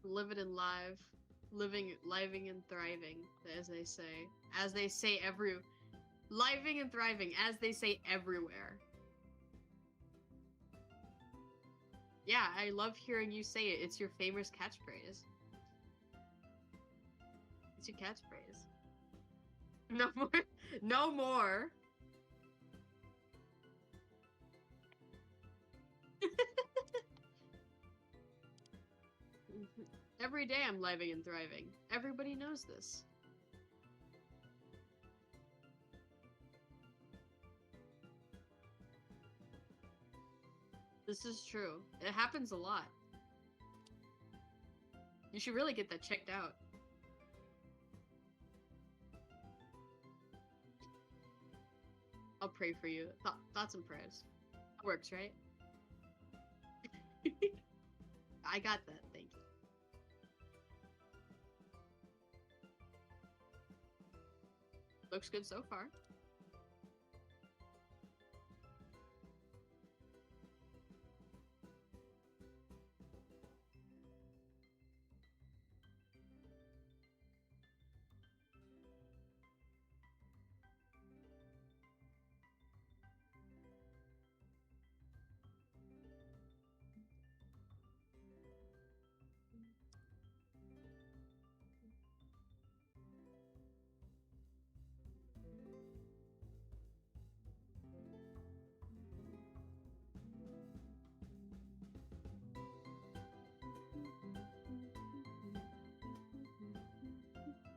Living and live. Living and thriving, as they say. As they say living and thriving, as they say everywhere. Yeah, I love hearing you say it. It's your famous catchphrase. It's your catchphrase. No more. No more. Every day I'm living and thriving. Everybody knows this. This is true. It happens a lot. You should really get that checked out. I'll pray for you. Thoughts and prayers. That works, right? I got that. Thank you. Looks good so far.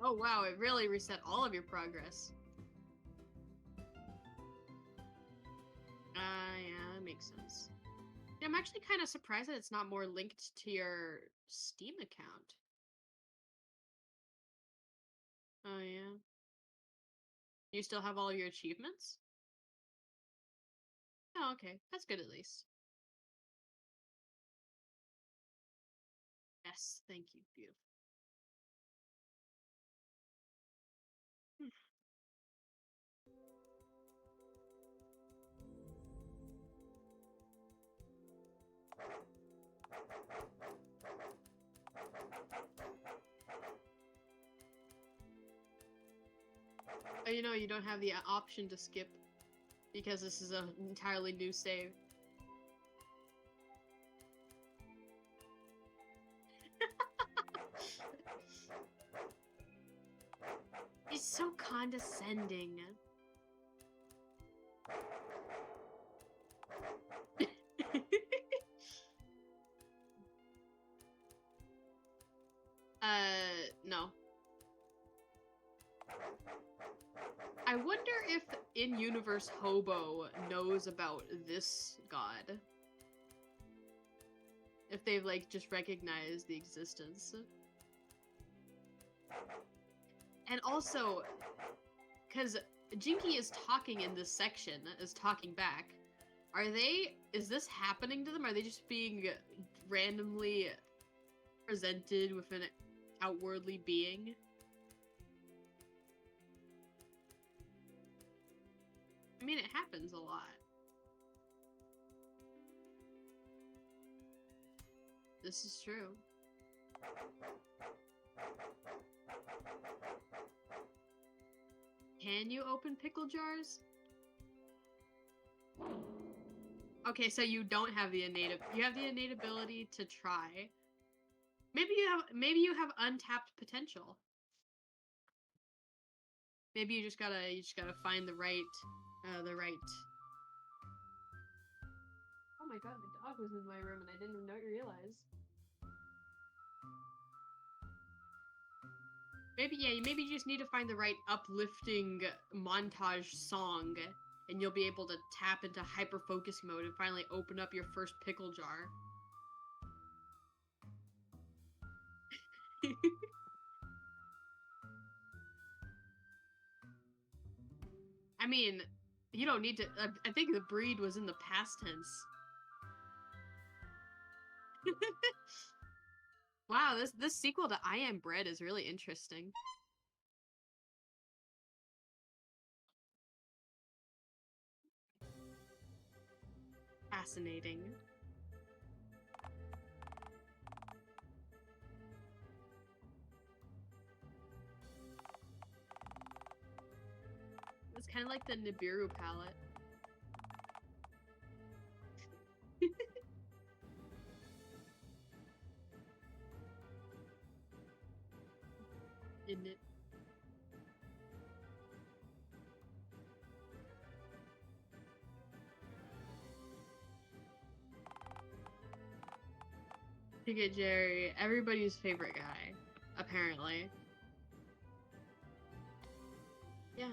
Oh wow, it really reset all of your progress. Yeah, that makes sense. Yeah, I'm actually kind of surprised that it's not more linked to your Steam account. Oh yeah. You still have all your achievements? Oh, okay. That's good at least. Yes, thank you. Beautiful. Oh, you know, you don't have the option to skip because this is an entirely new save. He's so condescending. No. I wonder if in-universe Hobo knows about this god. If they've, like, just recognized the existence. And also, because Jinky is talking in this section, is talking back. Is this happening to them? Are they just being randomly presented with an outwardly being? I mean, it happens a lot. This is true. Can you open pickle jars? Okay, so you don't have the innate. You have the innate ability to try. Maybe you have untapped potential. Maybe you just gotta find the right. Oh my god, my dog was in my room and I didn't even realize. Maybe you just need to find the right uplifting montage song, and you'll be able to tap into hyper focus mode and finally open up your first pickle jar. I mean, you don't need to. I think the breed was in the past tense. Wow, this sequel to I Am Bread is really interesting. Fascinating. kind of like the Nibiru palette. Isn't it? Look at Jerry, everybody's favorite guy, apparently. Yeah.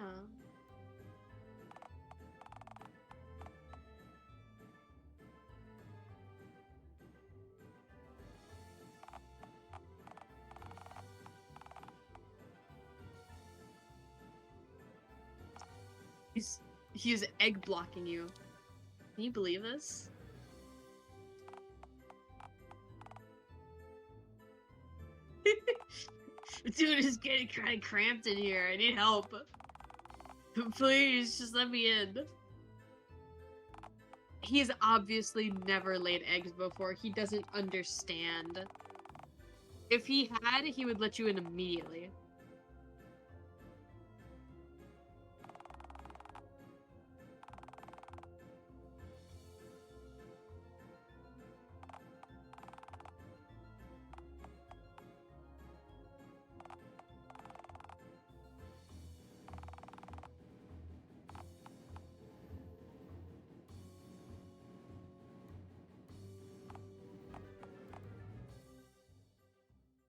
He's egg blocking you. Can you believe this? Dude, it's getting kind of cramped in here. I need help. Please, just let me in. He's obviously never laid eggs before. He doesn't understand. If he had, he would let you in immediately.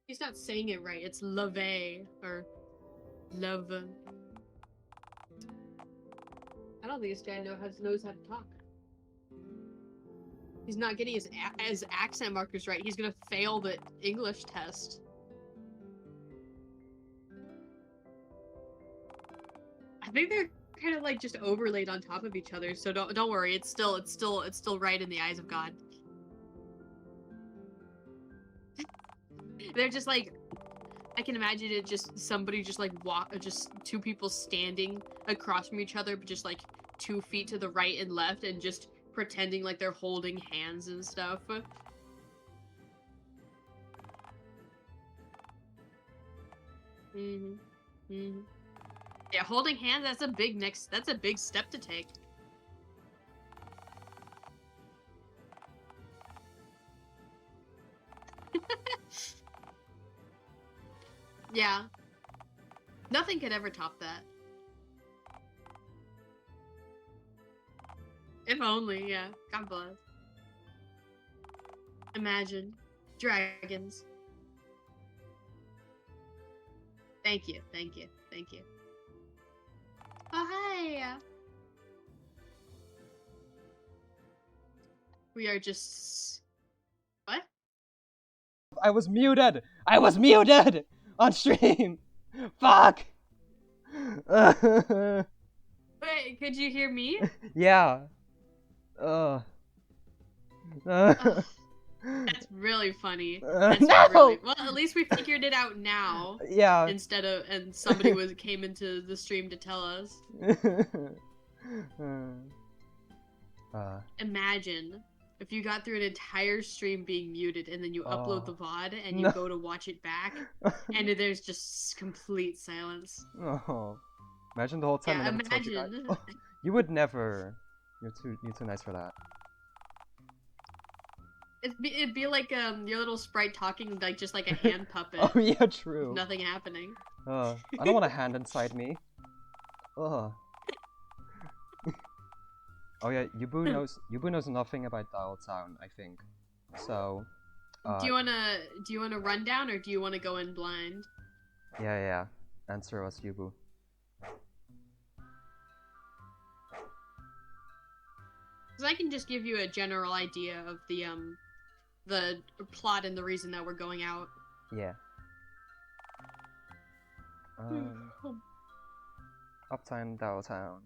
He's not saying it right. It's love or love. I don't think this guy knows how to talk. He's not getting his accent markers right. He's gonna fail the English test. I think they're kind of like just overlaid on top of each other. So don't worry. It's still right in the eyes of God. They're just like, I can imagine it just somebody just like just two people standing across from each other, but just like 2 feet to the right and left, and just pretending like they're holding hands and stuff. Yeah, holding hands, that's a big step to take. Yeah. Nothing could ever top that. If only, yeah. God bless. Imagine. Dragons. Thank you, thank you, thank you. Oh, hi! We are just... What? I was muted! I was muted! On stream! Fuck! Wait, could you hear me? Yeah. That's really funny. No! Really... Well, at least we figured it out now. Yeah. Instead of... And somebody came into the stream to tell us. Imagine if you got through an entire stream being muted, and then you upload the VOD, and you go to watch it back, and there's just complete silence. Oh. Imagine the whole time I never told you guys. Oh, you would never. You're too nice for that. It'd be like your little sprite talking like just like a hand puppet. Oh yeah, true. Nothing happening. I don't want a hand inside me. Ugh. Oh yeah, Yubu knows nothing about Dialtown, I think. So. Do you wanna run down, or do you wanna go in blind? Yeah. Answer us, Yubu. Because I can just give you a general idea of the plot and the reason that we're going out. Yeah. Uptime, Dialtown.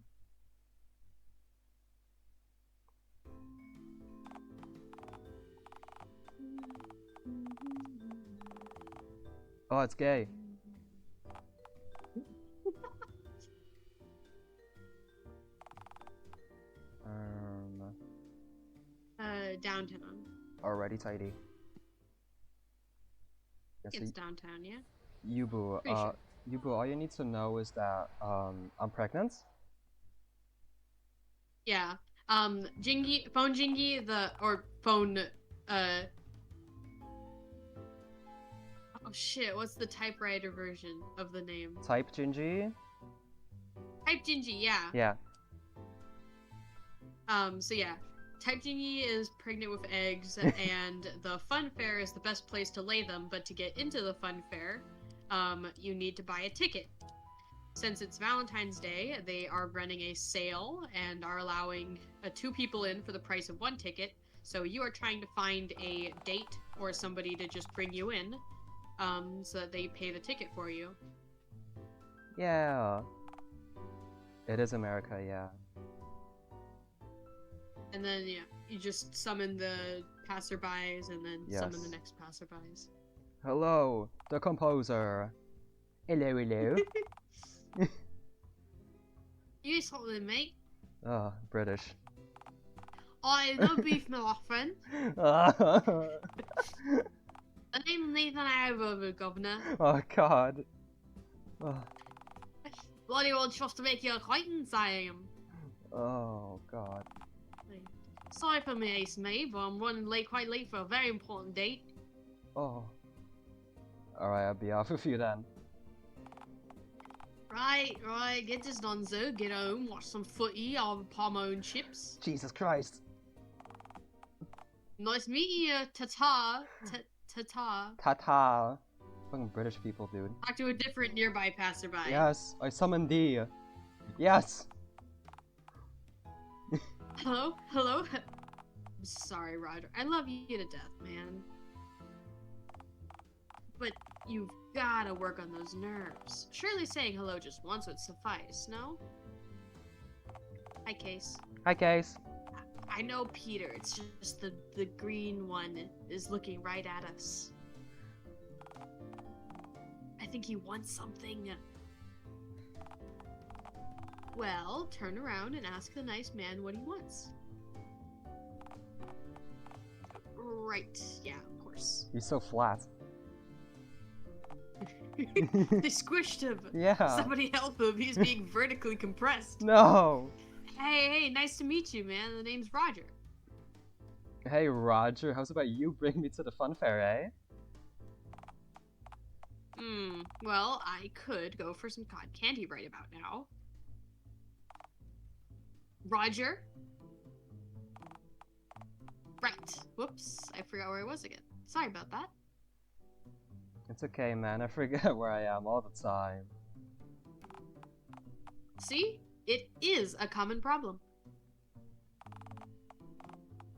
Oh, it's gay. Downtown. Already tidy. It's downtown, yeah? Yubu, Sure. Yubu, all you need to know is that, I'm pregnant. Yeah. Jingy, phone Jingy, or phone, oh shit, what's the typewriter version of the name? Type Gingy? Type Jingy, yeah. Yeah. So yeah. Type Jingy is pregnant with eggs, and the fun fair is the best place to lay them, but to get into the fun fair, you need to buy a ticket. Since it's Valentine's Day, they are running a sale and are allowing 2 people in for the price of 1 ticket. So you are trying to find a date or somebody to just bring you in, so that they pay the ticket for you. Yeah. It is America, yeah. And then, yeah, you just summon the passerbys and then summon the next passerbys. Hello, the composer. Hello, hello. You something, mate? Oh, British. I no beef, my friend. Oh, The name Nathan Iver, governor. oh God. Oh. Bloody well just to make your acquaintance, I am. Oh God. Sorry for me, Ace mate, but I'm running quite late for a very important date. Oh. Alright, I'll be off with you then. Right, get this done, so get home, watch some footy, I'll palm my own chips. Jesus Christ. Nice meeting you, ta-ta. Ta-ta. Ta-ta. Fucking British people, dude. Talk to a different nearby passerby. Yes, I summoned thee. Yes. Hello? Hello? I'm sorry, Roger. I love you to death, man. But you've gotta work on those nerves. Surely saying hello just once would suffice, no? Hi, Case. Hi, Case. I know, Peter. It's just the green one is looking right at us. I think he wants something. Well, turn around and ask the nice man what he wants. Right, yeah, of course. He's so flat. They squished him! Yeah. Somebody help him, he's being vertically compressed. No! Hey, nice to meet you, man. The name's Roger. Hey, Roger, how's about you bring me to the fun fair, eh? Well, I could go for some cotton candy right about now. Roger? Right. Whoops, I forgot where I was again. Sorry about that. It's okay, man. I forget where I am all the time. See? It is a common problem.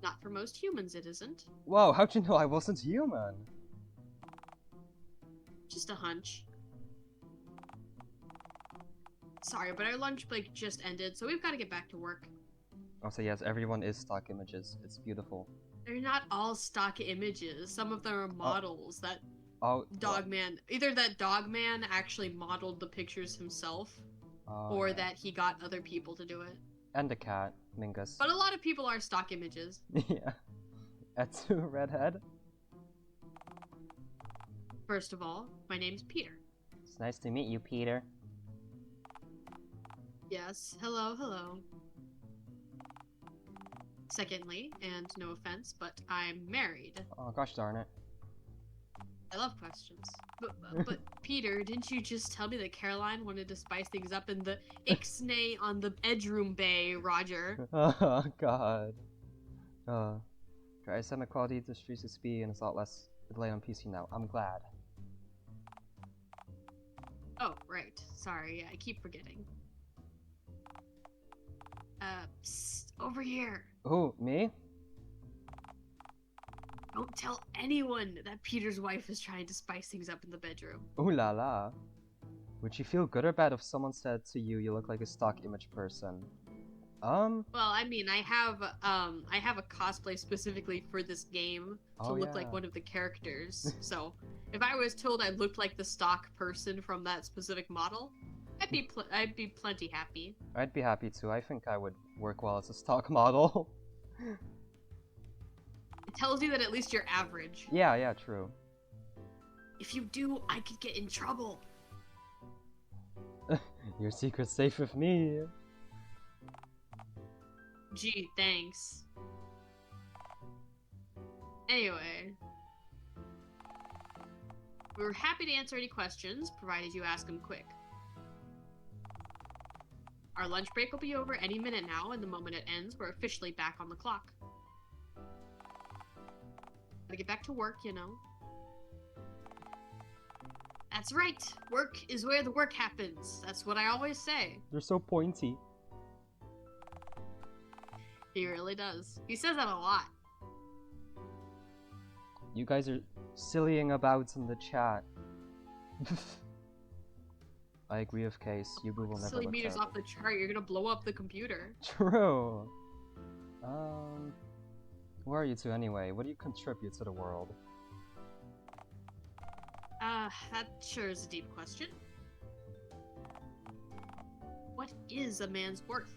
Not for most humans, it isn't. Whoa, how'd you know I wasn't human? Just a hunch. Sorry, but our lunch break just ended, so we've got to get back to work. Also, yes, everyone is stock images. It's beautiful. They're not all stock images. Some of them are models that Dogman... Either that Dogman actually modeled the pictures himself, or yeah. that he got other people to do it. And the cat, Mingus. But a lot of people are stock images. Yeah. Etsu, redhead. First of all, my name's Peter. It's nice to meet you, Peter. Yes, hello, hello. Secondly, and no offense, but I'm married. Oh, gosh darn it. I love questions. But Peter, didn't you just tell me that Caroline wanted to spice things up in the Ixnay on the bedroom bay, Roger? Oh, God. Try some equality to streets of speed and it's a lot less delay on PC now. I'm glad. Oh, right. Sorry, I keep forgetting. Psst, over here. Who, me? Don't tell anyone that Peter's wife is trying to spice things up in the bedroom. Ooh la la. Would you feel good or bad if someone said to you, you look like a stock image person? Well, I mean, I have a cosplay specifically for this game to look like one of the characters. So, if I was told I looked like the stock person from that specific model, I'd be plenty happy. I'd be happy too. I think I would work well as a stock model. It tells you that at least you're average. Yeah, true. If you do, I could get in trouble. Your secret's safe with me. Gee, thanks. Anyway. We're happy to answer any questions, provided you ask them quick. Our lunch break will be over any minute now, and the moment it ends, we're officially back on the clock. Gotta get back to work, you know. That's right! Work is where the work happens. That's what I always say. They're so pointy. He really does. He says that a lot. You guys are sillying about in the chat. I agree with Case. Yubu will never Silly look meters terrible. off the chart, you're gonna blow up the computer. True. Who are you two anyway? What do you contribute to the world? That sure is a deep question. What is a man's worth?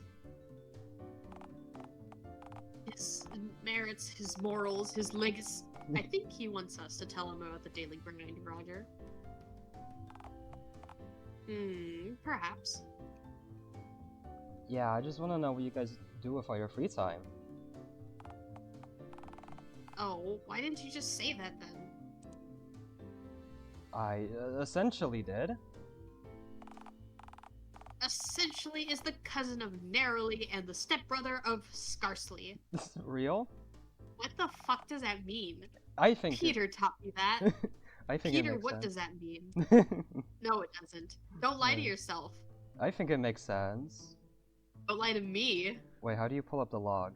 His merits, his morals, his legacy. I think he wants us to tell him about the daily grind, Roger. Perhaps. Yeah, I just want to know what you guys do with all your free time. Oh, why didn't you just say that then? I essentially did. Essentially is the cousin of Narrowly and the stepbrother of Scarcely. Real? What the fuck does that mean? I think Peter taught me that. I think Peter, it makes what sense. does that mean? No, it doesn't. Don't lie to yourself. I think it makes sense. Don't lie to me. Wait, how do you pull up the log?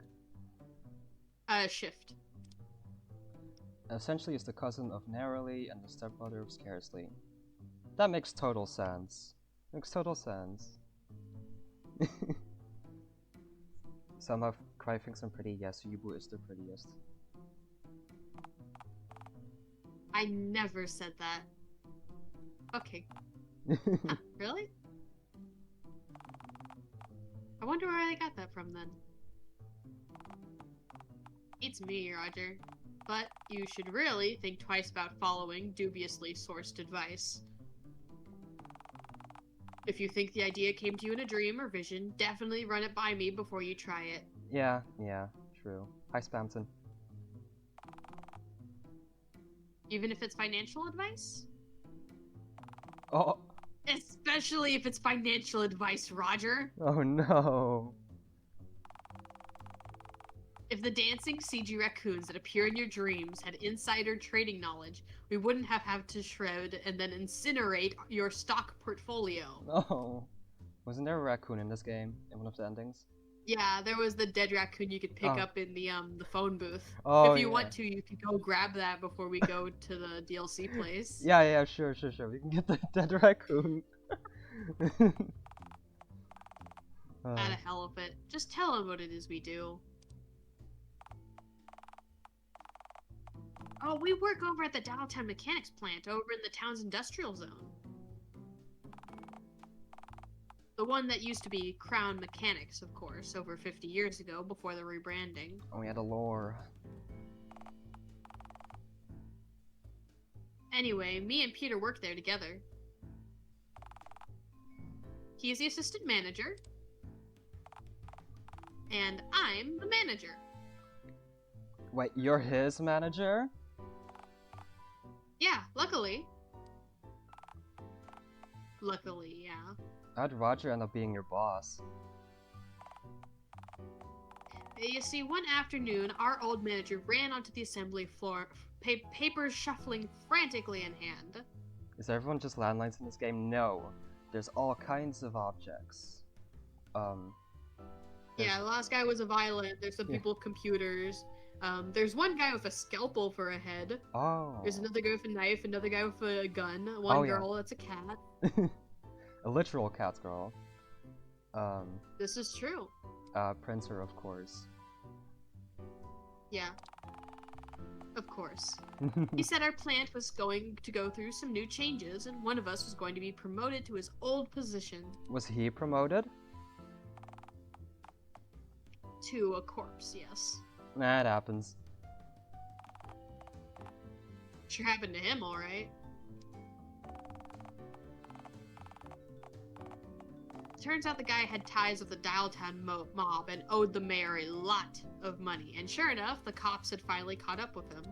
Shift. Essentially, it's the cousin of Narrowly and the stepbrother of Scarcely. That makes total sense. Makes total sense. Somehow, Cry thinks I'm pretty. Yes, Yubu is the prettiest. I never said that. Okay. Huh, really? I wonder where I got that from then. It's me, Roger. But you should really think twice about following dubiously sourced advice. If you think the idea came to you in a dream or vision, definitely run it by me before you try it. Yeah, true. Hi, Spamton. Even if it's financial advice? Oh! Especially if it's financial advice, Roger! Oh no! If the dancing CG raccoons that appear in your dreams had insider trading knowledge, we wouldn't have had to shred and then incinerate your stock portfolio. Oh. Wasn't there a raccoon in this game, in one of the endings? Yeah, there was the dead raccoon you could pick Oh. up in the phone booth. Oh, if you yeah. want to, you could go grab that before we go to the DLC place. Yeah, sure. We can get the dead raccoon. Out of hell of it. Just tell him what it is we do. Oh, we work over at the Dialtown mechanics plant over in the town's industrial zone. The one that used to be Crown Mechanics, of course, over 50 years ago before the rebranding. Oh, we had a lore. Anyway, me and Peter work there together. He is the assistant manager. And I'm the manager. Wait, you're his manager? Yeah, luckily. Luckily, yeah. How'd Roger end up being your boss? You see, one afternoon, our old manager ran onto the assembly floor, papers shuffling frantically in hand. Is everyone just landlines in this game? No. There's all kinds of objects. Yeah, the last guy was a violin. There's some people with computers. There's one guy with a scalpel for a head. Oh. There's another guy with a knife, another guy with a gun, one girl that's a cat. A literal cat girl. This is true. Printer, of course. Yeah. Of course. He said our plant was going to go through some new changes, and one of us was going to be promoted to his old position. Was he promoted? To a corpse, yes. Nah, it happens. Sure happened to him, alright. Turns out the guy had ties with the Dialtown mob and owed the mayor a lot of money. And sure enough, the cops had finally caught up with him.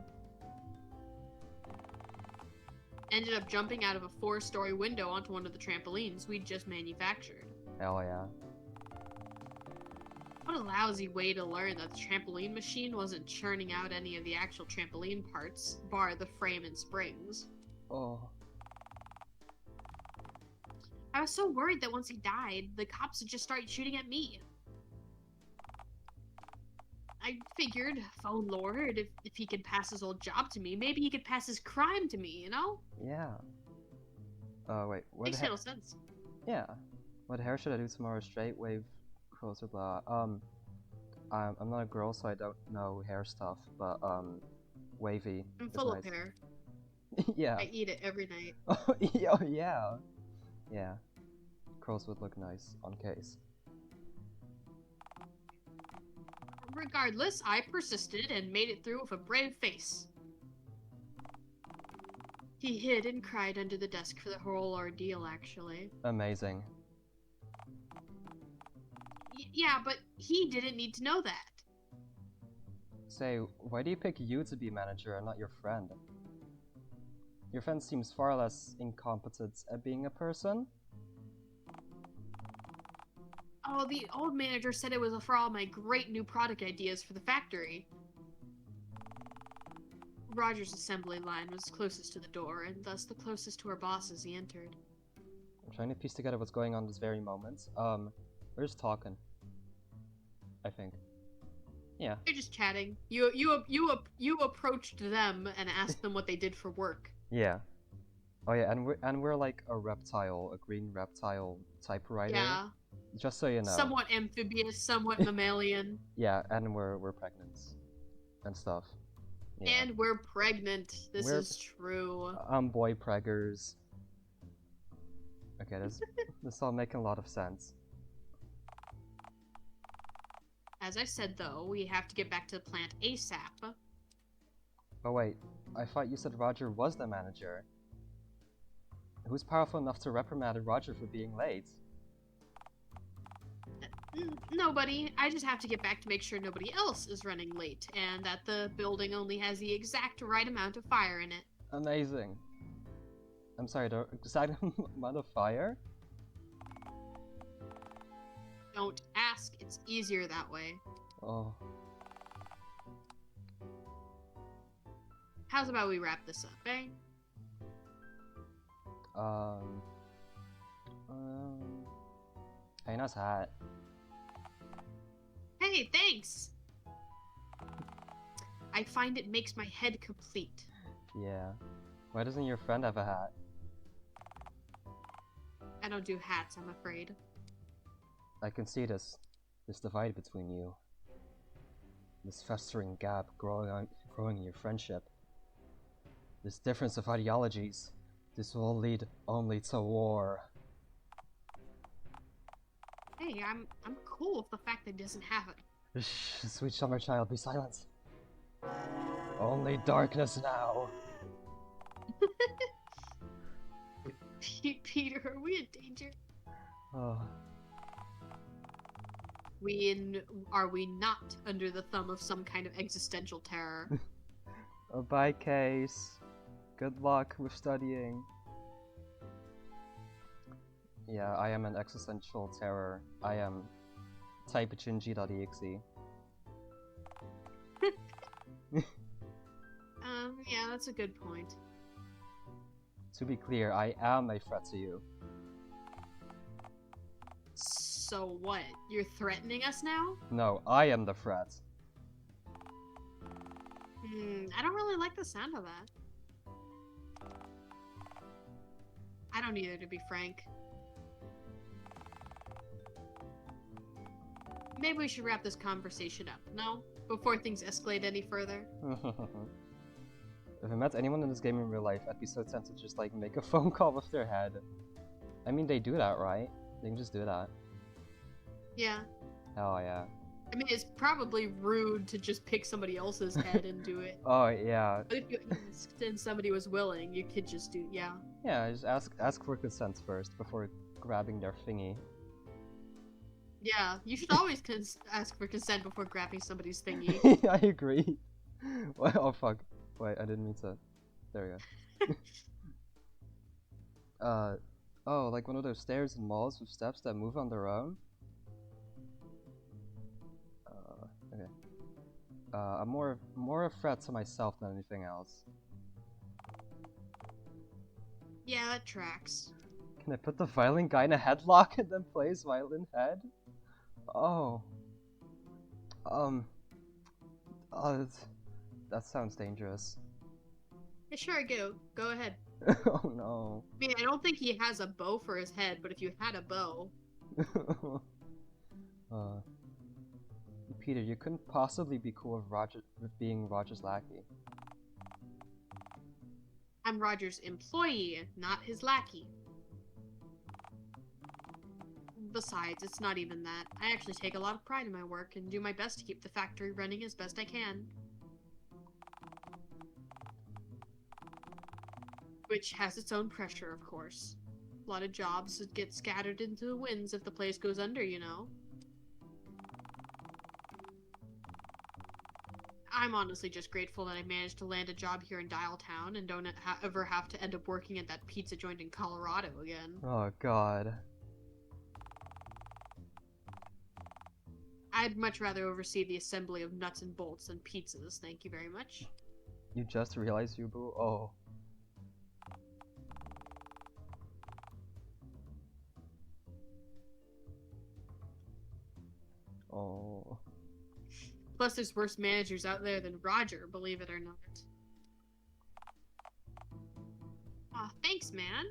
Ended up jumping out of a 4-story window onto one of the trampolines we'd just manufactured. Hell yeah. What a lousy way to learn that the trampoline machine wasn't churning out any of the actual trampoline parts, bar the frame and springs. Oh. I was so worried that once he died, the cops would just start shooting at me. I figured, oh lord, if he could pass his old job to me, maybe he could pass his crime to me, you know? Yeah. Wait, what Makes total sense. Yeah. What hair should I do tomorrow? Straight, wave, curls, or blah? I'm not a girl, so I don't know hair stuff, but, wavy. I'm full nice. of hair. Yeah. I eat it every night. Oh, yeah. Yeah. Curls would look nice on case. Regardless, I persisted and made it through with a brave face. He hid and cried under the desk for the whole ordeal, actually. Amazing. Yeah, but he didn't need to know that. Say, why do you pick you to be manager and not your friend? Your friend seems far less incompetent at being a person. Oh, the old manager said it was for all my great new product ideas for the factory. Roger's assembly line was closest to the door, and thus the closest to our boss as he entered. I'm trying to piece together what's going on this very moment. We're just talking. I think. Yeah. They're just chatting. You approached them and asked them what they did for work. Yeah. Oh yeah, and we're like a reptile, a green reptile typewriter. Yeah. Just so you know. Somewhat amphibious, somewhat mammalian. Yeah, and we're pregnant and stuff. Yeah. And we're pregnant. This is true. Boy preggers. Okay, this is all making a lot of sense. As I said, though, we have to get back to the plant ASAP. Oh wait, I thought you said Roger was the manager. Who's powerful enough to reprimand Roger for being late? Nobody. I just have to get back to make sure nobody else is running late, and that the building only has the exact right amount of fire in it. Amazing. I'm sorry, the exact amount of fire? Don't ask, it's easier that way. Oh. How's about we wrap this up, eh? Hey, nice hat. Hey, thanks! I find it makes my head complete. Yeah. Why doesn't your friend have a hat? I don't do hats, I'm afraid. I can see this divide between you. This festering gap growing in your friendship. This difference of ideologies. This will lead only to war. Hey, I'm cool with the fact that it doesn't have it. Shh, sweet summer child, be silent. Only darkness now. Peter, are we in danger? Oh. Are we not under the thumb of some kind of existential terror? Oh, bye, Case. Good luck with studying. Yeah, I am an existential terror. I am typechinji.exe. Yeah, that's a good point. To be clear, I am a threat to you. So what? You're threatening us now? No, I am the threat. I don't really like the sound of that. I don't either, to be frank. Maybe we should wrap this conversation up, no? Before things escalate any further? If I met anyone in this game in real life, I'd be so tempted to just like make a phone call with their head. I mean, they do that, right? They can just do that. Yeah. Oh yeah. I mean, it's probably rude to just pick somebody else's head and do it. Oh yeah. But if you asked and somebody was willing, you could just do, yeah. Yeah, just ask for consent first before grabbing their thingy. Yeah, you should always ask for consent before grabbing somebody's thingy. I agree. Oh fuck. Wait, I didn't mean to. There we go. Oh, like one of those stairs in malls with steps that move on their own? Okay. I'm more a threat to myself than anything else. Yeah, that tracks. Can I put the violin guy in a headlock and then play his violin head? Oh. That sounds dangerous. Yeah, sure, go ahead. Oh no. I mean, I don't think he has a bow for his head, but if you had a bow... Peter, you couldn't possibly be cool with being Roger's lackey. I'm Roger's employee, not his lackey. Besides, it's not even that. I actually take a lot of pride in my work and do my best to keep the factory running as best I can. Which has its own pressure, of course. A lot of jobs get scattered into the winds if the place goes under, you know? I'm honestly just grateful that I managed to land a job here in Dialtown and don't ever have to end up working at that pizza joint in Colorado again. Oh god. I'd much rather oversee the assembly of nuts and bolts than pizzas, thank you very much. You just realized, Yubu? Oh. Oh. Plus, there's worse managers out there than Roger, believe it or not. Aw, thanks, man.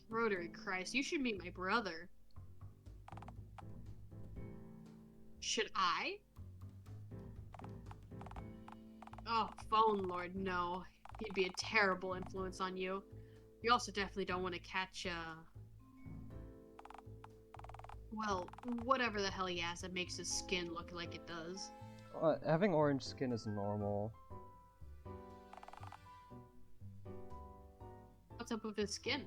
Rotary Christ, you should meet my brother. Should I? Oh, phone lord, no. He'd be a terrible influence on you. You also definitely don't want to catch, well, whatever the hell he has that makes his skin look like it does. Having orange skin is normal. What's up with his skin?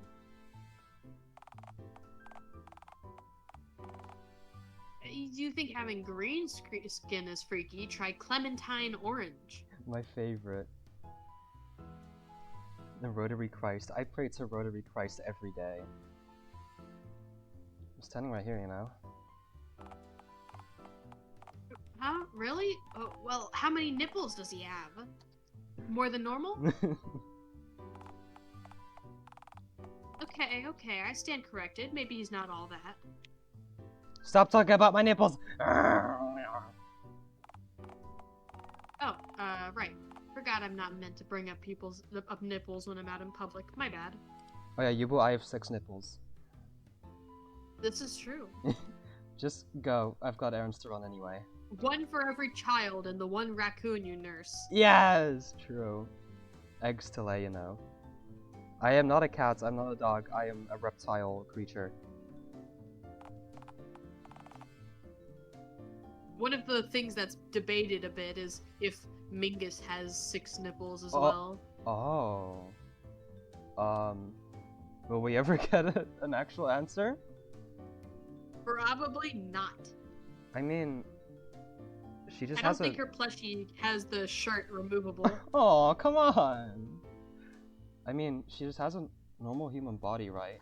You think having green skin is freaky? Try Clementine Orange. My favorite. The Rotary Christ. I pray to Rotary Christ every day. I'm standing right here, you know. Huh? Really? Oh, well, how many nipples does he have? More than normal? Okay, I stand corrected. Maybe he's not all that. Stop talking about my nipples! Oh, right. Forgot I'm not meant to bring up nipples when I'm out in public. My bad. Oh yeah, Yubu, I have 6 nipples. This is true. Just go. I've got errands to run anyway. One for every child and the one raccoon you nurse. Yes! True. Eggs to lay, you know. I am not a cat, I'm not a dog, I am a reptile creature. One of the things that's debated a bit is if Mingus has 6 nipples as well. Oh. Will we ever get an actual answer? Probably not. I mean, she just I has don't think her plushie has the shirt removable. Oh, come on! I mean, she just has a normal human body, right?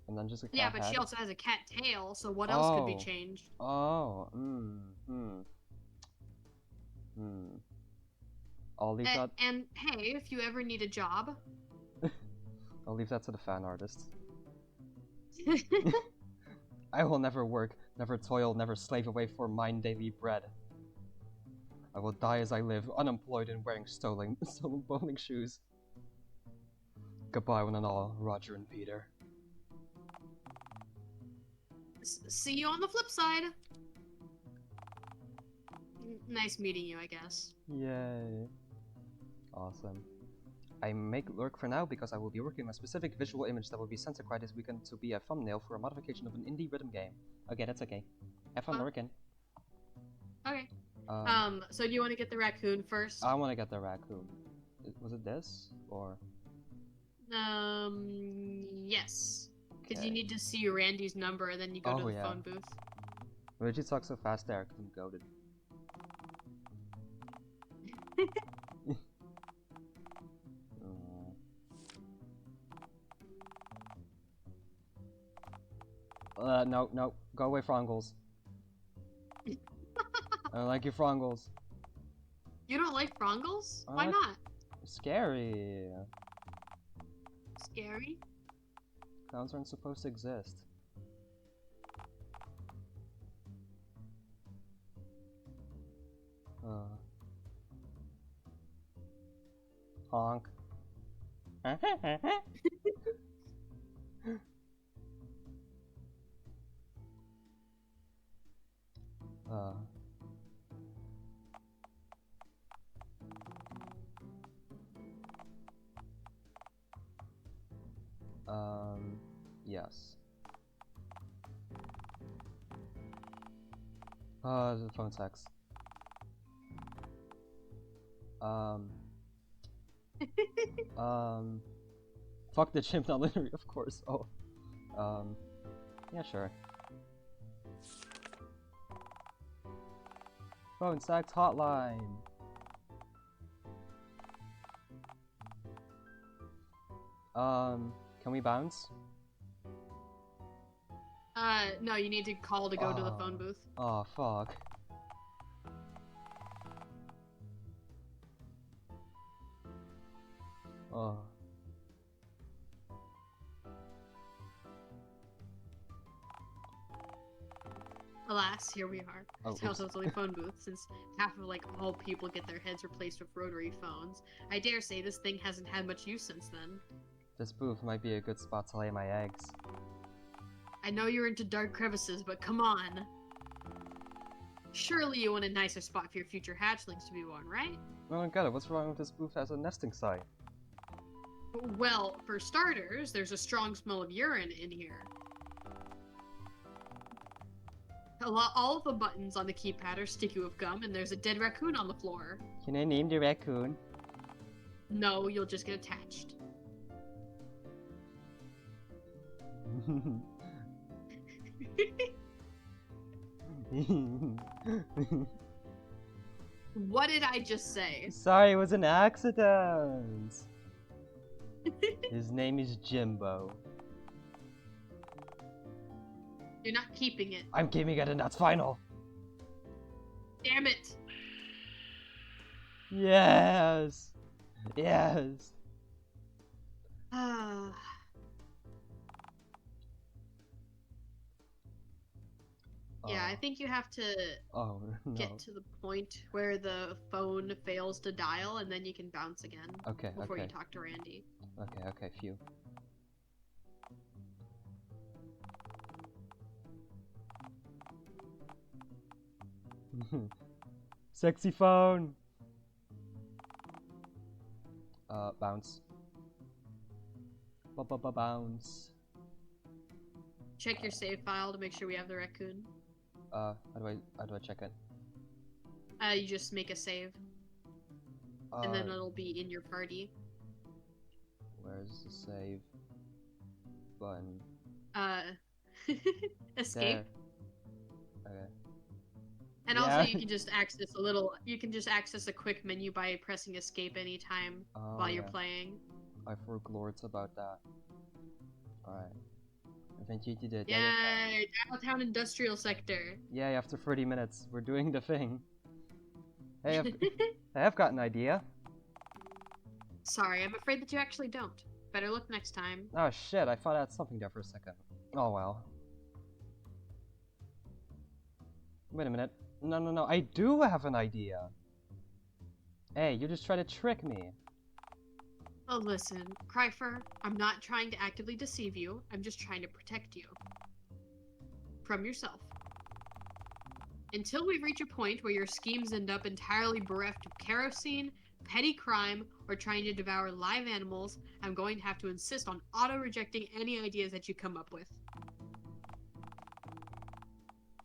And then just a cat Yeah, but head? she also has a cat tail, so what else could be changed? Oh, I'll leave that. And hey, if you ever need a job. I'll leave that to the fan artists. I will never work, never toil, never slave away for mine daily bread. I will die as I live, unemployed and wearing stolen bowling shoes. Goodbye one and all, Roger and Peter. See you on the flip side. Nice meeting you, I guess. Yay. Awesome. I make work for now because I will be working on a specific visual image that will be sent to Cry this weekend to be a thumbnail for a modification of an indie rhythm game. Okay, that's okay. Have fun working. Okay. So do you want to get the raccoon first? I want to get the raccoon. Was it this? Or... Yes. Because you need to see Randy's number and then you go to the phone booth. Why did you talk so fast there? Because I'm goated. No. Go away, Frongles. I don't like your Frongles. You don't like Frongles? Why not? Scary. Scary? Clowns aren't supposed to exist. Honk. Yes. The phone sex. Fuck the chimp, not literally, of course. Oh. Yeah, sure. Phone sex hotline. Can we bounce? No, you need to call to go to the phone booth. Oh, fuck. Oh. Alas, here we are. Oh, Telltale's phone booth, since half of all people get their heads replaced with rotary phones. I dare say this thing hasn't had much use since then. This booth might be a good spot to lay my eggs. I know you're into dark crevices, but come on. Surely you want a nicer spot for your future hatchlings to be born, right? I don't get it. What's wrong with this booth as a nesting site? Well, for starters, there's a strong smell of urine in here. All of the buttons on the keypad are sticky with gum, and there's a dead raccoon on the floor. Can I name the raccoon? No, you'll just get attached. What did I just say? Sorry, it was an accident. His name is Jimbo. You're not keeping it. I'm keeping it, and that's final. Damn it. Yes. Yes. Yeah, I think you have to get to the point where the phone fails to dial, and then you can bounce again. Okay, before you talk to Randy. Okay, phew. Sexy phone! Bounce. Bounce. Check your save file to make sure we have the raccoon. How do I check it? You just make a save. And then it'll be in your party. Where's the save button? Escape. There. Okay. And also you can just access a quick menu by pressing escape anytime while you're playing. I forgot about that. Alright. I think you did it. Yay! Dialtown Industrial Sector. Yay, after 30 minutes, we're doing the thing. Hey, I have got an idea. Sorry, I'm afraid that you actually don't. Better look next time. Oh shit, I thought I had something there for a second. Oh well. Wait a minute. No, I do have an idea. Hey, you just try to trick me. Oh, listen, Cryfer, I'm not trying to actively deceive you. I'm just trying to protect you. From yourself. Until we reach a point where your schemes end up entirely bereft of kerosene, petty crime, or trying to devour live animals, I'm going to have to insist on auto-rejecting any ideas that you come up with.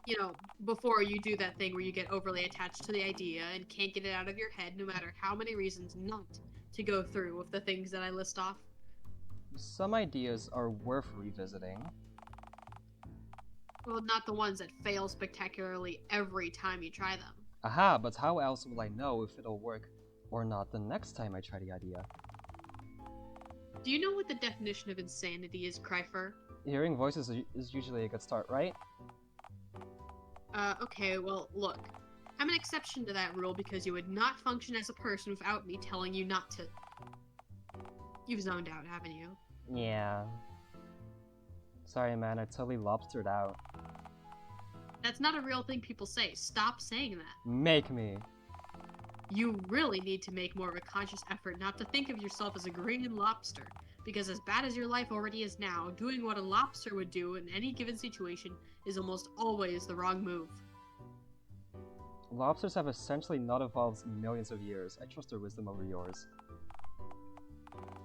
You know, before you do that thing where you get overly attached to the idea and can't get it out of your head no matter how many reasons not to go through with the things that I list off. some ideas are worth revisiting. Well, not the ones that fail spectacularly every time you try them. Aha, but how else will I know if it'll work or not the next time I try the idea? Do you know what the definition of insanity is, Kryfer? Hearing voices is usually a good start, right? Okay, well, look. I'm an exception to that rule because you would not function as a person without me telling you not to. You've zoned out, haven't you? Yeah. Sorry, man, I totally lobstered out. That's not a real thing people say. Stop saying that. Make me. You really need to make more of a conscious effort not to think of yourself as a green lobster. Because as bad as your life already is now, doing what a lobster would do in any given situation is almost always the wrong move. Lobsters have essentially not evolved in millions of years. I trust their wisdom over yours.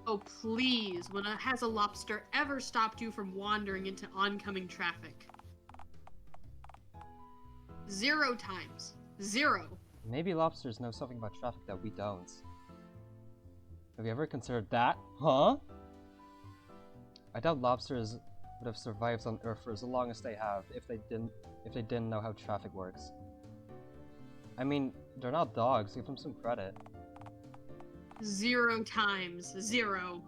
Oh please, has a lobster ever stopped you from wandering into oncoming traffic? 0 times. 0. Maybe lobsters know something about traffic that we don't. Have you ever considered that? Huh? I doubt lobsters would have survived on Earth for as long as they have if they didn't know how traffic works. I mean, they're not dogs, give them some credit. 0 times. 0.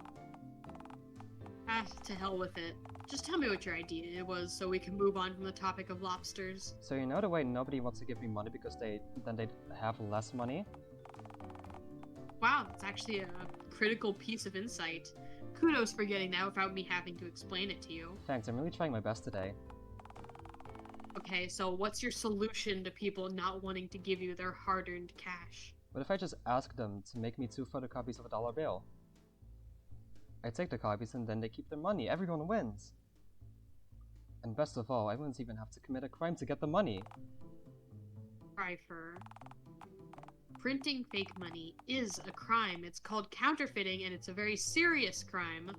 Ah, to hell with it. Just tell me what your idea was so we can move on from the topic of lobsters. So you know the way nobody wants to give me money because they'd have less money? Wow, that's actually a critical piece of insight. Kudos for getting that without me having to explain it to you. Thanks, I'm really trying my best today. Okay, so what's your solution to people not wanting to give you their hard-earned cash? What if I just ask them to make me 2 photocopies of a dollar bill? I take the copies and then they keep their money. Everyone wins. And best of all, I wouldn't even have to commit a crime to get the money. Kryfer. Printing fake money is a crime. It's called counterfeiting, and it's a very serious crime.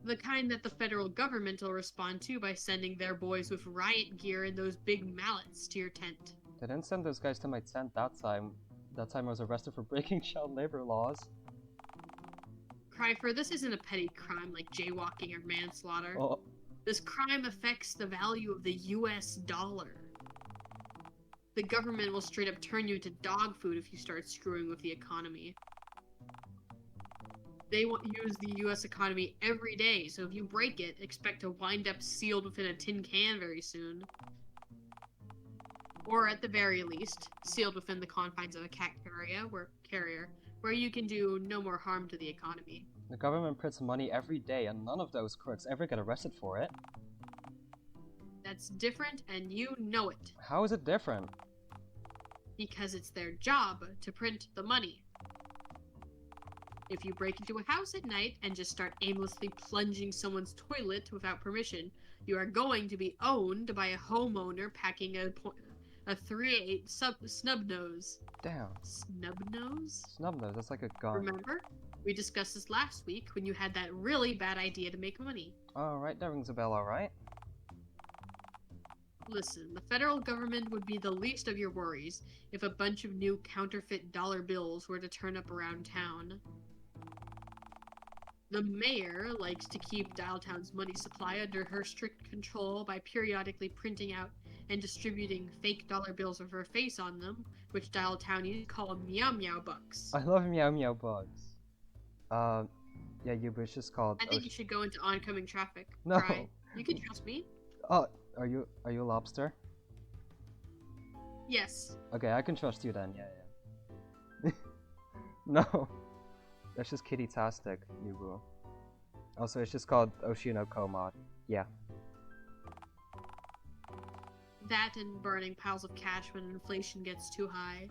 The kind that the federal government will respond to by sending their boys with riot gear and those big mallets to your tent. They didn't send those guys to my tent that time. That time I was arrested for breaking child labor laws. Kryfer, this isn't a petty crime like jaywalking or manslaughter. Oh. This crime affects the value of the US dollar. The government will straight up turn you into dog food if you start screwing with the economy. They won't use the US economy every day, so if you break it, expect to wind up sealed within a tin can very soon. Or at the very least, sealed within the confines of a cat carrier, where you can do no more harm to the economy. The government prints money every day and none of those crooks ever get arrested for it. That's different and you know it. How is it different? Because it's their job to print the money. If you break into a house at night and just start aimlessly plunging someone's toilet without permission, you are going to be owned by a homeowner packing a 3/8 snub nose. Damn. Snub nose? Snub nose, that's like a gun. Remember? We discussed this last week when you had that really bad idea to make money. Alright, that rings a bell, alright. Listen, the federal government would be the least of your worries if a bunch of new counterfeit dollar bills were to turn up around town. The mayor likes to keep Dialtown's money supply under her strict control by periodically printing out and distributing fake dollar bills with her face on them, which Dialtownies call meow meow bucks. I love meow meow bugs. Yeah, it's just called... I think you should go into oncoming traffic. No. Try. You can trust me. Oh, are you a lobster? Yes. Okay, I can trust you then, yeah. No. That's just kitty-tastic, Yubu. Also, it's just called Oshino Komod. Yeah. That and burning piles of cash when inflation gets too high.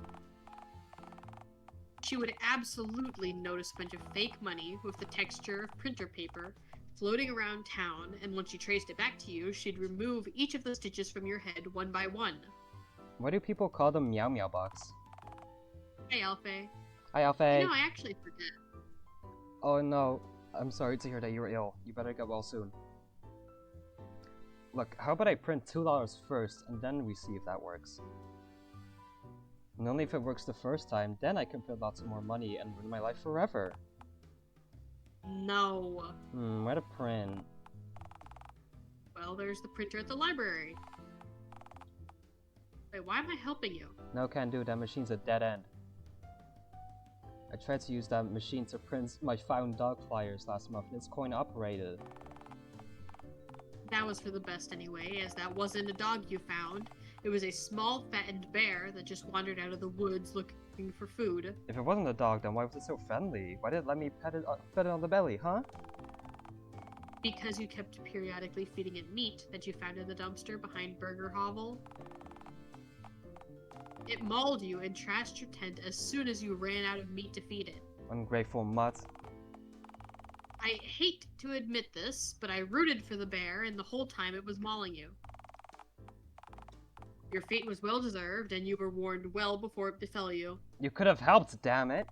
She would absolutely notice a bunch of fake money with the texture of printer paper floating around town, and once she traced it back to you, she'd remove each of the stitches from your head one by one. Why do people call them meow meow bugs? Hey, Alfie. Hi, Alfie. You know, I actually forget. Oh no, I'm sorry to hear that you're ill. You better get well soon. Look, how about I print $2 first, and then we see if that works. And only if it works the first time, then I can print lots more money and ruin my life forever. No. Where to print? Well, there's the printer at the library. Wait, why am I helping you? No, can't do. That machine's a dead end. I tried to use that machine to print my found dog flyers last month, and it's coin operated. That was for the best anyway, as that wasn't a dog you found. It was a small, fattened bear that just wandered out of the woods looking for food. If it wasn't a dog, then why was it so friendly? Why did it let me pet it on the belly, huh? Because you kept periodically feeding it meat that you found in the dumpster behind Burger Hovel. It mauled you and trashed your tent as soon as you ran out of meat to feed it. Ungrateful mutt. I hate to admit this, but I rooted for the bear, and the whole time it was mauling you. Your fate was well deserved, and you were warned well before it befell you. You could have helped, damn it!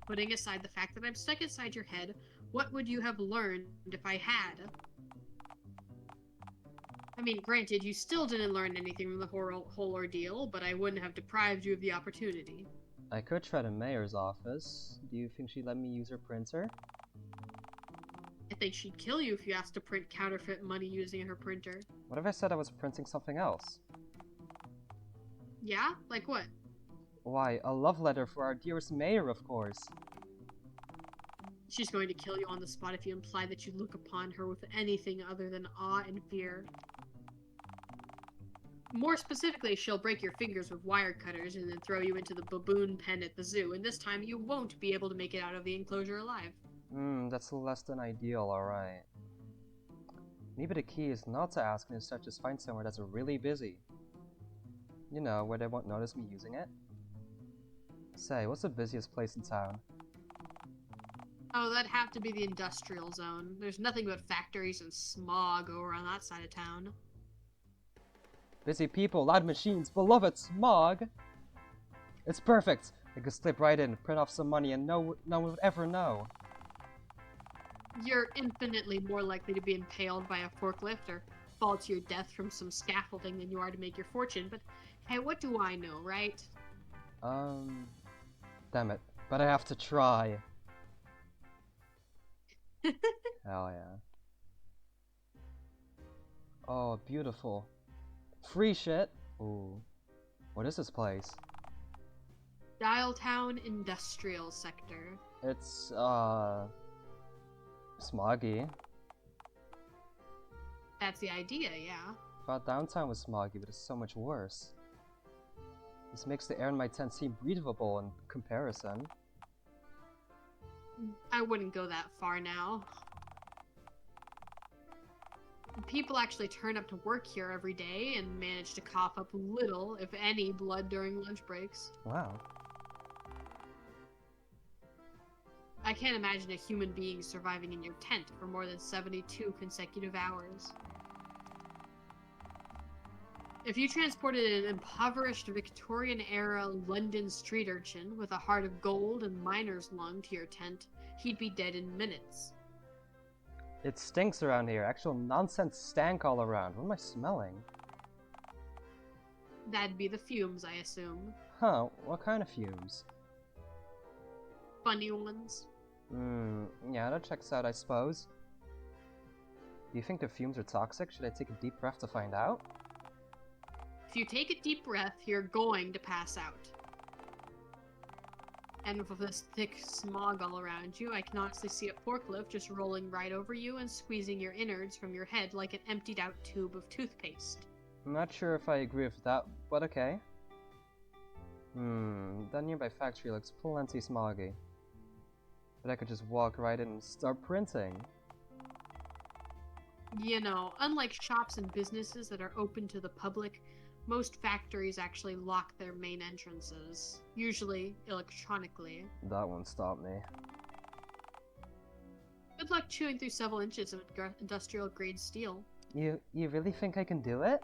Putting aside the fact that I'm stuck inside your head, what would you have learned if I had? I mean, granted, you still didn't learn anything from the whole ordeal, but I wouldn't have deprived you of the opportunity. I could try the mayor's office. Do you think she'd let me use her printer? I think she'd kill you if you asked to print counterfeit money using her printer. What if I said I was printing something else? Yeah? Like what? Why, a love letter for our dearest mayor, of course. She's going to kill you on the spot if you imply that you look upon her with anything other than awe and fear. More specifically, she'll break your fingers with wire cutters and then throw you into the baboon pen at the zoo, and this time you won't be able to make it out of the enclosure alive. That's less than ideal, alright. Maybe the key is not to ask and instead just find somewhere that's really busy. You know, where they won't notice me using it. Say, what's the busiest place in town? Oh, that'd have to be the industrial zone. There's nothing but factories and smog over on that side of town. Busy people, loud machines, beloved smog! It's perfect! I could slip right in, print off some money, and no one would ever know. You're infinitely more likely to be impaled by a forklift or fall to your death from some scaffolding than you are to make your fortune, but hey, what do I know, right? Damn it. But I have to try. Hell yeah. Oh, beautiful. Free shit? Ooh. What is this place? Dialtown Industrial Sector. It's, smoggy. That's the idea, yeah. Thought downtown was smoggy, but it's so much worse. This makes the air in my tent seem breathable in comparison. I wouldn't go that far now. People actually turn up to work here every day and manage to cough up little, if any, blood during lunch breaks. Wow. I can't imagine a human being surviving in your tent for more than 72 consecutive hours. If you transported an impoverished Victorian-era London street urchin with a heart of gold and miner's lung to your tent, he'd be dead in minutes. It stinks around here. Actual nonsense stank all around. What am I smelling? That'd be the fumes, I assume. Huh, what kind of fumes? Funny ones. Yeah, that checks out, I suppose. Do you think the fumes are toxic? Should I take a deep breath to find out? If you take a deep breath, you're going to pass out. And with this thick smog all around you, I can honestly see a forklift just rolling right over you and squeezing your innards from your head like an emptied out tube of toothpaste. I'm not sure if I agree with that, but okay. That nearby factory looks plenty smoggy. But I could just walk right in and start printing. You know, unlike shops and businesses that are open to the public, most factories actually lock their main entrances, usually electronically. That won't stop me. Good luck chewing through several inches of industrial-grade steel. You really think I can do it?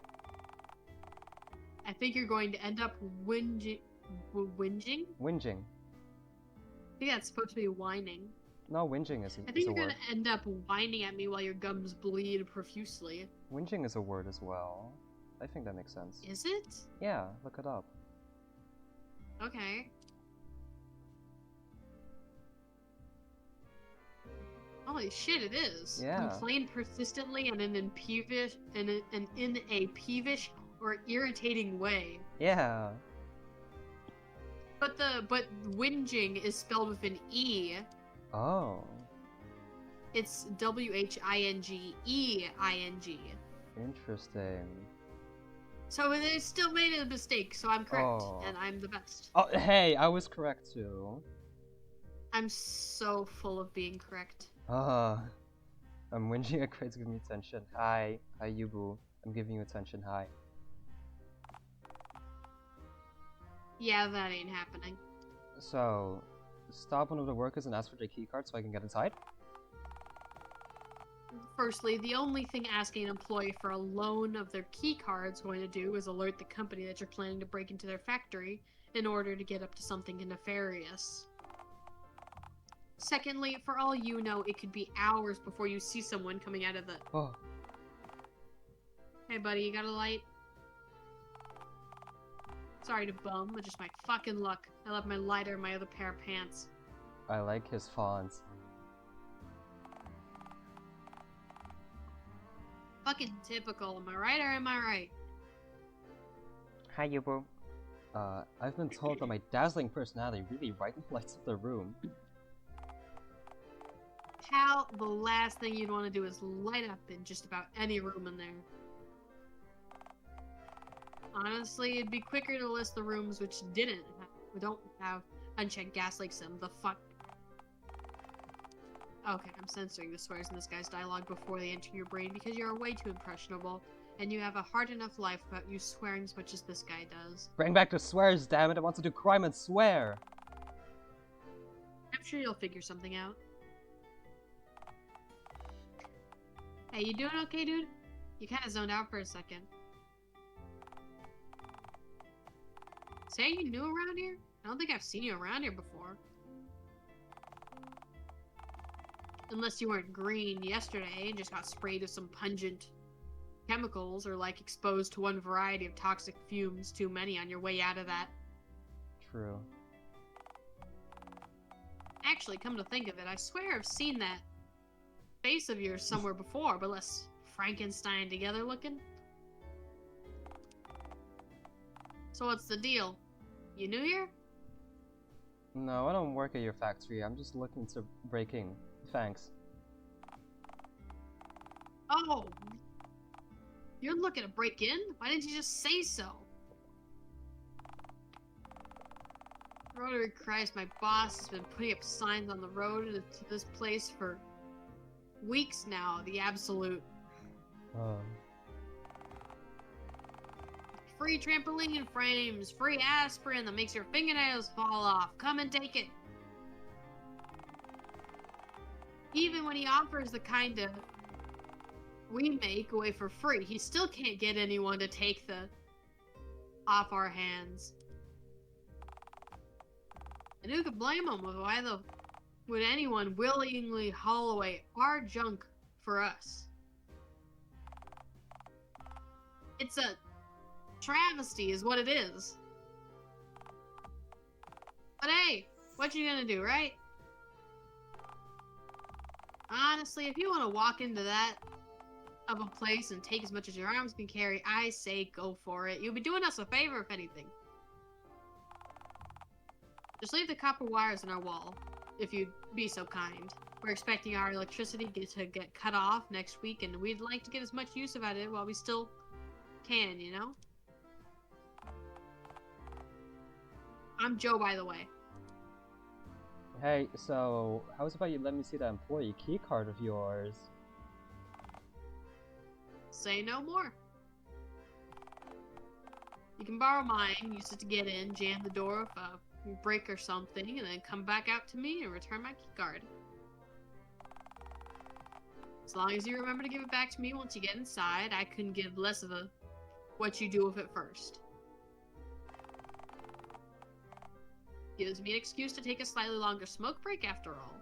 I think you're going to end up whinging? Whinging? I think that's supposed to be whining. No, whinging is a word. I think you're gonna end up whining at me while your gums bleed profusely. Whinging is a word as well. I think that makes sense. Is it? Yeah, look it up. Okay. Holy shit, it is. Yeah. Complain persistently and in a peevish or irritating way. Yeah. But whinging is spelled with an E. Oh. It's WHINGEING. Interesting. So they still made a mistake, so I'm correct, Oh. and I'm the best. Oh, hey, I was correct too. I'm so full of being correct. I'm whinging at crates, give me attention. Hi. Hi, Yubu. I'm giving you attention. Hi. Yeah, that ain't happening. So, stop one of the workers and ask for their keycard so I can get inside? Firstly, the only thing asking an employee for a loan of their keycard is going to do is alert the company that you're planning to break into their factory in order to get up to something nefarious. Secondly, for all you know, it could be hours before you see someone coming out of the... Oh. Hey buddy, you got a light? Sorry to bum, but just my fucking luck. I left my lighter in my other pair of pants. I like his fonts. Fucking typical, am I right or am I right? Hi, Yubu. I've been told that my dazzling personality really lights up the room. How the last thing you'd want to do is light up in just about any room in there. Honestly, it'd be quicker to list the rooms which don't have unchecked gas like some. The fuck. Okay, I'm censoring the swears in this guy's dialogue before they enter your brain because you're way too impressionable, and you have a hard enough life without you swearing as much as this guy does. Bring back the swears, damn it! I want to do crime and swear! I'm sure you'll figure something out. Hey, you doing okay, dude? You kinda zoned out for a second. Say you new around here? I don't think I've seen you around here before. Unless you weren't green yesterday and just got sprayed with some pungent chemicals or like exposed to one variety of toxic fumes too many on your way out of that. True. Actually, come to think of it, I swear I've seen that face of yours somewhere before, but less Frankenstein together looking. So what's the deal? You new here? No, I don't work at your factory. I'm just looking to break in. Thanks. Oh! You're looking to break in? Why didn't you just say so? Rotary Christ, my boss has been putting up signs on the road to this place for weeks now. The absolute free trampoline frames, free aspirin that makes your fingernails fall off. Come and take it. Even when he offers the kind of we make away for free, he still can't get anyone to take the off our hands. And who could blame him? Why would anyone willingly haul away our junk for us? It's a travesty is what it is. But hey, what you gonna do, right? Honestly, if you want to walk into that of a place and take as much as your arms can carry, I say go for it. You'll be doing us a favor, if anything. Just leave the copper wires in our wall, if you'd be so kind. We're expecting our electricity to get cut off next week, and we'd like to get as much use out of it while we still can, you know? I'm Joe, by the way. Hey, so how's about you let me see that employee keycard of yours? Say no more. You can borrow mine, use it to get in, jam the door if a break or something, and then come back out to me and return my keycard. As long as you remember to give it back to me once you get inside, I couldn't give less of a what you do with it first. Gives me an excuse to take a slightly longer smoke break after all.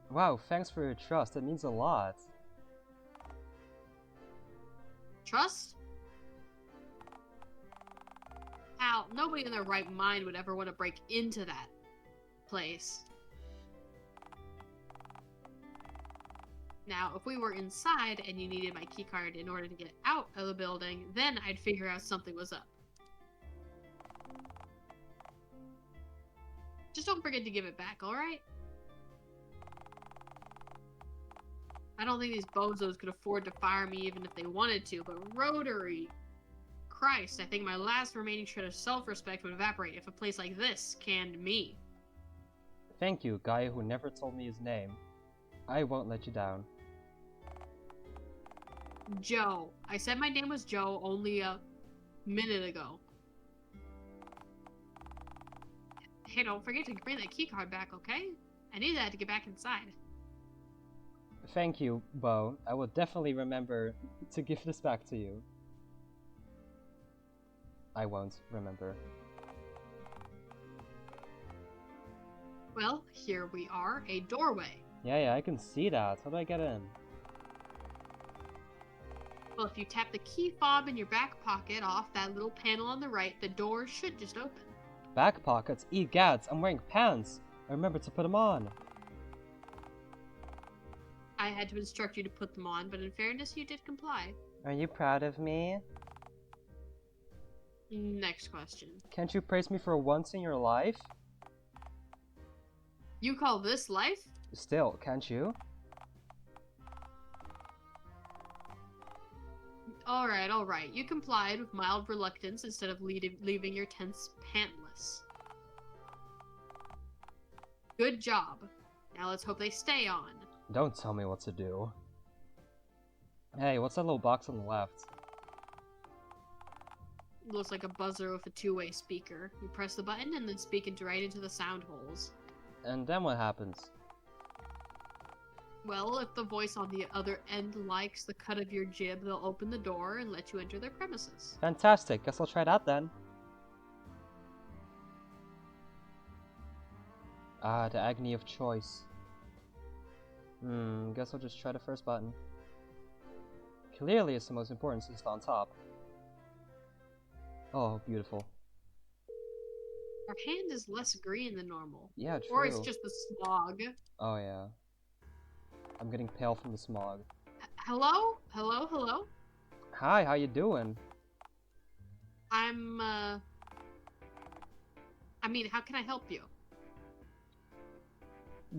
Wow, thanks for your trust. It means a lot. Trust? Well, nobody in their right mind would ever want to break into that place. Now, if we were inside and you needed my keycard in order to get out of the building, then I'd figure out something was up. Just don't forget to give it back, alright? I don't think these bozos could afford to fire me even if they wanted to, but Rotary... Christ, I think my last remaining shred of self-respect would evaporate if a place like this canned me. Thank you, guy who never told me his name. I won't let you down. Joe. I said my name was Joe only a minute ago. Hey, don't forget to bring that keycard back, okay? I need that to get back inside. Thank you, Bo. I will definitely remember to give this back to you. I won't remember. Well, here we are, a doorway. Yeah, I can see that. How do I get in? Well, if you tap the key fob in your back pocket off that little panel on the right, the door should just open. Back pockets? Egads, I'm wearing pants! I remember to put them on. I had to instruct you to put them on, but in fairness, you did comply. Are you proud of me? Next question. Can't you praise me for once in your life? You call this life? Still, can't you? Alright. You complied with mild reluctance instead of leaving your tents pantless. Good job. Now let's hope they stay on. Don't tell me what to do. Hey, what's that little box on the left? Looks like a buzzer with a two-way speaker. You press the button and then speak right into the sound holes. And then what happens? Well, if the voice on the other end likes the cut of your jib, they'll open the door and let you enter their premises. Fantastic, guess I'll try that then. Ah, the agony of choice. Guess I'll just try the first button. Clearly it's the most important since it's on top. Oh, beautiful. Our hand is less green than normal. Yeah, true. Or it's just the smog. Oh yeah. I'm getting pale from the smog. Hello? Hello? Hi, how you doing? I mean, how can I help you?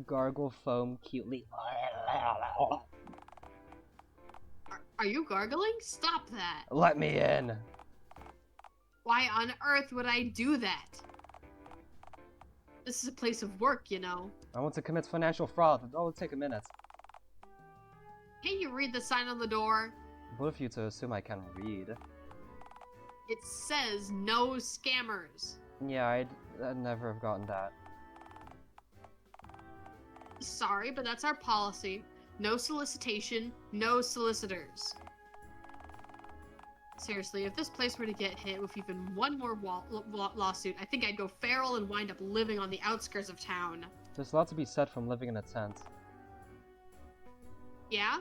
Gargle foam cutely. Are you gargling? Stop that! Let me in! Why on earth would I do that? This is a place of work, you know. I want to commit financial fraud. It'll take a minute. Can't you read the sign on the door? What if you to assume I can read? It says no scammers. Yeah, I'd never have gotten that. Sorry, but that's our policy. No solicitation, no solicitors. Seriously, if this place were to get hit with even one more lawsuit, I think I'd go feral and wind up living on the outskirts of town. There's a lot to be said from living in a tent. Yeah?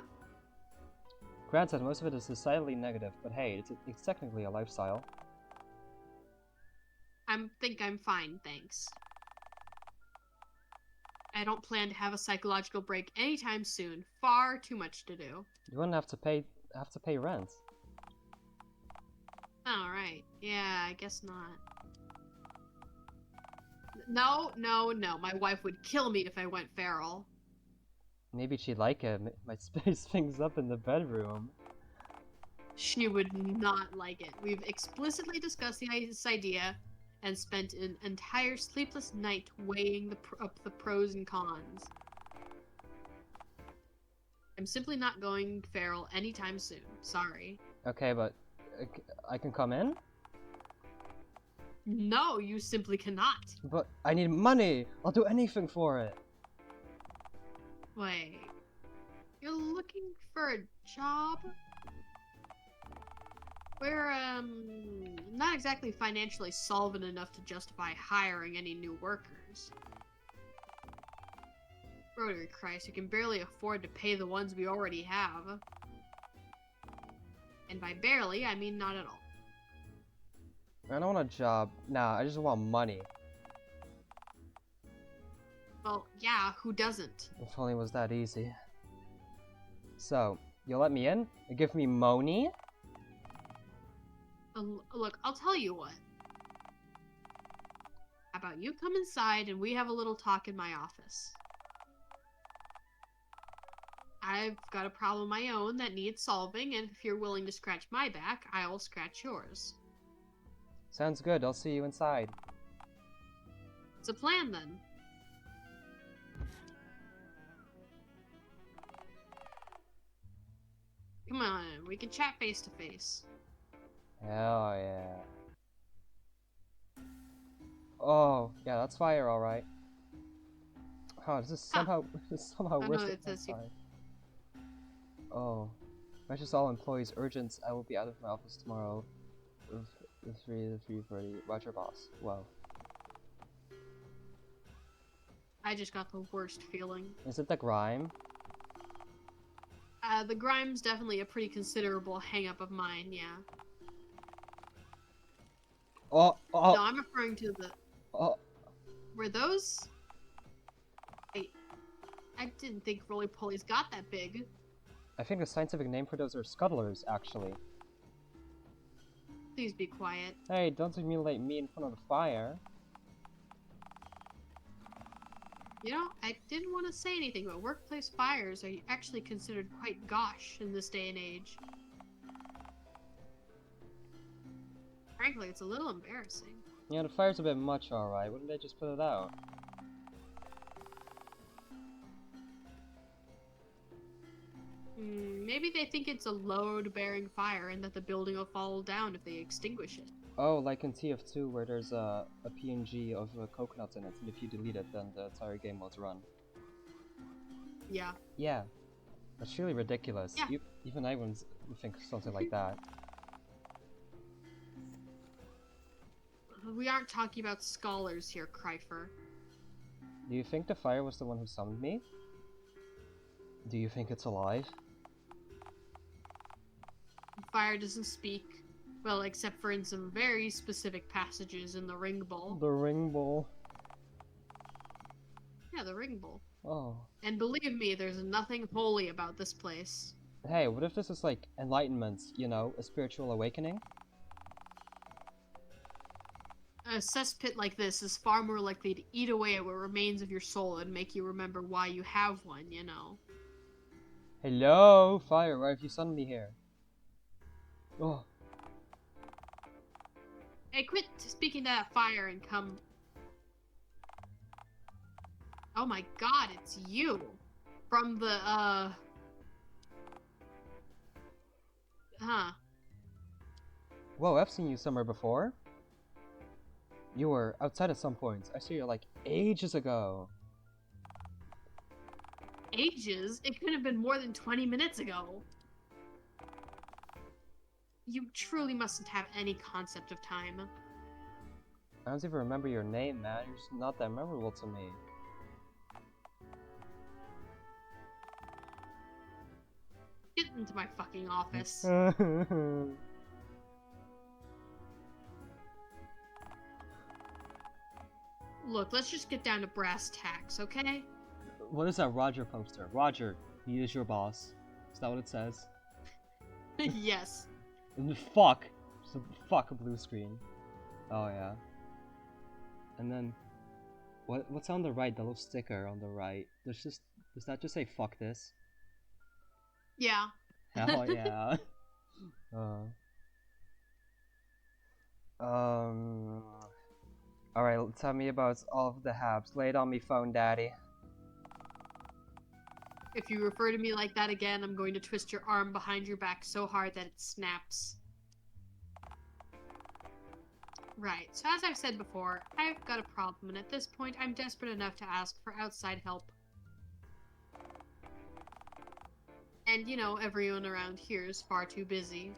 Granted, most of it is societally negative, but hey, it's technically a lifestyle. think I'm fine, thanks. I don't plan to have a psychological break anytime soon. Far too much to do. You wouldn't have to pay rent. Alright. Yeah, I guess not. No. My wife would kill me if I went feral. Maybe she'd like it. Might spice things up in the bedroom. She would not like it. We've explicitly discussed this idea and spent an entire sleepless night weighing up the pros and cons. I'm simply not going feral anytime soon. Sorry. Okay, but I can come in? No, you simply cannot. But I need money! I'll do anything for it! Wait. You're looking for a job? We're, not exactly financially solvent enough to justify hiring any new workers. Rotary Christ, you can barely afford to pay the ones we already have. And by barely, I mean not at all. I don't want a job. Nah, I just want money. Well, yeah, who doesn't? If only it was that easy. So, you'll let me in? You give me money? Look, I'll tell you what. How about you come inside and we have a little talk in my office? I've got a problem of my own that needs solving, and if you're willing to scratch my back, I'll scratch yours. Sounds good, I'll see you inside. It's a plan, then. Come on, we can chat face to face. Hell yeah. Oh, yeah, that's fire, alright. Oh, this is somehow, Oh, no, worse it than says you. Oh. Message all employees, urgent, I will be out of my office tomorrow. 3 to 3:30. Roger, boss. Wow. I just got the worst feeling. Is it the grime? The grime's definitely a pretty considerable hang-up of mine, yeah. Oh, oh, No, I'm referring to the... oh. Were those... Wait. I didn't think roly-polies got that big. I think the scientific name for those are scuttlers, actually. Please be quiet. Hey, don't humiliate me in front of the fire. You know, I didn't want to say anything, but workplace fires are actually considered quite gauche in this day and age. Frankly, it's a little embarrassing. Yeah, the fire's a bit much, alright. Wouldn't they just put it out? Maybe they think it's a load-bearing fire and that the building will fall down if they extinguish it. Oh, like in TF2 where there's a PNG of coconuts in it, and if you delete it, then the entire game will run. Yeah. Yeah. That's really ridiculous. Yeah. Even I wouldn't think something like that. We aren't talking about scholars here, Kryfer. Do you think the fire was the one who summoned me? Do you think it's alive? Fire doesn't speak. Well, except for in some very specific passages in the Ring Bowl. The Ring Bowl. Yeah, the Ring Bowl. Oh. And believe me, there's nothing holy about this place. Hey, what if this is like enlightenment, you know, a spiritual awakening? A cesspit like this is far more likely to eat away at what remains of your soul and make you remember why you have one, you know. Hello, fire, why have you summoned me here? Oh. Hey, quit speaking to that fire and come... Oh my god, it's you! From the, Huh. Whoa, I've seen you somewhere before. You were outside at some point. I saw you like ages ago. Ages? It could have been more than 20 minutes ago. You truly mustn't have any concept of time. I don't even remember your name, man. You're just not that memorable to me. Get into my fucking office. Look, let's just get down to brass tacks, okay? What is that Roger poster? Roger, he is your boss. Is that what it says? Yes. Fuck! Just a blue screen. Oh yeah. And then, what's on the right? The little sticker on the right. Does that just say "fuck this"? Yeah. Hell yeah. Alright, tell me about all of the habs. Lay it on me, phone daddy. If you refer to me like that again, I'm going to twist your arm behind your back so hard that it snaps. Right, so as I've said before, I've got a problem, and at this point, I'm desperate enough to ask for outside help. And, you know, everyone around here is far too busy.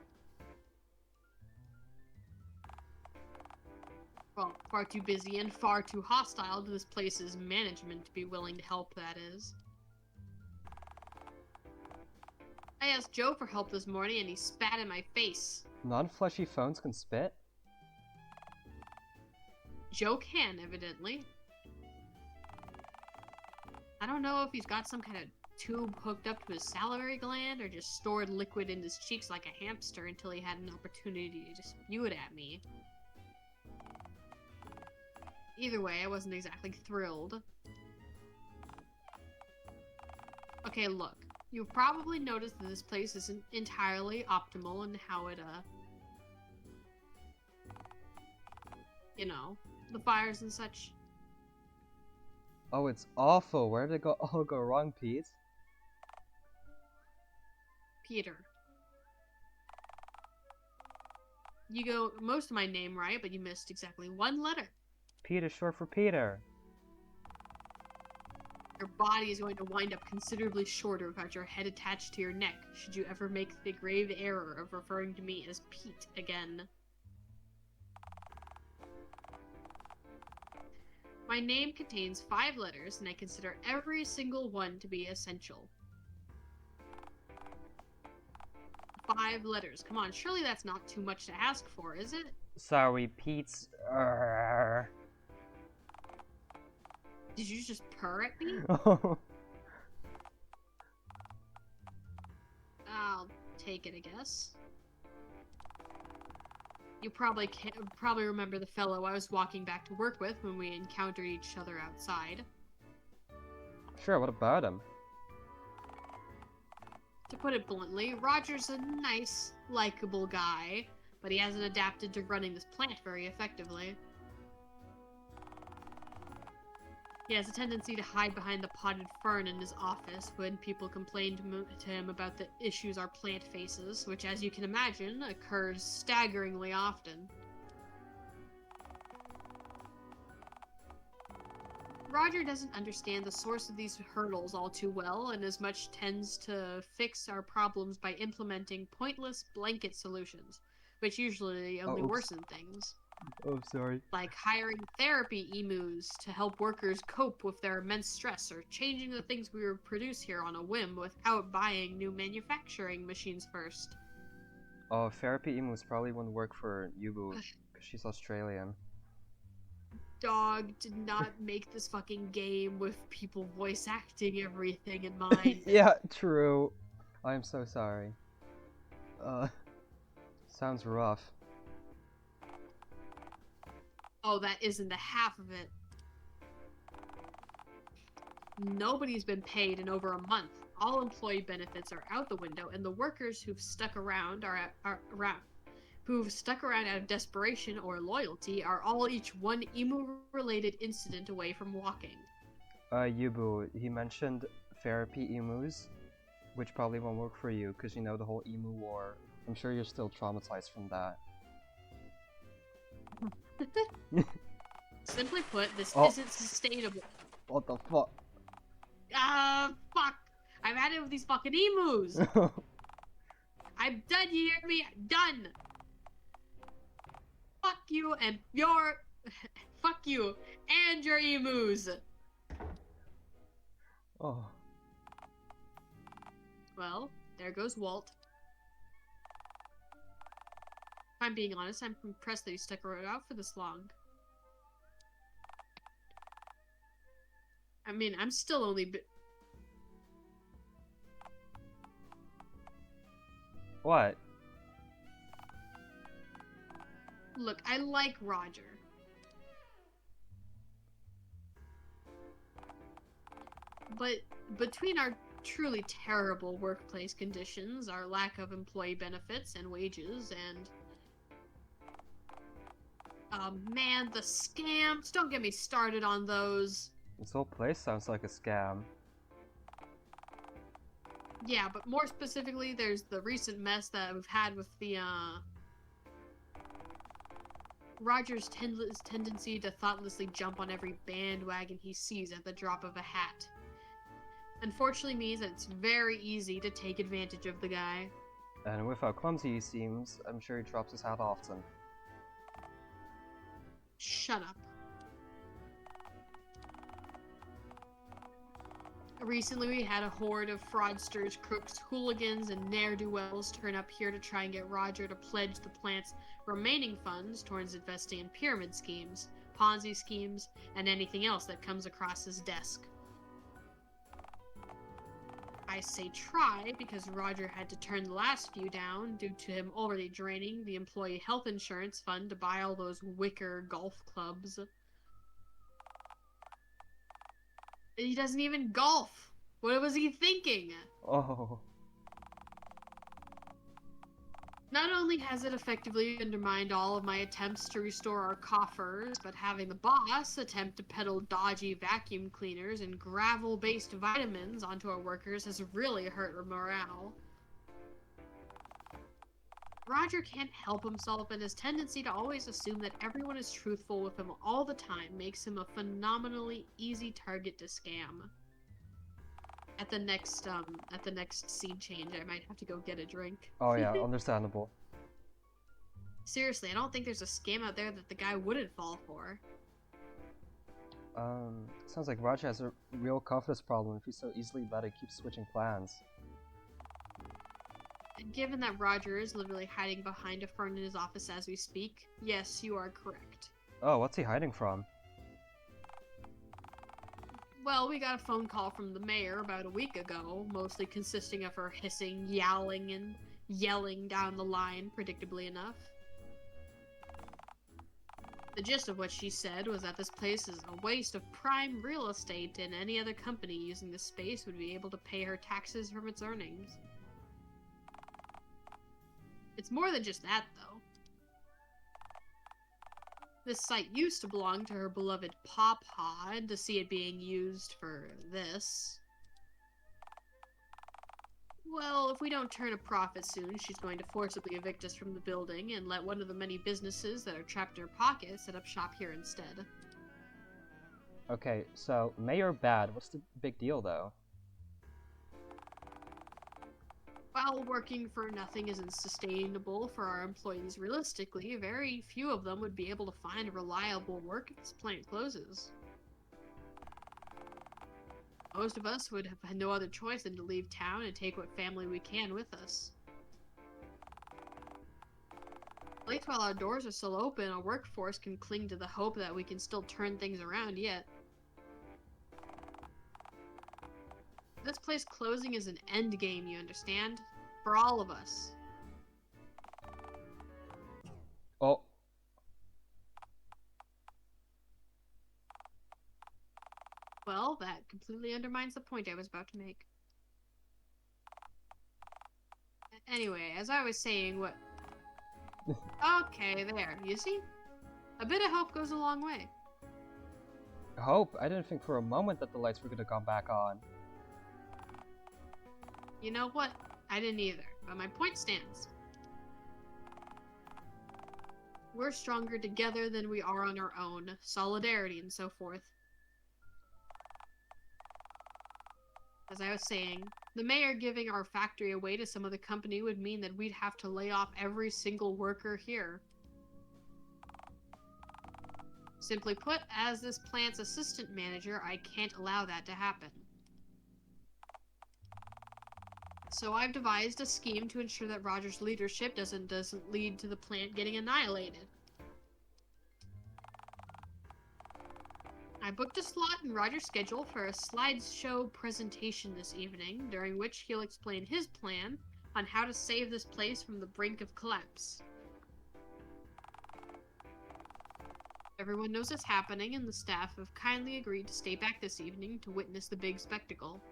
Well, far too busy and far too hostile to this place's management to be willing to help, that is. I asked Joe for help this morning and he spat in my face. Non-fleshy phones can spit? Joe can, evidently. I don't know if he's got some kind of tube hooked up to his salivary gland or just stored liquid in his cheeks like a hamster until he had an opportunity to just spew it at me. Either way, I wasn't exactly thrilled. Okay, look. You've probably noticed that this place isn't entirely optimal in how it, you know, the fires and such. Oh, it's awful. Where did it all go wrong, Pete? Peter. You go most of my name right, but you missed exactly one letter. Pete is short for Peter. Your body is going to wind up considerably shorter without your head attached to your neck, should you ever make the grave error of referring to me as Pete again. My name contains 5 letters, and I consider every single one to be essential. 5 letters. Come on, surely that's not too much to ask for, is it? Sorry, Pete's... Did you just purr at me? I'll take it, I guess. You probably remember the fellow I was walking back to work with when we encountered each other outside. Sure, what about him? To put it bluntly, Roger's a nice, likable guy, but he hasn't adapted to running this plant very effectively. He has a tendency to hide behind the potted fern in his office when people complain to him about the issues our plant faces, which, as you can imagine, occurs staggeringly often. Roger doesn't understand the source of these hurdles all too well, and as much tends to fix our problems by implementing pointless blanket solutions, which usually only worsen things. Oh, sorry. Like hiring therapy emus to help workers cope with their immense stress, or changing the things we produce here on a whim without buying new manufacturing machines first. Oh, therapy emus probably wouldn't work for Yubu, because she's Australian. Dog did not make this fucking game with people voice acting everything in mind. Yeah, true. I'm so sorry. Sounds rough. Oh, that isn't the half of it. Nobody's been paid in over a month. All employee benefits are out the window, and the workers who've stuck around out of desperation or loyalty are all each one emu-related incident away from walking. Yubu, he mentioned therapy emus, which probably won't work for you, because you know the whole emu war. I'm sure you're still traumatized from that. Simply put, this isn't sustainable. What the fuck? Fuck! I've had it with these fucking emus! I'm done, you hear me? Done! Fuck you and your... Fuck you and your emus! Oh. Well, there goes Walt. If I'm being honest, I'm impressed that you stuck around for this long. I mean, I'm still only... What? Look, I like Roger. But between our truly terrible workplace conditions, our lack of employee benefits and wages, and... man, the scams! Don't get me started on those. This whole place sounds like a scam. Yeah, but more specifically, there's the recent mess that we've had with the, Roger's tendency to thoughtlessly jump on every bandwagon he sees at the drop of a hat. Unfortunately means that it's very easy to take advantage of the guy. And with how clumsy he seems, I'm sure he drops his hat often. Shut up. Recently, we had a horde of fraudsters, crooks, hooligans, and ne'er-do-wells turn up here to try and get Roger to pledge the plant's remaining funds towards investing in pyramid schemes, Ponzi schemes, and anything else that comes across his desk. I say try because Roger had to turn the last few down due to him already draining the employee health insurance fund to buy all those wicker golf clubs. He doesn't even golf! What was he thinking? Oh. Not only has it effectively undermined all of my attempts to restore our coffers, but having the boss attempt to peddle dodgy vacuum cleaners and gravel-based vitamins onto our workers has really hurt our morale. Roger can't help himself, and his tendency to always assume that everyone is truthful with him all the time makes him a phenomenally easy target to scam. At the next scene change, I might have to go get a drink. Oh yeah, understandable. Seriously, I don't think there's a scam out there that the guy wouldn't fall for. Sounds like Roger has a real confidence problem if he's so easily let it keep switching plans. Given that Roger is literally hiding behind a fern in his office as we speak, yes, you are correct. Oh, what's he hiding from? Well, we got a phone call from the mayor about a week ago, mostly consisting of her hissing, yowling, and yelling down the line, predictably enough. The gist of what she said was that this place is a waste of prime real estate, and any other company using this space would be able to pay her taxes from its earnings. It's more than just that, though. This site used to belong to her beloved Pawpaw, and to see it being used for this... Well, if we don't turn a profit soon, she's going to forcibly evict us from the building and let one of the many businesses that are trapped in her pocket set up shop here instead. Okay, so, mayor bad, what's the big deal though? While working for nothing isn't sustainable for our employees realistically, very few of them would be able to find reliable work if this plant closes. Most of us would have had no other choice than to leave town and take what family we can with us. At least while our doors are still open, our workforce can cling to the hope that we can still turn things around yet. This place closing is an end game, you understand? For all of us. Oh. Well, that completely undermines the point I was about to make. Anyway, as I was saying, what... Okay, there. You see? A bit of hope goes a long way. Hope? I didn't think for a moment that the lights were gonna come back on. You know what? I didn't either, but my point stands. We're stronger together than we are on our own. Solidarity and so forth. As I was saying, the mayor giving our factory away to some other company would mean that we'd have to lay off every single worker here. Simply put, as this plant's assistant manager, I can't allow that to happen. So I've devised a scheme to ensure that Roger's leadership doesn't lead to the plant getting annihilated. I booked a slot in Roger's schedule for a slideshow presentation this evening, during which he'll explain his plan on how to save this place from the brink of collapse. Everyone knows it's happening, and the staff have kindly agreed to stay back this evening to witness the big spectacle.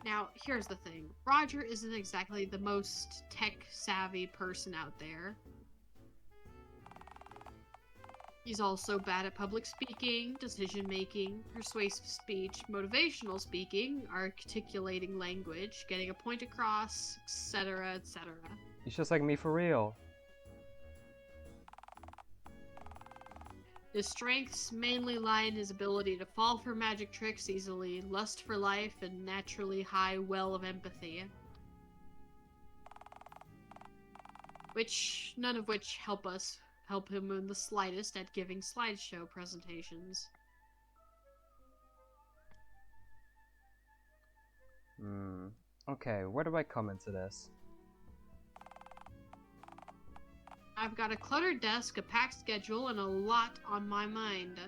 Now, here's the thing. Roger isn't exactly the most tech-savvy person out there. He's also bad at public speaking, decision-making, persuasive speech, motivational speaking, articulating language, getting a point across, etc., etc. He's just like me for real. His strengths mainly lie in his ability to fall for magic tricks easily, lust for life, and naturally high well of empathy. None of which help him in the slightest at giving slideshow presentations. Okay, where do I come into this? I've got a cluttered desk, a packed schedule, and a lot on my mind.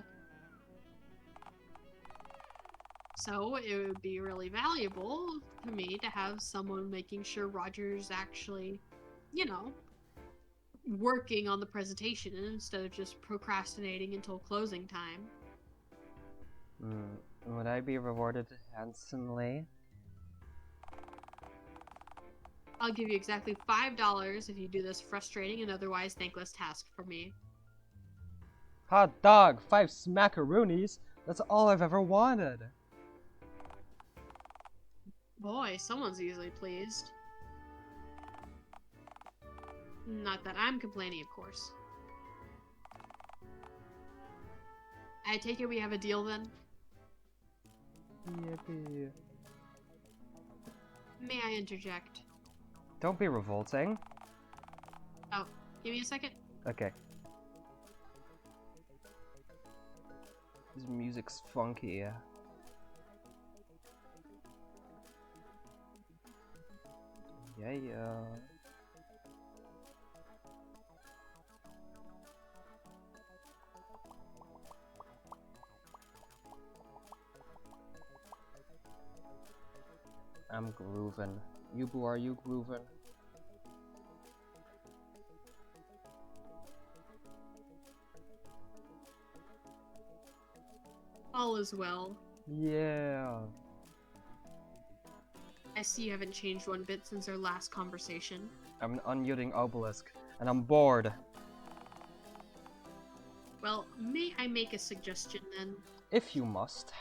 So it would be really valuable for me to have someone making sure Roger's actually, you know, working on the presentation instead of just procrastinating until closing time. Would I be rewarded handsomely? I'll give you exactly $5 if you do this frustrating and otherwise thankless task for me. Hot dog! 5 smackaroonies! That's all I've ever wanted! Boy, someone's easily pleased. Not that I'm complaining, of course. I take it we have a deal then? Yippee. May I interject? Don't be revolting. Oh, give me a second. Okay. This music's funky. Yeah. I'm groovin'. Yubu, are you groovin'? All is well. Yeah. I see you haven't changed one bit since our last conversation. I'm an unyielding obelisk, and I'm bored. Well, may I make a suggestion then? If you must.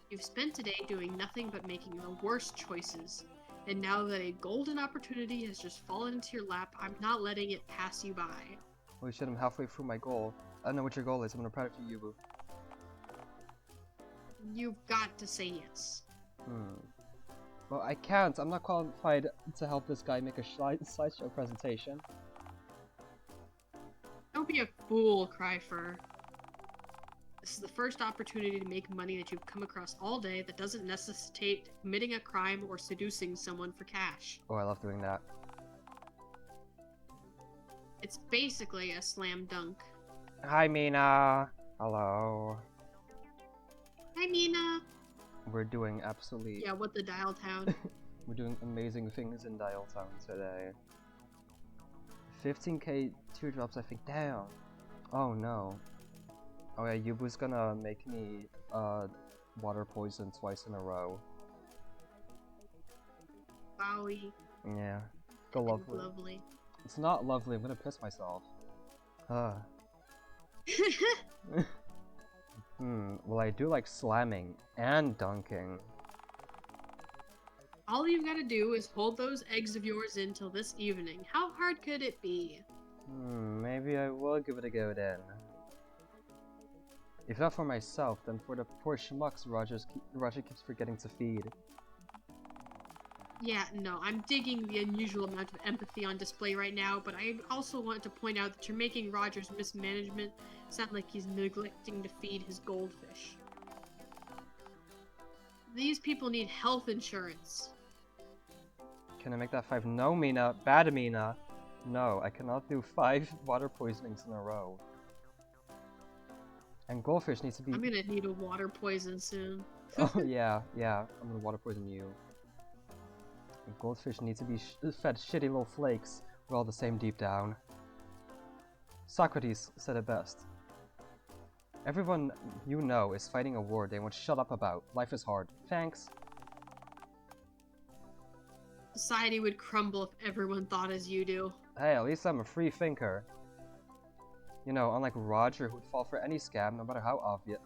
You've spent today doing nothing but making the worst choices. And now that a golden opportunity has just fallen into your lap, I'm not letting it pass you by. Holy shit, I'm halfway through my goal. I don't know what your goal is. I'm gonna proud of you, Yubu. You've got to say yes. Well, I can't. I'm not qualified to help this guy make a slideshow presentation. Don't be a fool, Cryfer. This is the first opportunity to make money that you've come across all day that doesn't necessitate committing a crime or seducing someone for cash. Oh, I love doing that. It's basically a slam dunk. Hi, Mina. Hello. Hi, Mina. We're doing absolutely... Yeah, what the Dialtown? We're doing amazing things in Dialtown today. 15k teardrops, I think. Damn. Oh, no. Oh, yeah, Yubu's gonna make me water poison twice in a row. Wowie. Yeah. Go lovely. Lovely. It's not lovely. I'm gonna piss myself. Well, I do like slamming and dunking. All you've got to do is hold those eggs of yours in till this evening. How hard could it be? Maybe I will give it a go then. If not for myself, then for the poor schmucks Roger keeps forgetting to feed. Yeah, no, I'm digging the unusual amount of empathy on display right now, but I also want to point out that you're making Roger's mismanagement sound like he's neglecting to feed his goldfish. These people need health insurance. Can I make that 5? No, Mina. Bad Mina. No, I cannot do 5 water poisonings in a row. And goldfish needs to be... I'm gonna need a water poison soon. Oh, yeah. I'm gonna water poison you. And goldfish need to be fed shitty little flakes. We're all the same deep down. Socrates said it best. Everyone you know is fighting a war they won't shut up about. Life is hard. Thanks. Society would crumble if everyone thought as you do. Hey, at least I'm a free thinker. You know, unlike Roger, who would fall for any scam, no matter how obvious.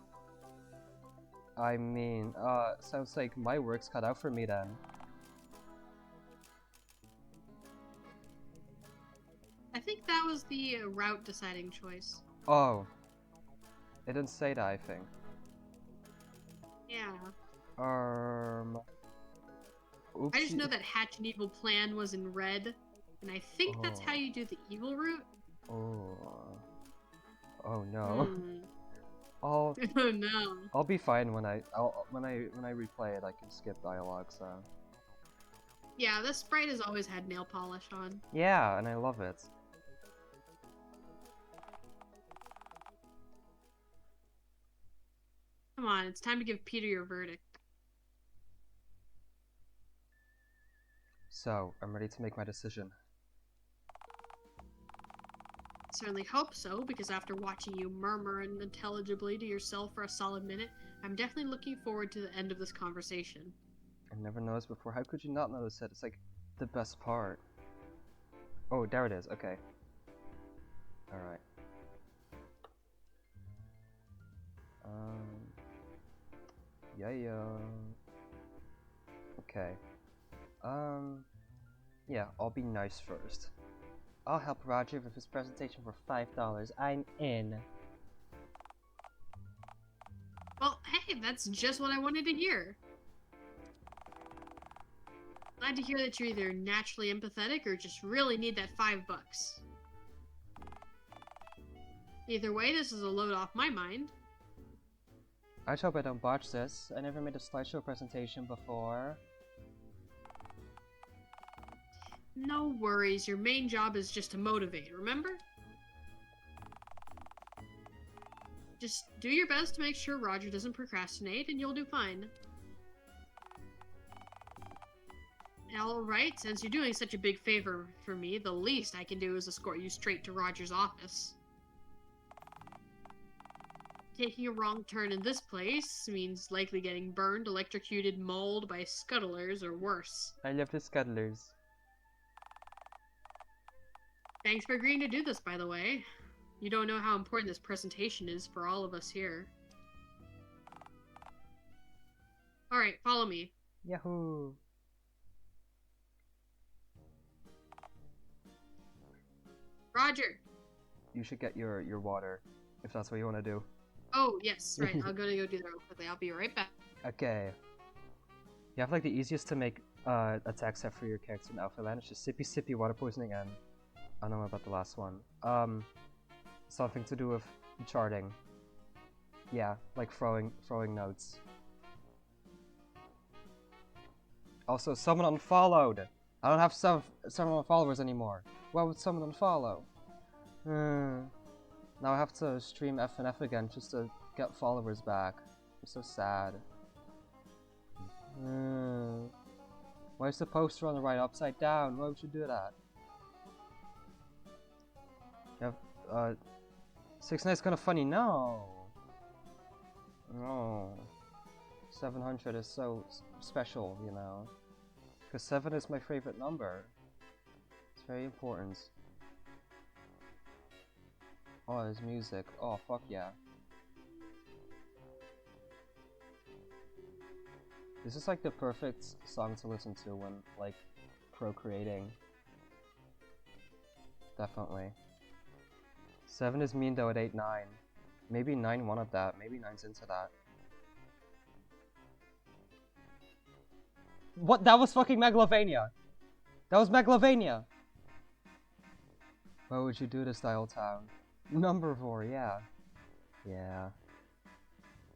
I mean, sounds like my work's cut out for me then. I think that was the route deciding choice. Oh. It didn't say that, I think. Yeah. Oopsie. I just know that Hatch an Evil Plan was in red, and I think that's how you do the evil route. Oh no. Oh no. I'll be fine when I replay it. I can skip dialogue, so. Yeah, this sprite has always had nail polish on. Yeah, and I love it. Come on, it's time to give Peter your verdict. So, I'm ready to make my decision. Certainly hope so, because after watching you murmur unintelligibly to yourself for a solid minute, I'm definitely looking forward to the end of this conversation. I never noticed before. How could you not notice it? It's like the best part. Oh, there it is. Okay. Alright. Yeah. Okay. Yeah, I'll be nice first. I'll help Roger with his presentation for $5. I'm in. Well, hey, that's just what I wanted to hear. Glad to hear that you're either naturally empathetic or just really need that $5. Either way, this is a load off my mind. I hope I don't botch this. I never made a slideshow presentation before. No worries, your main job is just to motivate, remember? Just do your best to make sure Roger doesn't procrastinate, and you'll do fine. Alright, since you're doing such a big favor for me, the least I can do is escort you straight to Roger's office. Taking a wrong turn in this place means likely getting burned, electrocuted, mauled by scuttlers, or worse. I love the scuttlers. Thanks for agreeing to do this, by the way. You don't know how important this presentation is for all of us here. Alright, follow me. Yahoo! Roger! You should get your water, if that's what you want to do. Oh, yes, right. I'm gonna go do that real quickly. I'll be right back. Okay. You have like the easiest to make attack set for your character in Alpha Land. It's just sippy sippy water poisoning and I don't know about the last one. Something to do with charting. Yeah, like throwing notes. Also, someone unfollowed. I don't have some followers anymore. Why would someone unfollow? Now I have to stream FNF again just to get followers back. I'm so sad. Why is the poster on the right upside down? Why would you do that? You have, 6 Nights Kinda Funny? No! No. 700 is so special, you know? Because 7 is my favorite number. It's very important. Oh, there's music. Oh, fuck yeah. This is like the perfect song to listen to when, like, procreating. Definitely. 7 is mean though at 8-9. Maybe 9 wanted that. Maybe 9's into that. What? That was fucking Megalovania! That was Megalovania! Why would you do this, Dialtown? Number 4, yeah. Yeah.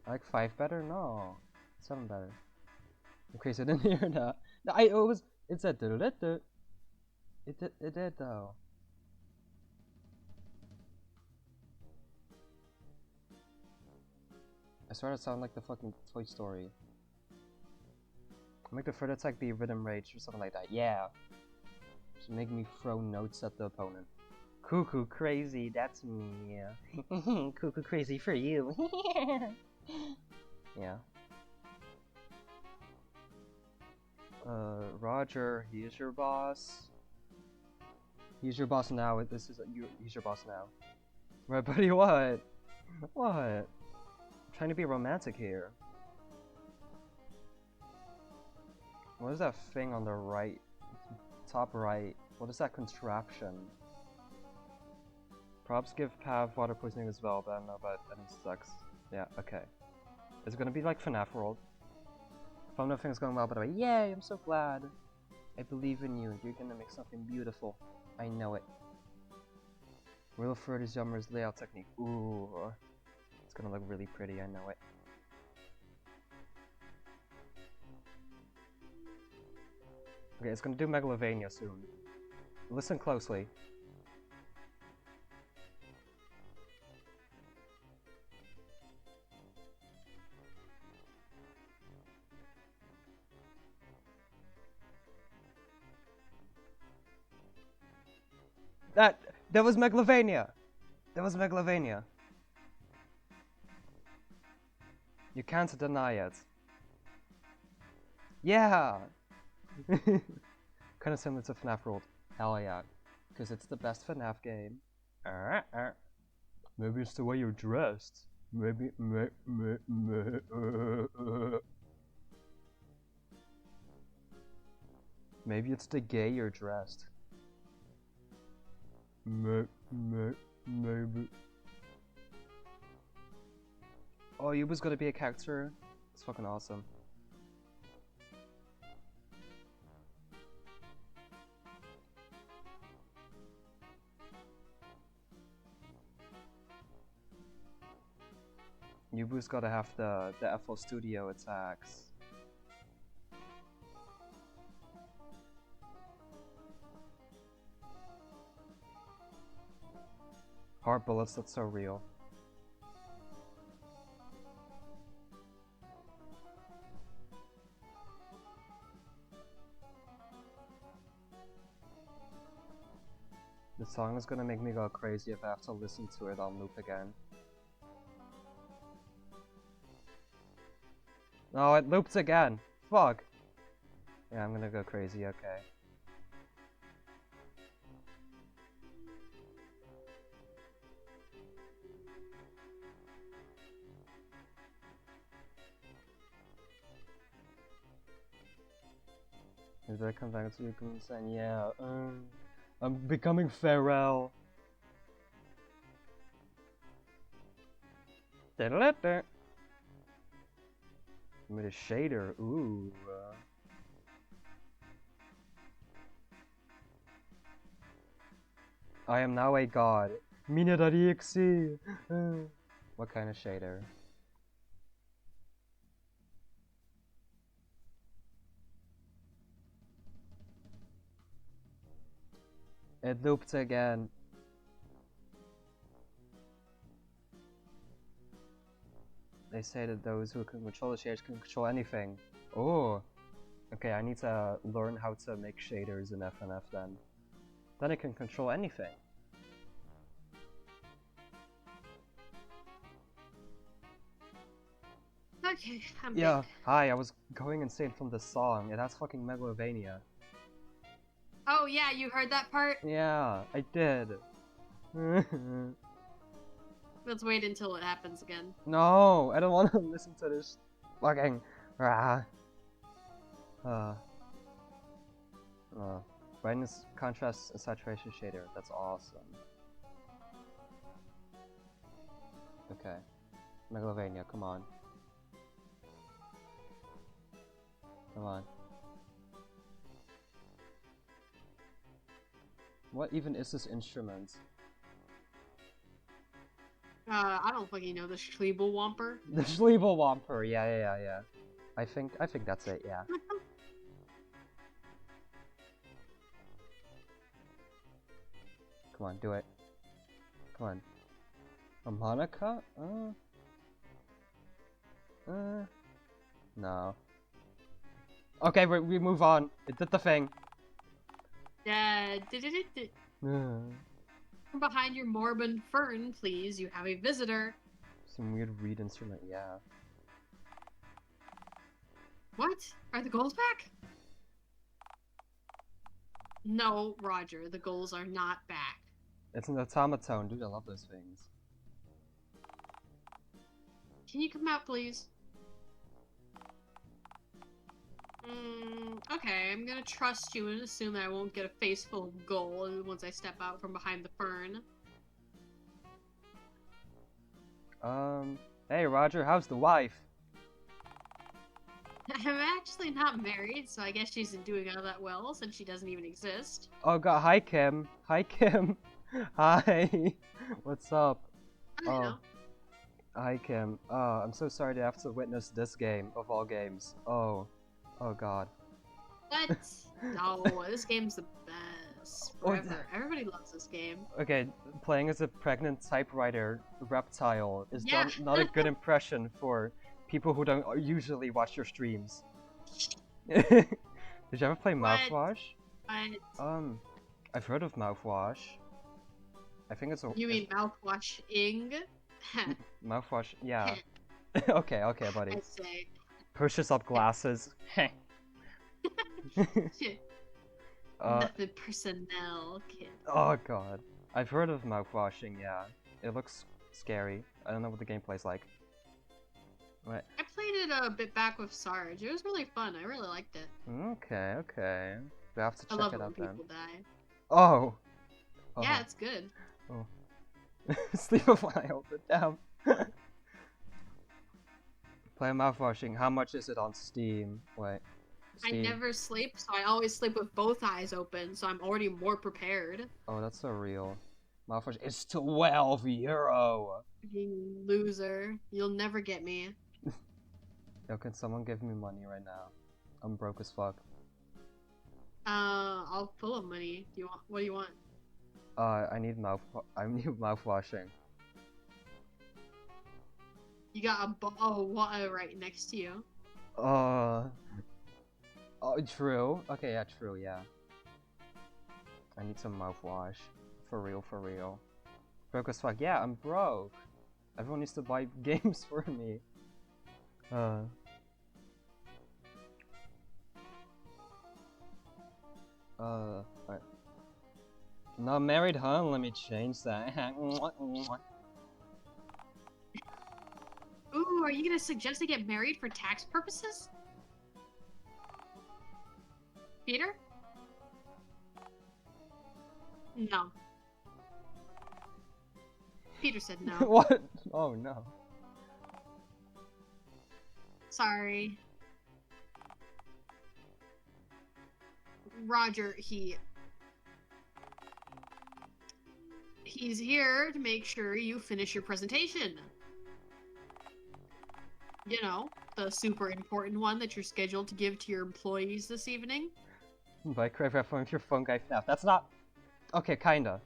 I like 5 better? No. 7 better. In case I didn't hear that. No, it said it did though. I started to sound like the fucking Toy Story. Make the third attack be Rhythm Rage or something like that. Yeah. Just make me throw notes at the opponent. Cuckoo crazy, that's me. Cuckoo crazy for you. Yeah. Roger, he is your boss. He's your boss now. He's your boss now. Right, buddy? What? What? I'm trying to be romantic here. What is that thing on the right? Top right. What is that contraption? Props give Pav water poisoning as well, but I don't know about any sucks. Yeah, okay. Is it gonna be like FNAF World? If I'm nothing's going well, by the way. Yay, I'm so glad. I believe in you. You're gonna make something beautiful. I know it. Real Furry's Yummer's layout technique. Ooh. It's gonna look really pretty, I know it. Okay, it's gonna do Megalovania soon. Listen closely. That was Megalovania! That was Megalovania. You can't deny it. Yeah! Kinda similar to FNAF World. Hell yeah. Because it's the best FNAF game. Maybe it's the way you're dressed. Maybe it's the gay you're dressed. Maybe. Oh, you was gonna be a character? It's fucking awesome. Yubu's gotta have the FL Studio attacks. Heart bullets, that's so real. The song is gonna make me go crazy if I have to listen to it on loop again. No, it loops again! Fuck! Yeah, I'm gonna go crazy, okay. Did I come back to you and yeah, I'm becoming Pharrell. I made a shader, ooh. I am now a god. Mina.exe. What kind of shader? It looped again. They say that those who can control the shaders can control anything. Oh. Okay, I need to learn how to make shaders in FNF then. Then I can control anything. Okay, I'm Yeah, big. hi, I was going insane from the song. It has fucking Megalovania. Oh yeah, you heard that part? Yeah, I did. Let's wait until it happens again. No, I don't want to listen to this fucking brightness, contrast, and saturation shader. That's awesome. Okay, Megalovania, come on. Come on. What even is this instrument? I don't fucking know the Schleebelwomper. The Schleebelwomper, yeah. I think that's it, yeah. Come on, do it. Come on. Harmonica? No. Okay, we move on. It did the thing. From behind your Morbid Fern, please. You have a visitor. Some weird reed instrument, yeah. What? Are the goals back? No, Roger. The goals are not back. It's an automaton, dude. I love those things. Can you come out, please? Okay, I'm gonna trust you and assume that I won't get a face full of gold once I step out from behind the fern. Hey Roger, how's the wife? I'm actually not married, so I guess she's doing all that well since she doesn't even exist. Oh god, hi Kim. Hi Kim. Hi. What's up? I know. Hi Kim. I'm so sorry to have to witness this game of all games. Oh god. What? No, this game's the best. Oh, Forever. Everybody loves this game. Okay, playing as a pregnant typewriter reptile is Yeah. not a good impression for people who don't usually watch your streams. Did you ever play What? Mouthwash? What? I've heard of Mouthwash. I think it's a. You mean mouthwash-ing? Mouthwash? Yeah. Okay, buddy. I say. Pushes up glasses. Method personnel kid. Oh god. I've heard of mouthwashing, yeah. It looks scary. I don't know what the gameplay's like. What? I played it a bit back with Sarge. It was really fun. I really liked it. Okay. We have to I check love it it when out then. people die. Oh! Yeah, it's good. Oh. Sleep a while, but damn. Play mouthwashing. How much is it on Steam? Wait. Steam. I never sleep, so I always sleep with both eyes open, so I'm already more prepared. Oh, that's so real. Mouthwash. It's €12! You loser. You'll never get me. Yo, can someone give me money right now? I'm broke as fuck. I'll pull up money. What do you want? I need mouthwashing. You got a bottle of water right next to you. Oh, true. Okay, yeah, true, yeah. I need some mouthwash. For real. Broke as fuck. Yeah, I'm broke. Everyone needs to buy games for me. Alright. Not married, huh? Let me change that. Ooh, are you gonna suggest I get married for tax purposes? Peter? No. Peter said no. What? Oh no. Sorry. Roger, he's here to make sure you finish your presentation. You know, the super important one that you're scheduled to give to your employees this evening. By crave phone with your phone guy FNAF. That's not... Okay, kinda.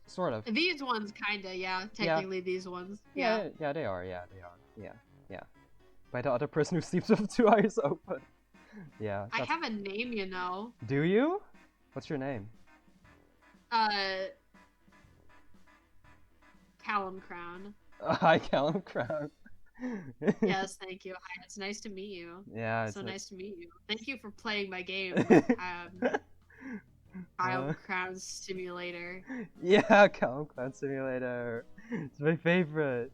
Sort of. These ones kinda, yeah. Technically these ones. Yeah, they are. Yeah. By the other person who sleeps with 2 eyes open. Yeah. I have a name, you know. Do you? What's your name? Callum Crown. Hi, Callum Crown. Yes, thank you. Hi, it's nice to meet you. Yeah, it's so nice to meet you. Thank you for playing my game. Callum Crown Simulator. Yeah, Callum Crown Simulator. It's my favorite.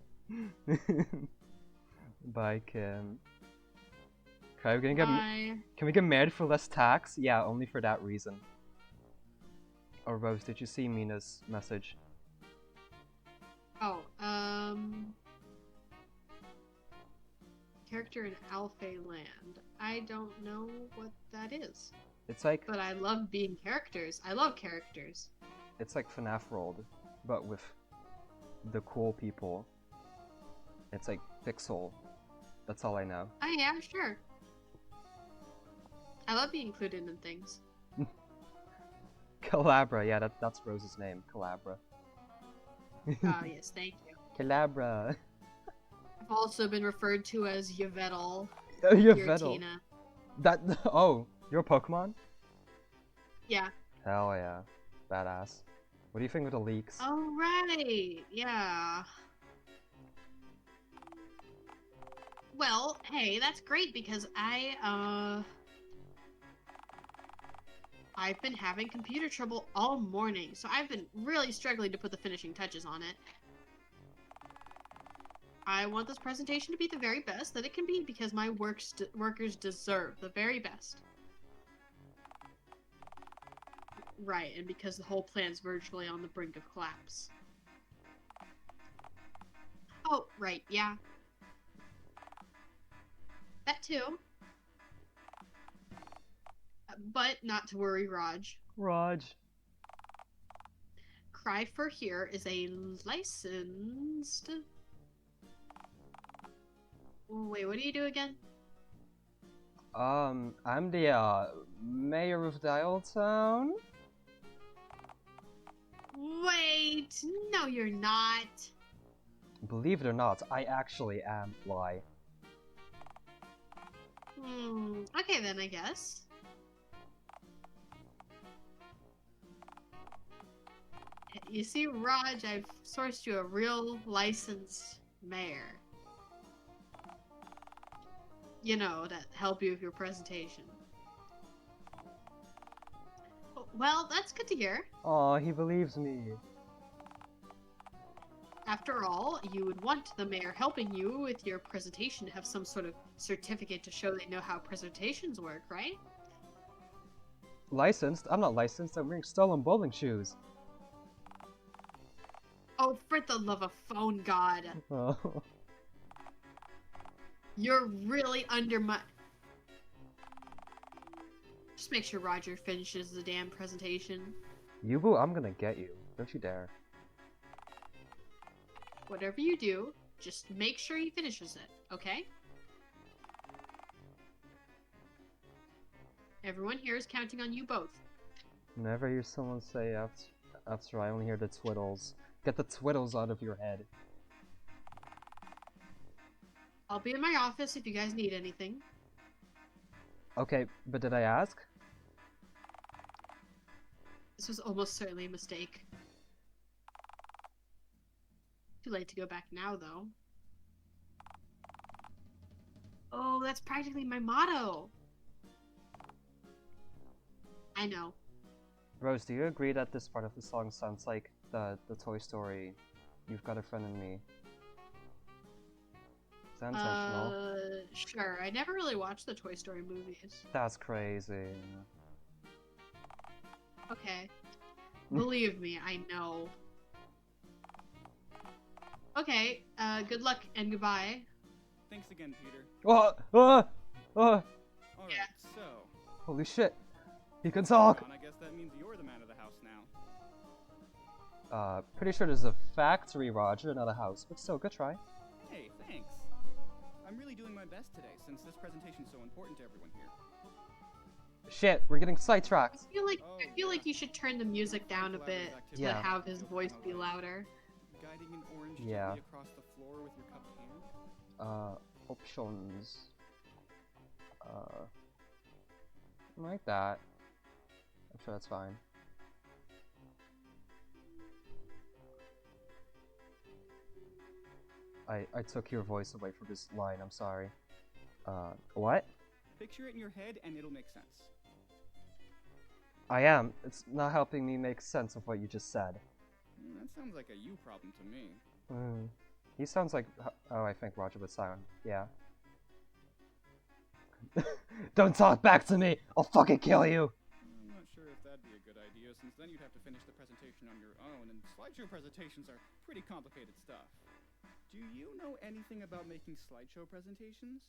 Bye, Kim. Can we get married for less tax? Yeah, only for that reason. Oh, Rose, did you see Mina's message? Oh, character in Alfei Land. I don't know what that is. It's like... But I love being characters. I love characters. It's like FNAF World, but with the cool people. It's like Pixel. That's all I know. Oh yeah, sure. I love being included in things. Calabra, yeah, that's Rose's name. Calabra. Oh yes, thank you. Calabra. I've also been referred to as Yvettle. Yvettle. That... Oh, you're a Pokemon? Yeah. Hell yeah. Badass. What do you think of the leaks? Oh, right. Yeah. Well, hey, that's great because I've been having computer trouble all morning, so I've been really struggling to put the finishing touches on it. I want this presentation to be the very best that it can be because my workers deserve the very best. Right, and because the whole plan's virtually on the brink of collapse. Oh, right, yeah. That too. But not to worry, Raj. Raj. Cry for Here is a licensed... Wait, what do you do again? I'm the, mayor of Dialtown? Wait, no you're not. Believe it or not, I actually am, Lie. Okay then, I guess. You see, Raj, I've sourced you a real licensed mayor. You know, to help you with your presentation. Well, that's good to hear. Aw, he believes me. After all, you would want the mayor helping you with your presentation to have some sort of certificate to show they know how presentations work, right? Licensed? I'm not licensed, I'm wearing stolen bowling shoes. Oh, for the love of phone god. Oh. You're really under my... Just make sure Roger finishes the damn presentation. Yubu, I'm gonna get you. Don't you dare. Whatever you do, just make sure he finishes it, okay? Everyone here is counting on you both. Never hear someone say after I only hear the twiddles. Get the twiddles out of your head. I'll be in my office if you guys need anything. Okay, but did I ask? This was almost certainly a mistake. Too late to go back now, though. Oh, that's practically my motto. I know. Rose, do you agree that this part of the song sounds like the Toy Story "You've Got a Friend in Me"? Is that intentional? Sure. I never really watched the Toy Story movies. That's crazy. Okay. Believe me, I know. Okay, good luck and goodbye. Thanks again, Peter. Oh! Alright, Yeah. so... Holy shit! He can talk! John, I guess that means you're the man of the house now. Pretty sure there's a factory, Roger, not a house, but still, good try. Hey, thanks. I'm really doing my best today, since this presentation's so important to everyone here. Shit, we're getting I sidetracked. feel like you should turn the music down a bit to Yeah. have his voice be louder. Guiding an orange Yeah. gently across the floor with your cupped hand. Options. Like that. I'm sure that's fine. I took your voice away from this line, I'm sorry. What? Picture it in your head and it'll make sense. I am. It's not helping me make sense of what you just said. That sounds like a you problem to me. He sounds like how I think Roger would sound. Yeah. Don't talk back to me! I'll fucking kill you! I'm not sure if that'd be a good idea, since then you'd have to finish the presentation on your own, and slideshow presentations are pretty complicated stuff. Do you know anything about making slideshow presentations?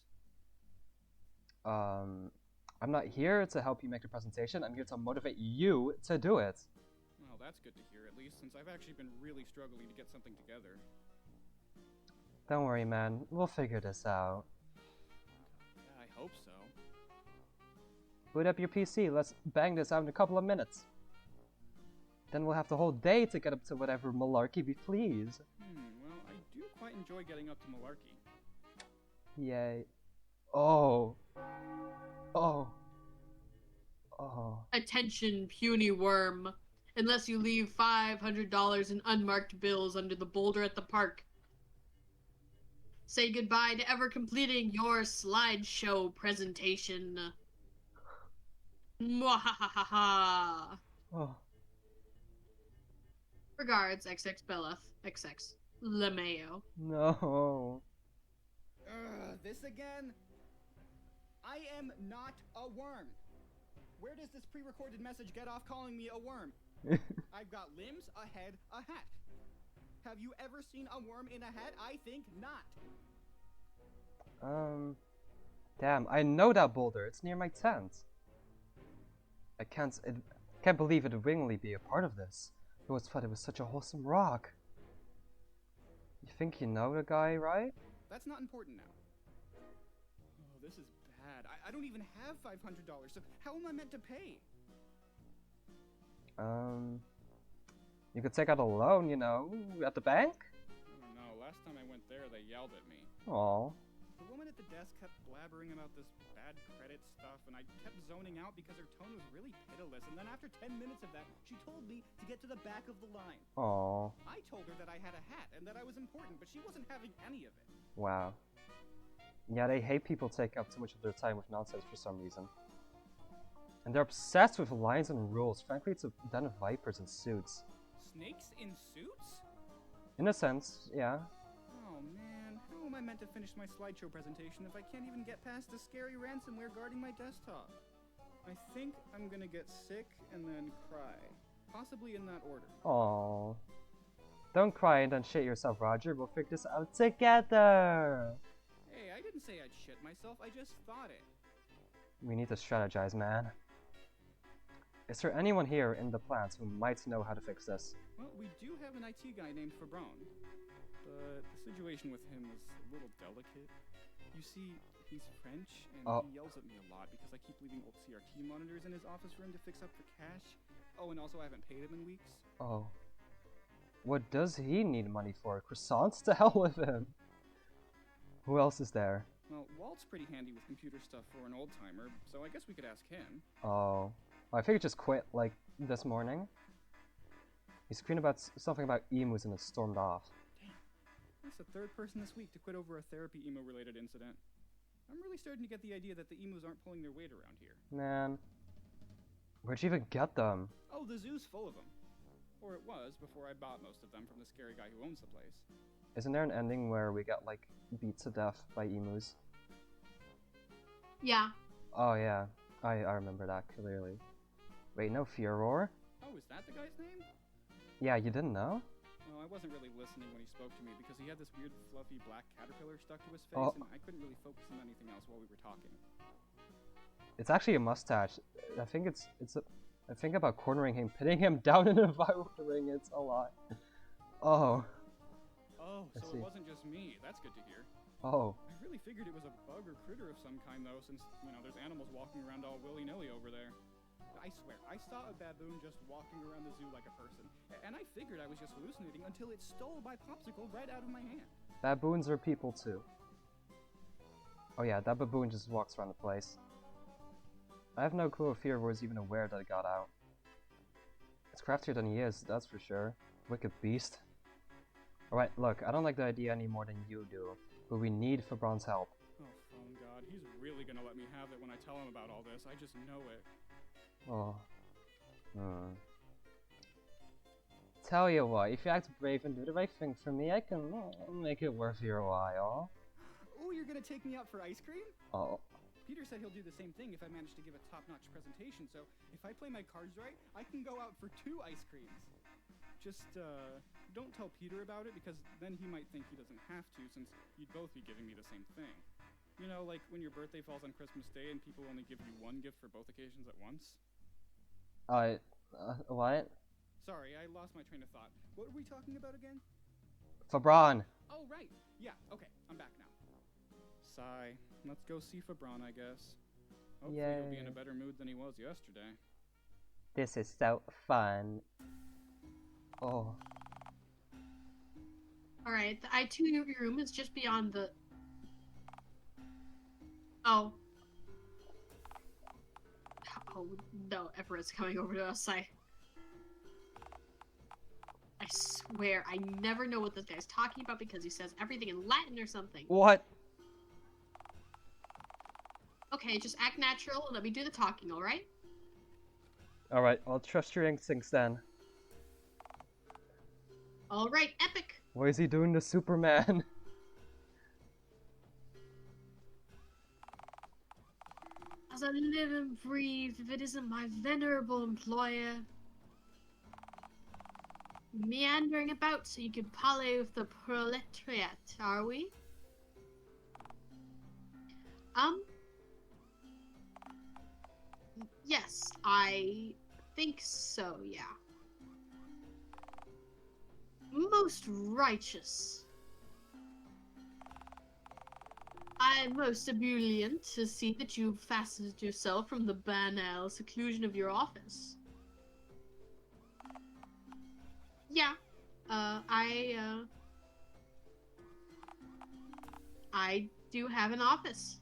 I'm not here to help you make the presentation, I'm here to motivate you to do it. Well, that's good to hear, at least, since I've actually been really struggling to get something together. Don't worry, man. We'll figure this out. Yeah, I hope so. Boot up your PC, let's bang this out in a couple of minutes. Then we'll have the whole day to get up to whatever malarkey we please. Well, I do quite enjoy getting up to malarkey. Yay. Oh. Oh. Oh. Attention, puny worm. Unless you leave $500 in unmarked bills under the boulder at the park. Say goodbye to ever completing your slideshow presentation. Mwahahaha. Oh. Regards, XX Beleth, XX LeMayo. No. This again? I am not a worm. Where does this pre-recorded message get off calling me a worm? I've got limbs, a head, a hat. Have you ever seen a worm in a hat? I think not. Damn, I know that boulder. It's near my tent. I can't believe it would willingly be a part of this. I always thought it was such a wholesome rock. You think you know the guy, right? That's not important now. Oh, this is bad. bad. I don't even have $500, so how am I meant to pay? You could take out a loan, you know, at the bank? I don't know. Last time I went there, they yelled at me. Aw. The woman at the desk kept blabbering about this bad credit stuff, and I kept zoning out because her tone was really pitiless. And then after 10 minutes of that, she told me to get to the back of the line. Aw. I told her that I had a hat and that I was important, but she wasn't having any of it. Wow. Yeah, they hate people take up too much of their time with nonsense for some reason. And they're obsessed with lines and rules. Frankly, it's a den of vipers in suits. Snakes in suits? In a sense, yeah. Oh man, how am I meant to finish my slideshow presentation if I can't even get past the scary ransomware guarding my desktop? I think I'm gonna get sick and then cry. Possibly in that order. Aww. Don't cry and then shit yourself, Roger. We'll figure this out together! Hey, I didn't say I'd shit myself, I just thought it. We need to strategize, man. Is there anyone here in the plant who might know how to fix this? Well, we do have an IT guy named Fabron, but the situation with him is a little delicate. You see, he's French, and he yells at me a lot because I keep leaving old CRT monitors in his office for him to fix up the cache. Oh, and also I haven't paid him in weeks. Oh. What does he need money for? Croissants? To hell with him! Who else is there? Well, Walt's pretty handy with computer stuff for an old-timer, so I guess we could ask him. Oh. I think he just quit, like, this morning. He screamed about something about emus and it stormed off. Dang. That's the third person this week to quit over a therapy emo-related incident. I'm really starting to get the idea that the emus aren't pulling their weight around here. Man. Where'd you even get them? Oh, the zoo's full of them. Or it was, before I bought most of them from the scary guy who owns the place. Isn't there an ending where we got, like, beat to death by emus? Yeah. Oh, yeah. I remember that clearly. Wait, no, Furor? Oh, is that the guy's name? Yeah, you didn't know? No, I wasn't really listening when he spoke to me because he had this weird fluffy black caterpillar stuck to his face and I couldn't really focus on anything else while we were talking. It's actually a mustache. I think I think about cornering him, pitting him down in a viral ring. It's a lot. Oh. Oh, so it wasn't just me. That's good to hear. Oh. I really figured it was a bug or critter of some kind though, since, you know, there's animals walking around all willy-nilly over there. I swear, I saw a baboon just walking around the zoo like a person, and I figured I was just hallucinating until it stole my popsicle right out of my hand. Baboons are people too. Oh yeah, that baboon just walks around the place. I have no clue if Fear was even aware that it got out. It's craftier than he is, that's for sure. Wicked beast. Alright, look, I don't like the idea any more than you do, but we need Fabron's help. Oh, phone god, he's really gonna let me have it when I tell him about all this, I just know it. Oh. Tell you what, if you act brave and do the right thing for me, I can make it worth your while. Oh, you're gonna take me out for ice cream? Oh. Peter said he'll do the same thing if I manage to give a top-notch presentation, so if I play my cards right, I can go out for 2 ice creams. Just, don't tell Peter about it, because then he might think he doesn't have to, since you'd both be giving me the same thing. You know, like when your birthday falls on Christmas Day and people only give you one gift for both occasions at once? What? Sorry, I lost my train of thought. What were we talking about again? Fabron! Oh, right. Yeah, okay, I'm back now. Sigh. Let's go see Fabron, I guess. Hopefully he'll be in a better mood than he was yesterday. This is so fun. Oh. Alright, the IT room is just beyond the... Oh. Oh, no, Everett's coming over to us. I swear, I never know what this guy's talking about because he says everything in Latin or something. What? Okay, just act natural and let me do the talking, alright? Alright, I'll trust your instincts then. Alright, epic! What is he doing to Superman? As I live and breathe, if it isn't my venerable employer meandering about so you can parley with the proletariat, are we? Yes, I think so, yeah. Most righteous. I'm most ebullient to see that you've fastened yourself from the banal seclusion of your office. Yeah, I do have an office.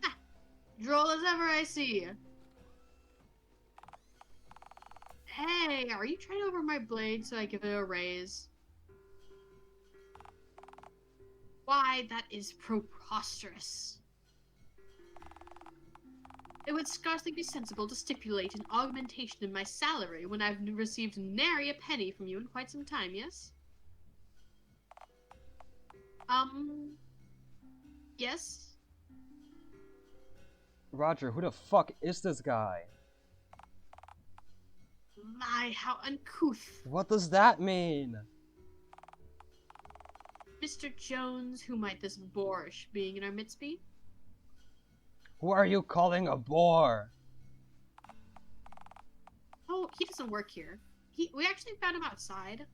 Ah, droll as ever, I see. Hey, are you trying over my blade so I give it a raise? Why, that is preposterous. It would scarcely be sensible to stipulate an augmentation in my salary when I've received nary a penny from you in quite some time, yes? Yes? Roger, who the fuck is this guy? My, how uncouth. What does that mean? Mr. Jones, who might this boorish being in our midst be? Who are you calling a bore? Oh, he doesn't work here. We actually found him outside.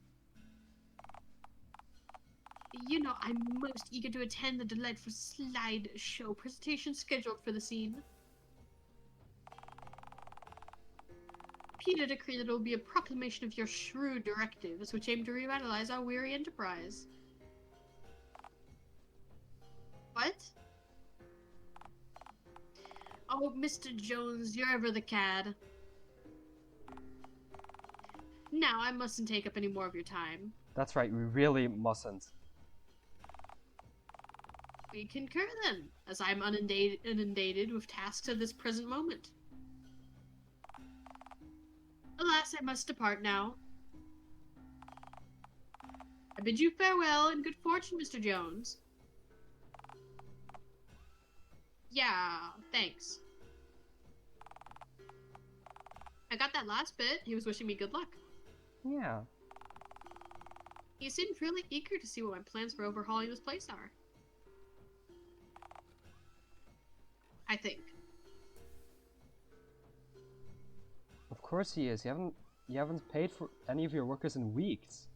You know, I'm most eager to attend the delightful slideshow presentation scheduled for the scene. Peter decreed that it will be a proclamation of your shrewd directives, which aim to revitalize our weary enterprise. What? Oh, Mr. Jones, you're ever the cad. Now, I mustn't take up any more of your time. That's right, we really mustn't. We concur then, as I am inundated with tasks at this present moment. Alas, I must depart now. I bid you farewell and good fortune, Mr. Jones. Yeah, thanks. I got that last bit. He was wishing me good luck. Yeah. He seemed really eager to see what my plans for overhauling this place are. I think. Of course he is. You haven't paid for any of your workers in weeks.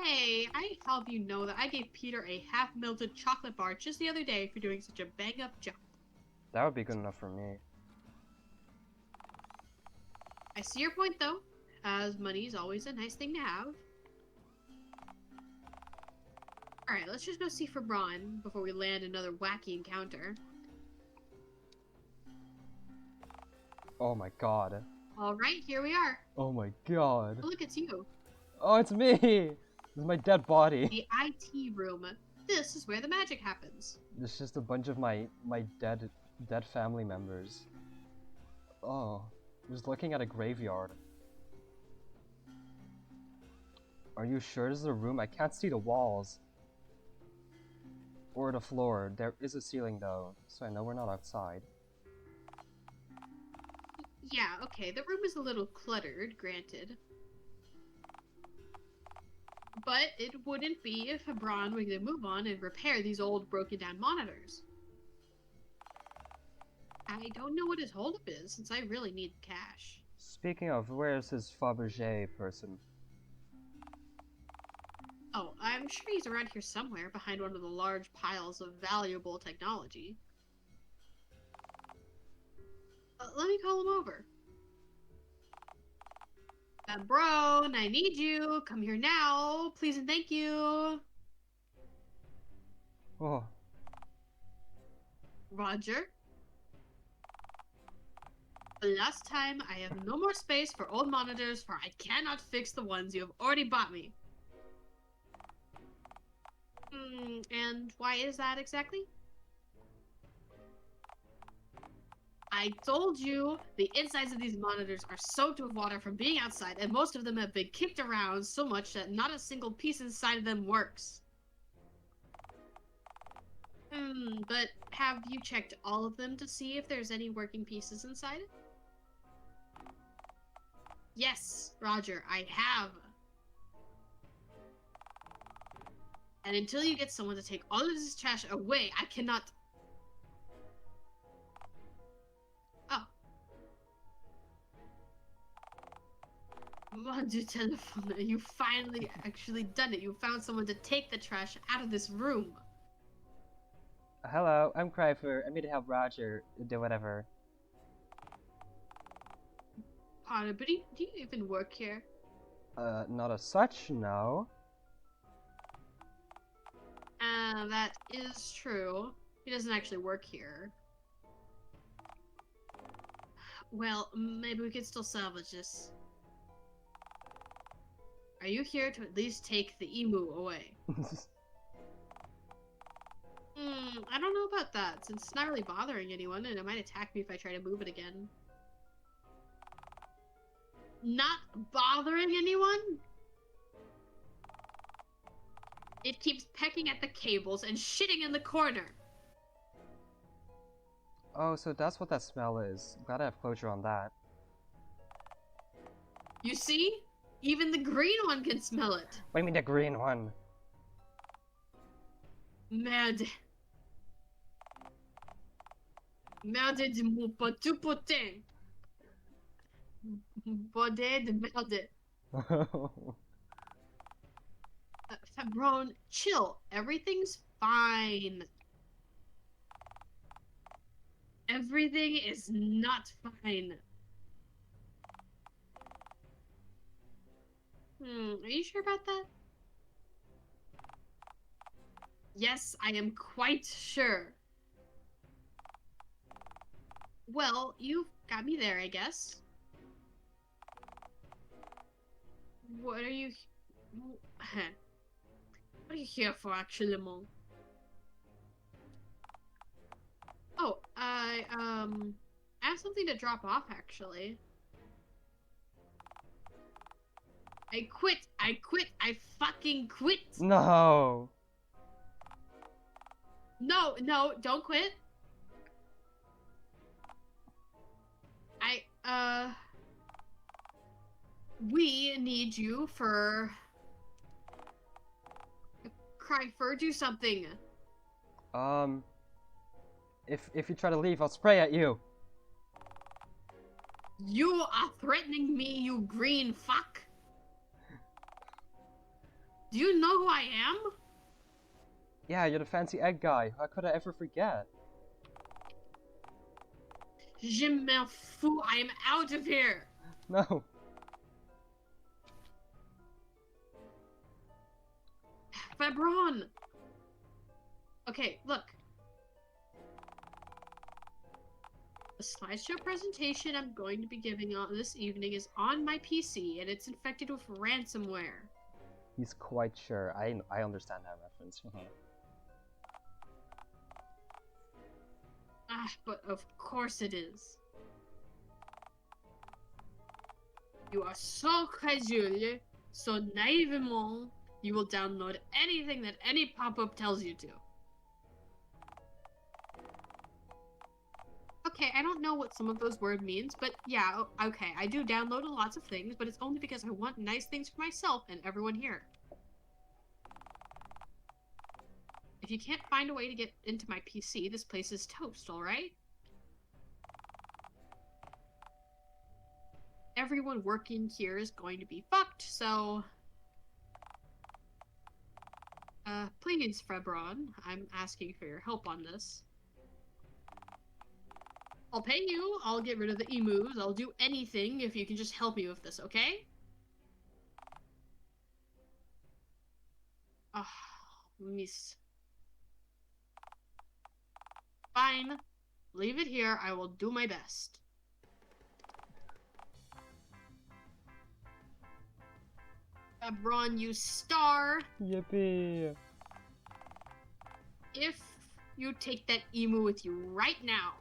Hey, I have you know that I gave Peter a half-melted chocolate bar just the other day for doing such a bang-up job. That would be good enough for me. I see your point, though, as money's always a nice thing to have. Alright, let's just go see for Braun before we land another wacky encounter. Oh my god. Alright, here we are. Oh my god. Oh, look, it's you. Oh, it's me! This is my dead body. The IT room. This is where the magic happens. It's just a bunch of my dead family members. Oh, just looking at a graveyard. Are you sure this is a room? I can't see the walls. Or the floor. There is a ceiling though, so I know we're not outside. Yeah, okay, the room is a little cluttered, granted. But it wouldn't be if Braun were to move on and repair these old broken down monitors. I don't know what his holdup is, since I really need cash. Speaking of, where's his Fabergé person? Oh, I'm sure he's around here somewhere, behind one of the large piles of valuable technology. Let me call him over. Bro, I need you. Come here now. Please and thank you. Oh, Roger. Last time, I have no more space for old monitors, for I cannot fix the ones you have already bought me. And why is that exactly? I told you, the insides of these monitors are soaked with water from being outside, and most of them have been kicked around so much that not a single piece inside of them works. But have you checked all of them to see if there's any working pieces inside? Yes, Roger, I have. And until you get someone to take all of this trash away, I cannot... Oh. Mon Dieu, telephone. You finally actually done it. You found someone to take the trash out of this room. Hello, I'm Cryfer. I'm here to help Roger do whatever. Pardon, but do you even work here? Not as such, no. That is true. He doesn't actually work here. Well, maybe we could still salvage this. Are you here to at least take the emu away? I don't know about that, since it's not really bothering anyone, and it might attack me if I try to move it again. Not bothering anyone? It keeps pecking at the cables and shitting in the corner. Oh, so that's what that smell is. Gotta have closure on that. You see? Even the green one can smell it. What do you mean the green one? Merde. Merde de mon potu potin. Baudet de merde. Fabron, chill. Everything's fine. Everything is not fine. Are you sure about that? Yes, I am quite sure. Well, you've got me there, I guess. What are you... What are you here for, actually, Mon? Oh, I have something to drop off, actually. I quit! I fucking quit! No! No, don't quit! We need you for... Cryfer, do something! If you try to leave, I'll spray at you! You are threatening me, you green fuck! Do you know who I am? Yeah, you're the fancy egg guy. How could I ever forget? Je m'en fous, I am out of here! No. Fabron! Okay, look. The slideshow presentation I'm going to be giving on this evening is on my PC, and it's infected with ransomware. He's quite sure. I understand that reference. But of course it is. You are so credule, so naivement, you will download anything that any pop-up tells you to. Okay, I don't know what some of those words means, but yeah, okay, I do download lots of things, but it's only because I want nice things for myself and everyone here. If you can't find a way to get into my PC, this place is toast, alright? Everyone working here is going to be fucked, so... please, Febron, I'm asking for your help on this. I'll pay you, I'll get rid of the emus, I'll do anything if you can just help me with this, okay? Miss. Fine. Leave it here, I will do my best. Febron, you star! Yippee! If you take that emu with you right now,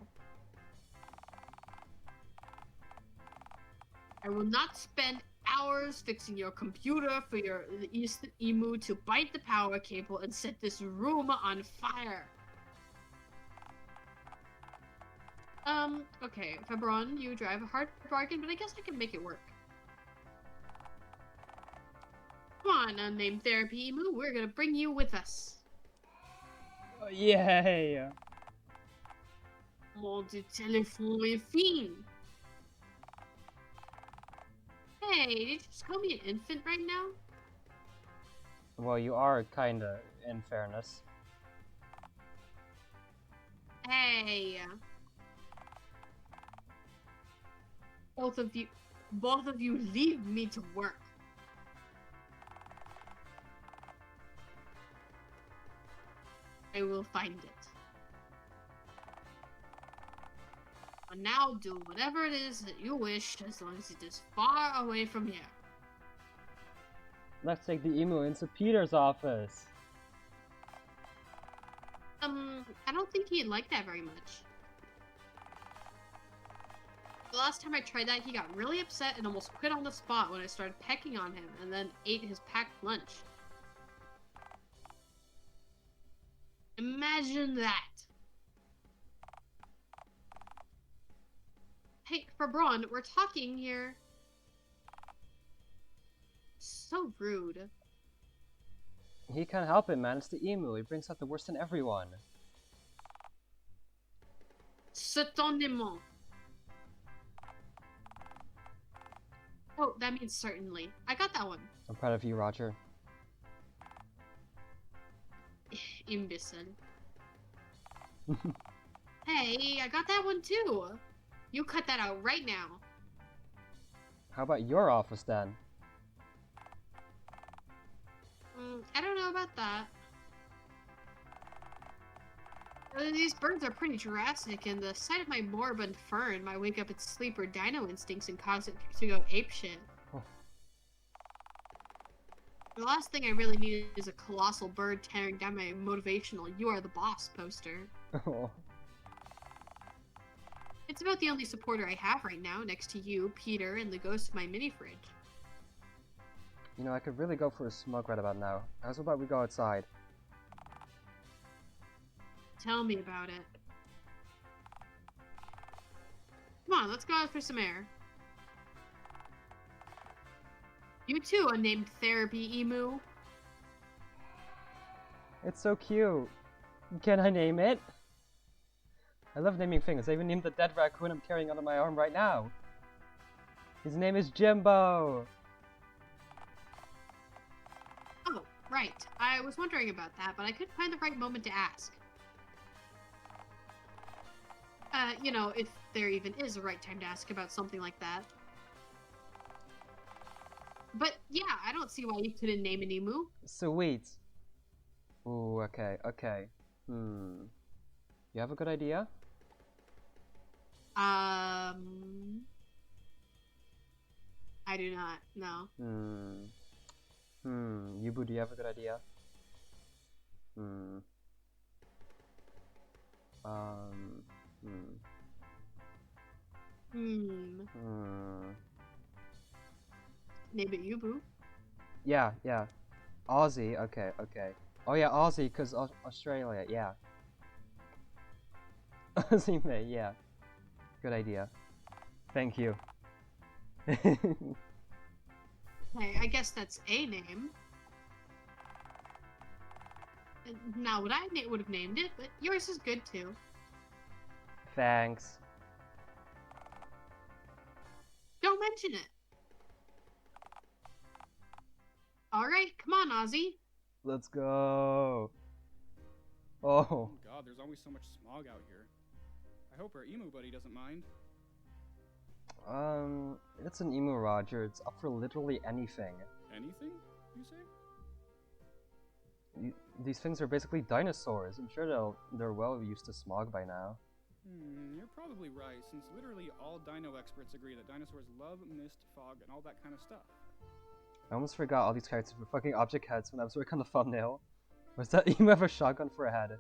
I will not spend hours fixing your computer for the emu to bite the power cable and set this room on fire. Okay, Febron, you drive a hard bargain, but I guess I can make it work. Come on, unnamed therapy emu, we're gonna bring you with us. Oh, yay! Mon Dieu, téléphone est fin. Hey, did you just call me an infant right now? Well, you are kinda, in fairness. Hey. Both of you leave me to work. I will find it. And now do whatever it is that you wish, as long as it is far away from here. Let's take the emu into Peter's office. I don't think he'd like that very much. The last time I tried that, he got really upset and almost quit on the spot when I started pecking on him, and then ate his packed lunch. Imagine that! Hey, for Braun, we're talking here. So rude. He can't help it, man. It's the emu. He brings out the worst in everyone. Certainement. Oh, that means certainly. I got that one. I'm proud of you, Roger. Imbecile. Hey, I got that one too. You cut that out right now. How about your office then? I don't know about that. These birds are pretty drastic, and the sight of my moribund fern might wake up its sleeper dino instincts and cause it to go apeshit. Oh. The last thing I really need is a colossal bird tearing down my motivational "You are the boss" poster. Oh. It's about the only supporter I have right now, next to you, Peter, and the ghost of my mini fridge. You know, I could really go for a smoke right about now. How's about we go outside? Tell me about it. Come on, let's go out for some air. You too, unnamed therapy emu. It's so cute. Can I name it? I love naming things. I even named the dead raccoon I'm carrying under my arm right now. His name is Jimbo. Oh, right. I was wondering about that, but I couldn't find the right moment to ask. You know, if there even is a right time to ask about something like that. But yeah, I don't see why you couldn't name an emu. Sweet. Ooh, okay, okay. You have a good idea? I do not, no. Yubu, do you have a good idea? Name it Yubu. Yeah, yeah. Aussie, okay, okay. Oh yeah, Aussie, cause Australia, yeah. Aussie mate, yeah. Good idea. Thank you. Hey, I guess that's a name. Now, what I would have named it, but yours is good too. Thanks. Don't mention it. Alright, come on, Ozzy. Let's go. Oh. Oh god, there's always so much smog out here. I hope our emu buddy doesn't mind. It's an emu, Roger. It's up for literally anything. Anything, you say? These things are basically dinosaurs. I'm sure they're well used to smog by now. You're probably right, since literally all dino experts agree that dinosaurs love mist, fog, and all that kind of stuff. I almost forgot all these characters were fucking object heads when I was working on the thumbnail. Was that emu have a shotgun for a head?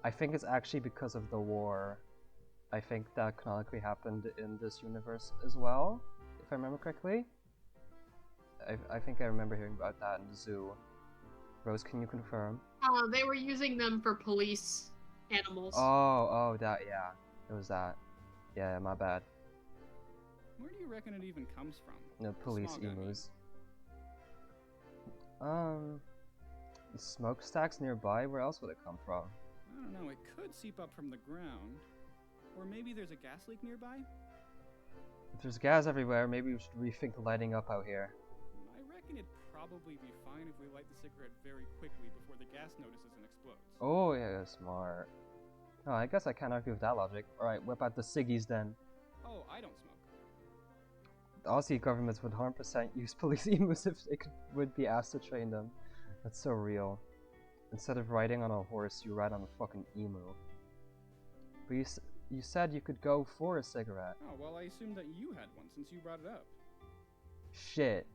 I think it's actually because of the war. I think that canonically happened in this universe as well, if I remember correctly. I think I remember hearing about that in the zoo. Rose, can you confirm? They were using them for police animals. Oh, that, yeah. It was that. Yeah, my bad. Where do you reckon it even comes from? No, police Smog, I mean. emus. The smokestacks nearby? Where else would it come from? I don't know, it could seep up from the ground. Or maybe there's a gas leak nearby? If there's gas everywhere, maybe we should rethink the lighting up out here. I reckon it'd probably be fine if we light the cigarette very quickly before the gas notices and explodes. Oh yeah, smart. Oh, I guess I can't argue with that logic. Alright, whip out the ciggies then. Oh, I don't smoke. The Aussie governments would 100% use police emus if they would be asked to train them. That's so real. Instead of riding on a horse, you ride on a fucking emu. But you said you could go for a cigarette. Oh, well, I assumed that you had one since you brought it up. Shit.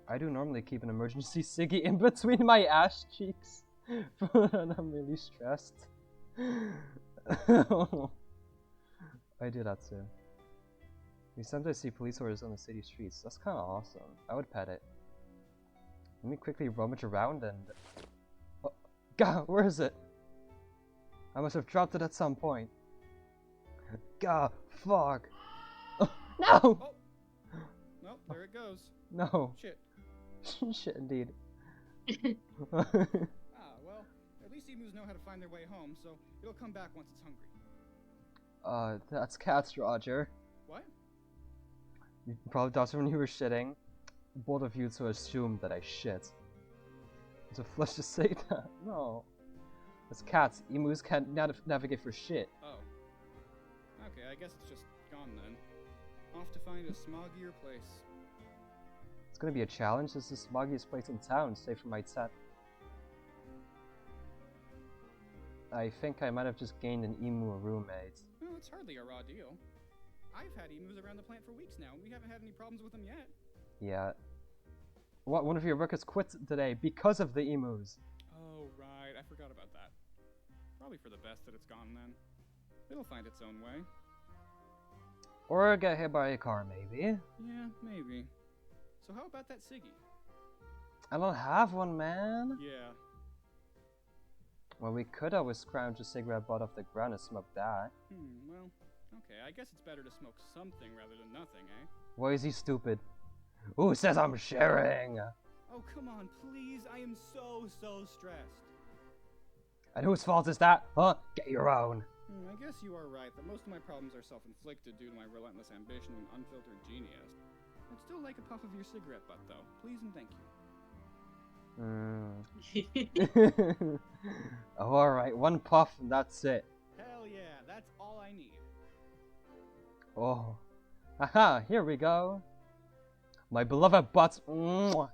I do normally keep an emergency ciggy in between my ass cheeks when I'm really stressed. I do that too. We sometimes see police horses on the city streets. That's kind of awesome. I would pet it. Let me quickly rummage around and... Oh, God, where is it? I must have dropped it at some point. God, fuck. Oh, no! Oh! Nope, there it goes. No. Shit. Shit, indeed. Ah, well, at least emus know how to find their way home, so it'll come back once it's hungry. That's cats, Roger. What? You probably thought when you were shitting. Both of you to assume that I shit. It's a flush to say that. No. It's cats. Emus can't navigate for shit. Oh. Okay, I guess it's just gone then. Off to find a smoggier place. It's gonna be a challenge. This is the smoggiest place in town, save for my tent. I think I might have just gained an emu roommate. Well, it's hardly a raw deal. I've had emus around the plant for weeks now, and we haven't had any problems with them yet. Yeah. What? One of your workers quit today because of the emus. Oh, right. I forgot about that. Probably for the best that it's gone then. It'll find its own way. Or get hit by a car, maybe. Yeah, maybe. So how about that ciggy? I don't have one, man. Yeah. Well, we could always scrounge a cigarette butt off the ground and smoke that. Well, okay. I guess it's better to smoke something rather than nothing, eh? Why is he stupid? Who says I'm sharing? Oh, come on, please. I am so stressed. And whose fault is that? Huh? Get your own. I guess you are right that most of my problems are self-inflicted due to my relentless ambition and unfiltered genius. I'd still like a puff of your cigarette butt, though. Please and thank you. Oh, alright, one puff and that's it. Hell yeah, that's all I need. Oh. Aha, here we go. My beloved butts. Alright,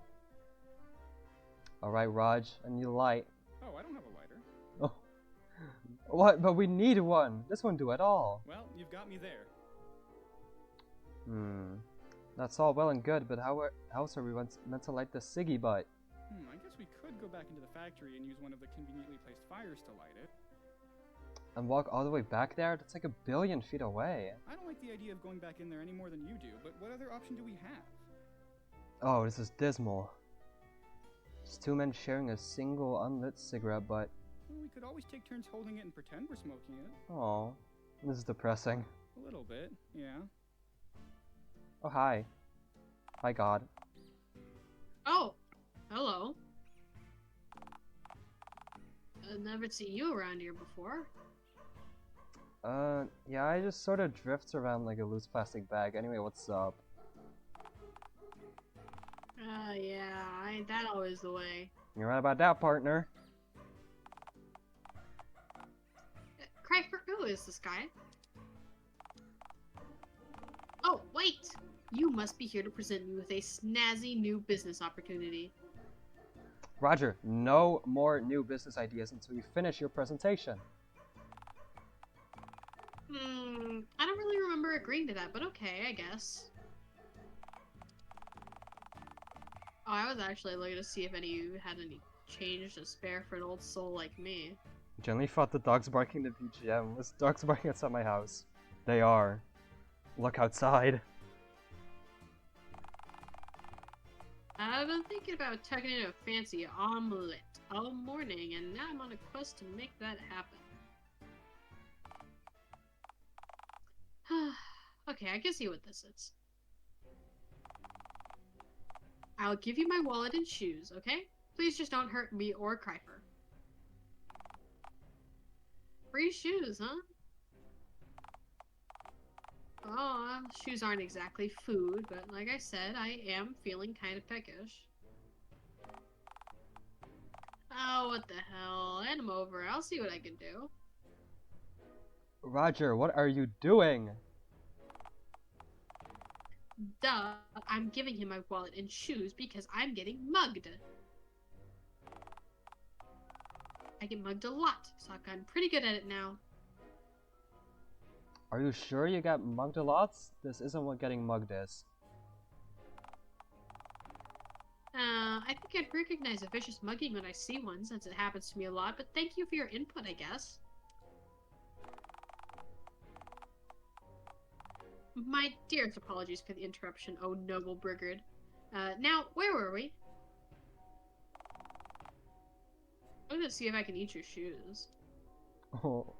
Raj, a new light. Oh, I don't have a lighter. Oh. What? But we need one. This won't do at all. Well, you've got me there. That's all well and good, but how else are we meant to light the ciggy butt? I guess we could go back into the factory and use one of the conveniently placed fires to light it. And walk all the way back there? That's like 1 billion feet away. I don't like the idea of going back in there any more than you do, but what other option do we have? Oh, this is dismal. Just 2 men sharing a single unlit cigarette butt. Well, we could always take turns holding it and pretend we're smoking it. Oh, this is depressing. A little bit, yeah. Oh, hi. Hi, God. Oh, hello. I've never seen you around here before. Yeah, I just sort of drift around like a loose plastic bag. Anyway, what's up? Yeah, ain't that always the way. You're right about that, partner. Cryper, who is this guy? Oh, wait! You must be here to present me with a snazzy new business opportunity. Roger, no more new business ideas until you finish your presentation. I don't really remember agreeing to that, but okay, I guess. Oh, I was actually looking to see if any of you had any change to spare for an old soul like me. Generally thought the dogs barking the BGM was dogs barking outside my house. They are. Look outside. I've been thinking about tucking in a fancy omelet all morning, and now I'm on a quest to make that happen. Okay, I can see what this is. I'll give you my wallet and shoes, okay? Please just don't hurt me or Kryper. Free shoes, huh? Oh, shoes aren't exactly food, but like I said, I am feeling kind of peckish. Oh, what the hell? Hand them over. I'll see what I can do. Roger, what are you doing? Duh, I'm giving him my wallet and shoes because I'm getting mugged. I get mugged a lot, so I've gotten pretty good at it now. Are you sure you got mugged a lot? This isn't what getting mugged is. I think I'd recognize a vicious mugging when I see one, since it happens to me a lot, but thank you for your input, I guess. My dearest apologies for the interruption, oh noble brigand. Now, where were we? I'm gonna see if I can eat your shoes. Oh.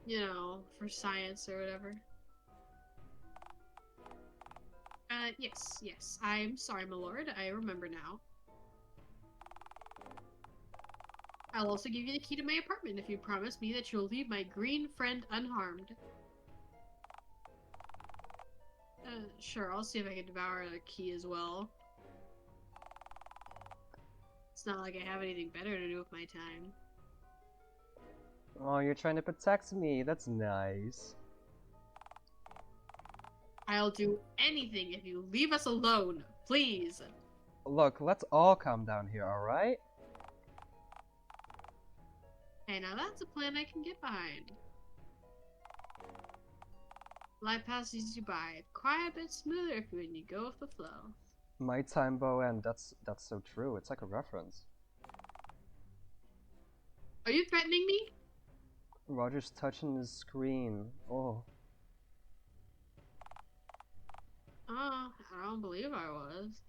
You know, for science or whatever. Yes. I'm sorry, my lord. I remember now. I'll also give you the key to my apartment if you promise me that you'll leave my green friend unharmed. Sure, I'll see if I can devour the key as well. It's not like I have anything better to do with my time. Oh, you're trying to protect me. That's nice. I'll do anything if you leave us alone, please. Look, let's all calm down here, alright? Hey, now that's a plan I can get behind. Life passes you by, quite a bit smoother when you go with the flow. My time bow end, that's so true. It's like a reference. Are you threatening me? Roger's touching his screen. Oh. Oh, I don't believe I was.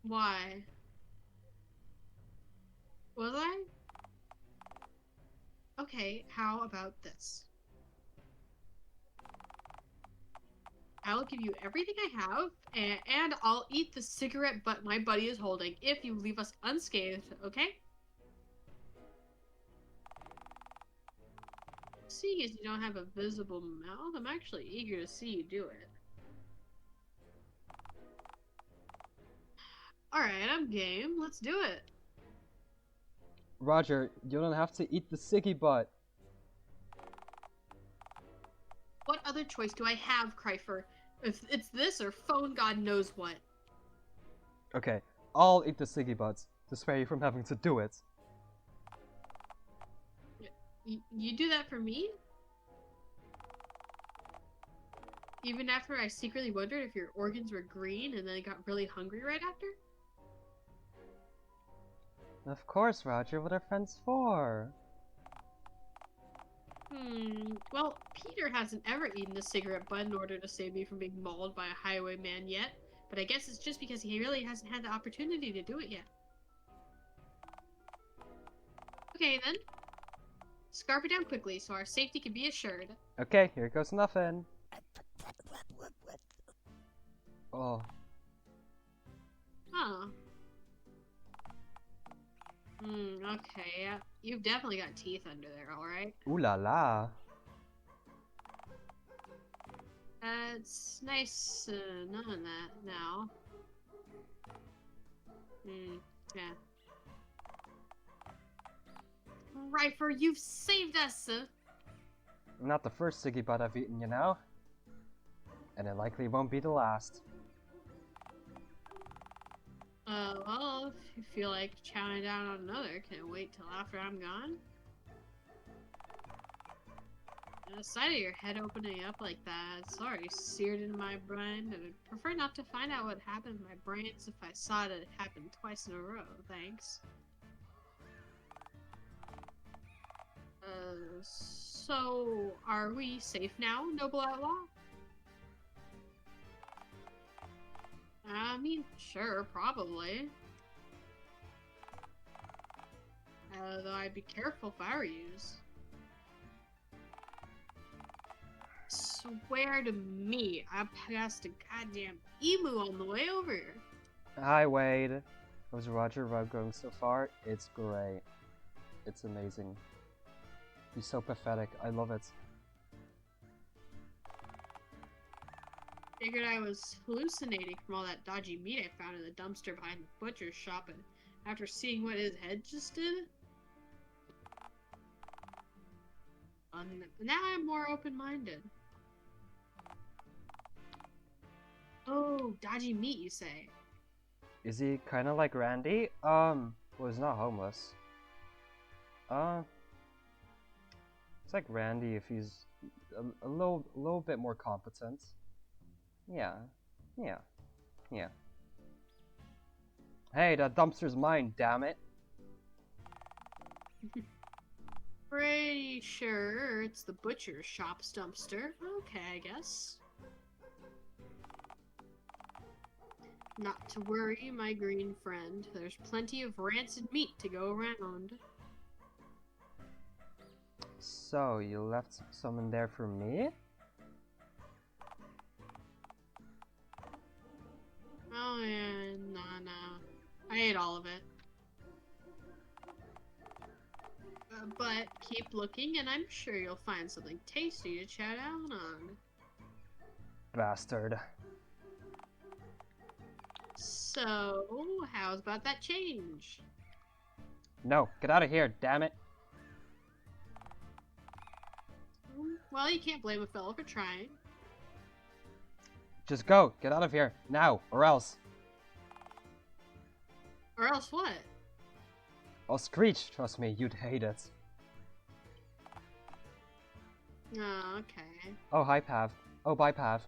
Why? Was I? Okay, how about this? I'll give you everything I have, and I'll eat the cigarette butt my buddy is holding if you leave us unscathed, okay? Seeing as you don't have a visible mouth, I'm actually eager to see you do it. Alright, I'm game. Let's do it. Roger, you don't have to eat the ciggy butt. What other choice do I have, Kryfer? If it's this or phone God knows what. Okay, I'll eat the ciggy butts to spare you from having to do it. You do that for me? Even after I secretly wondered if your organs were green and then got really hungry right after? Of course, Roger, what are friends for? Well, Peter hasn't ever eaten a cigarette butt in order to save me from being mauled by a highwayman yet, but I guess it's just because he really hasn't had the opportunity to do it yet. Okay then. Scarf it down quickly so our safety can be assured. Okay, here goes nothing. Oh. Huh. Okay. You've definitely got teeth under there, alright? Ooh la la. It's nice knowing that now. Yeah. Rifer, you've saved us! Not the first ciggy butt I've eaten, you know? And it likely won't be the last. Well, if you feel like chowing down on another, can it wait till after I'm gone? The sight of your head opening up like that, it's already seared into my brain, and I'd prefer not to find out what happened to my brains if I saw it happen twice in a row, thanks. So, are we safe now, noble outlaw? I mean, sure, probably. Though I'd be careful if I were you. Swear to me, I passed a goddamn emu on the way over here. Hi, Wade. How's Roger Rub going so far? It's great. It's amazing. He's so pathetic. I love it. Figured I was hallucinating from all that dodgy meat I found in the dumpster behind the butcher's shop, and after seeing what his head just did, now I'm more open-minded. Oh, dodgy meat, you say? Is he kind of like Randy? Well, he's not homeless. It's like Randy if he's a little bit more competent. Yeah. Hey, that dumpster's mine, damn it. Pretty sure it's the butcher's shop's dumpster. Okay, I guess. Not to worry, my green friend. There's plenty of rancid meat to go around. So, you left some in there for me? Oh yeah, nah. I ate all of it. But keep looking and I'm sure you'll find something tasty to chow down on. Bastard. So, how's about that change? No, get out of here, damn it. Well, you can't blame a fellow for trying. Just go, get out of here, now, or else. Or else what? I'll screech, trust me, you'd hate it. Oh, okay. Oh, hi, Pav. Oh, bye, Pav.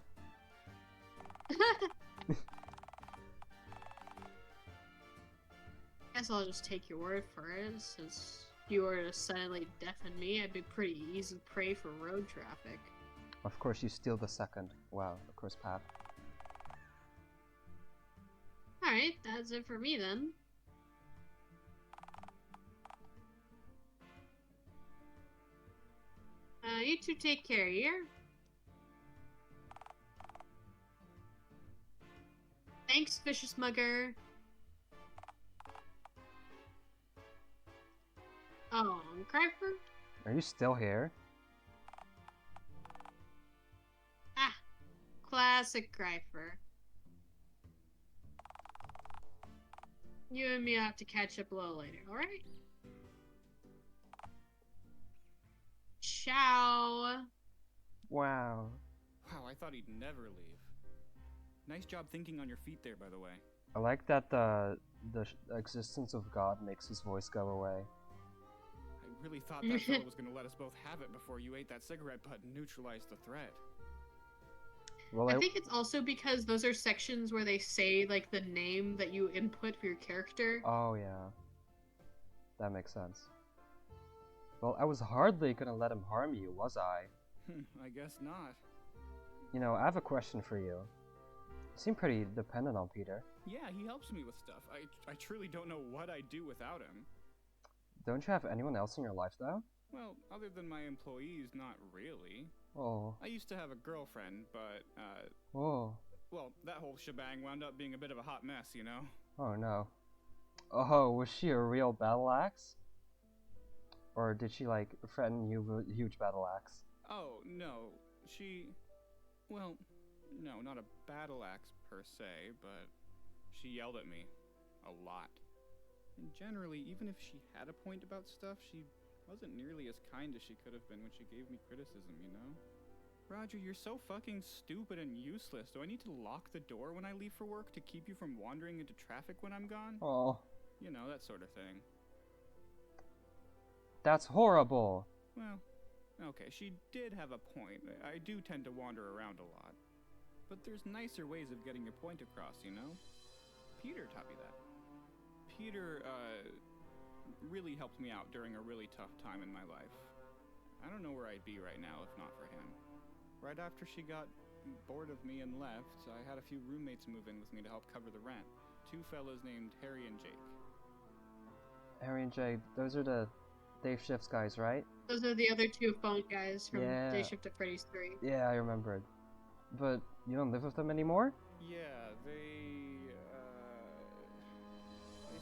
Guess I'll just take your word for it, since if you were to suddenly deafen me, I'd be pretty easy prey for road traffic. Of course you steal the second. Wow, of course, Pav. Alright, that's it for me then. You two take care, yeah? Thanks, Vicious Mugger. Oh, Gryper? Are you still here? Ah, classic Gryper. You and me have to catch up a little later, alright? Ciao. Wow. Wow, I thought he'd never leave. Nice job thinking on your feet there, by the way. I like that the existence of God makes his voice go away. I really thought that fellow was going to let us both have it before you ate that cigarette butt and neutralized the threat. Well, I think it's also because those are sections where they say, like, the name that you input for your character. Oh, yeah. That makes sense. Well, I was hardly gonna let him harm you, was I? I guess not. You know, I have a question for you. You seem pretty dependent on Peter. Yeah, he helps me with stuff. I truly don't know what I'd do without him. Don't you have anyone else in your life, though? Well, other than my employees, not really. Oh. I used to have a girlfriend, but, Oh. well, that whole shebang wound up being a bit of a hot mess, you know? Oh, no. Oh, was she a real battle axe? Or did she, like, threaten you with a huge battle axe? Oh, no. Well, no, not a battle axe per se, but she yelled at me. A lot. And generally, even if she had a point about stuff, she wasn't nearly as kind as she could have been when she gave me criticism, you know? Roger, you're so fucking stupid and useless. Do I need to lock the door when I leave for work to keep you from wandering into traffic when I'm gone? Oh. You know, that sort of thing. That's horrible! Well, okay, she did have a point. I do tend to wander around a lot. But there's nicer ways of getting your point across, you know? Peter taught me that. Peter, really helped me out during a really tough time in my life. I don't know where I'd be right now if not for him. Right after she got bored of me and left, I had a few roommates move in with me to help cover the rent. Two fellas named Harry and Jake. Harry and Jake, those are the Dave Shift's guys, right? Those are the other two phone guys from Yeah. Day Shift at Freddy's 3. Yeah, I remembered. But you don't live with them anymore? Yeah, they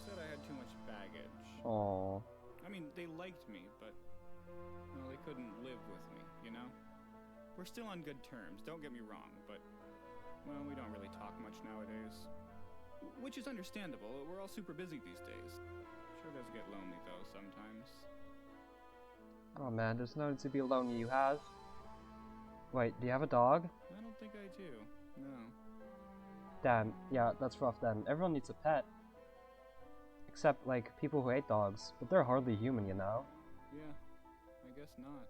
said I had too much baggage. Oh. I mean, they liked me, but, you know, they couldn't live with me, you know? We're still on good terms, don't get me wrong, but, well, we don't really talk much nowadays. Which is understandable, we're all super busy these days. Sure does get lonely, though, sometimes. Oh man, there's no need to be lonely, you have. Wait, do you have a dog? I don't think I do, no. Damn, yeah, that's rough then. Everyone needs a pet. Except, like, people who hate dogs, but they're hardly human, you know? Yeah, I guess not.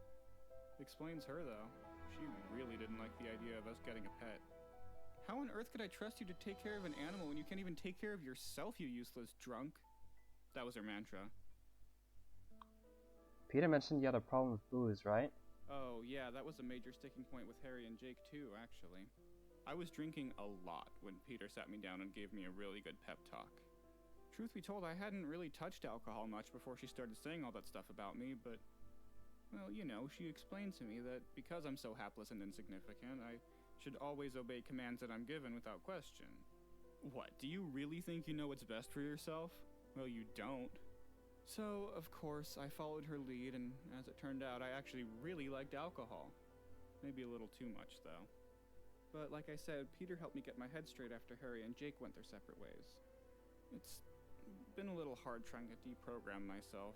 Explains her, though. She really didn't like the idea of us getting a pet. How on earth could I trust you to take care of an animal when you can't even take care of yourself, you useless drunk? That was her mantra. Peter mentioned you had a problem with booze, right? Oh, yeah, that was a major sticking point with Harry and Jake, too, actually. I was drinking a lot when Peter sat me down and gave me a really good pep talk. Truth be told, I hadn't really touched alcohol much before she started saying all that stuff about me, but, well, you know, she explained to me that because I'm so hapless and insignificant, I should always obey commands that I'm given without question. What, do you really think you know what's best for yourself? Well, you don't. So, of course, I followed her lead, and as it turned out, I actually really liked alcohol. Maybe a little too much, though. But like I said, Peter helped me get my head straight after Harry and Jake went their separate ways. It's been a little hard trying to deprogram myself,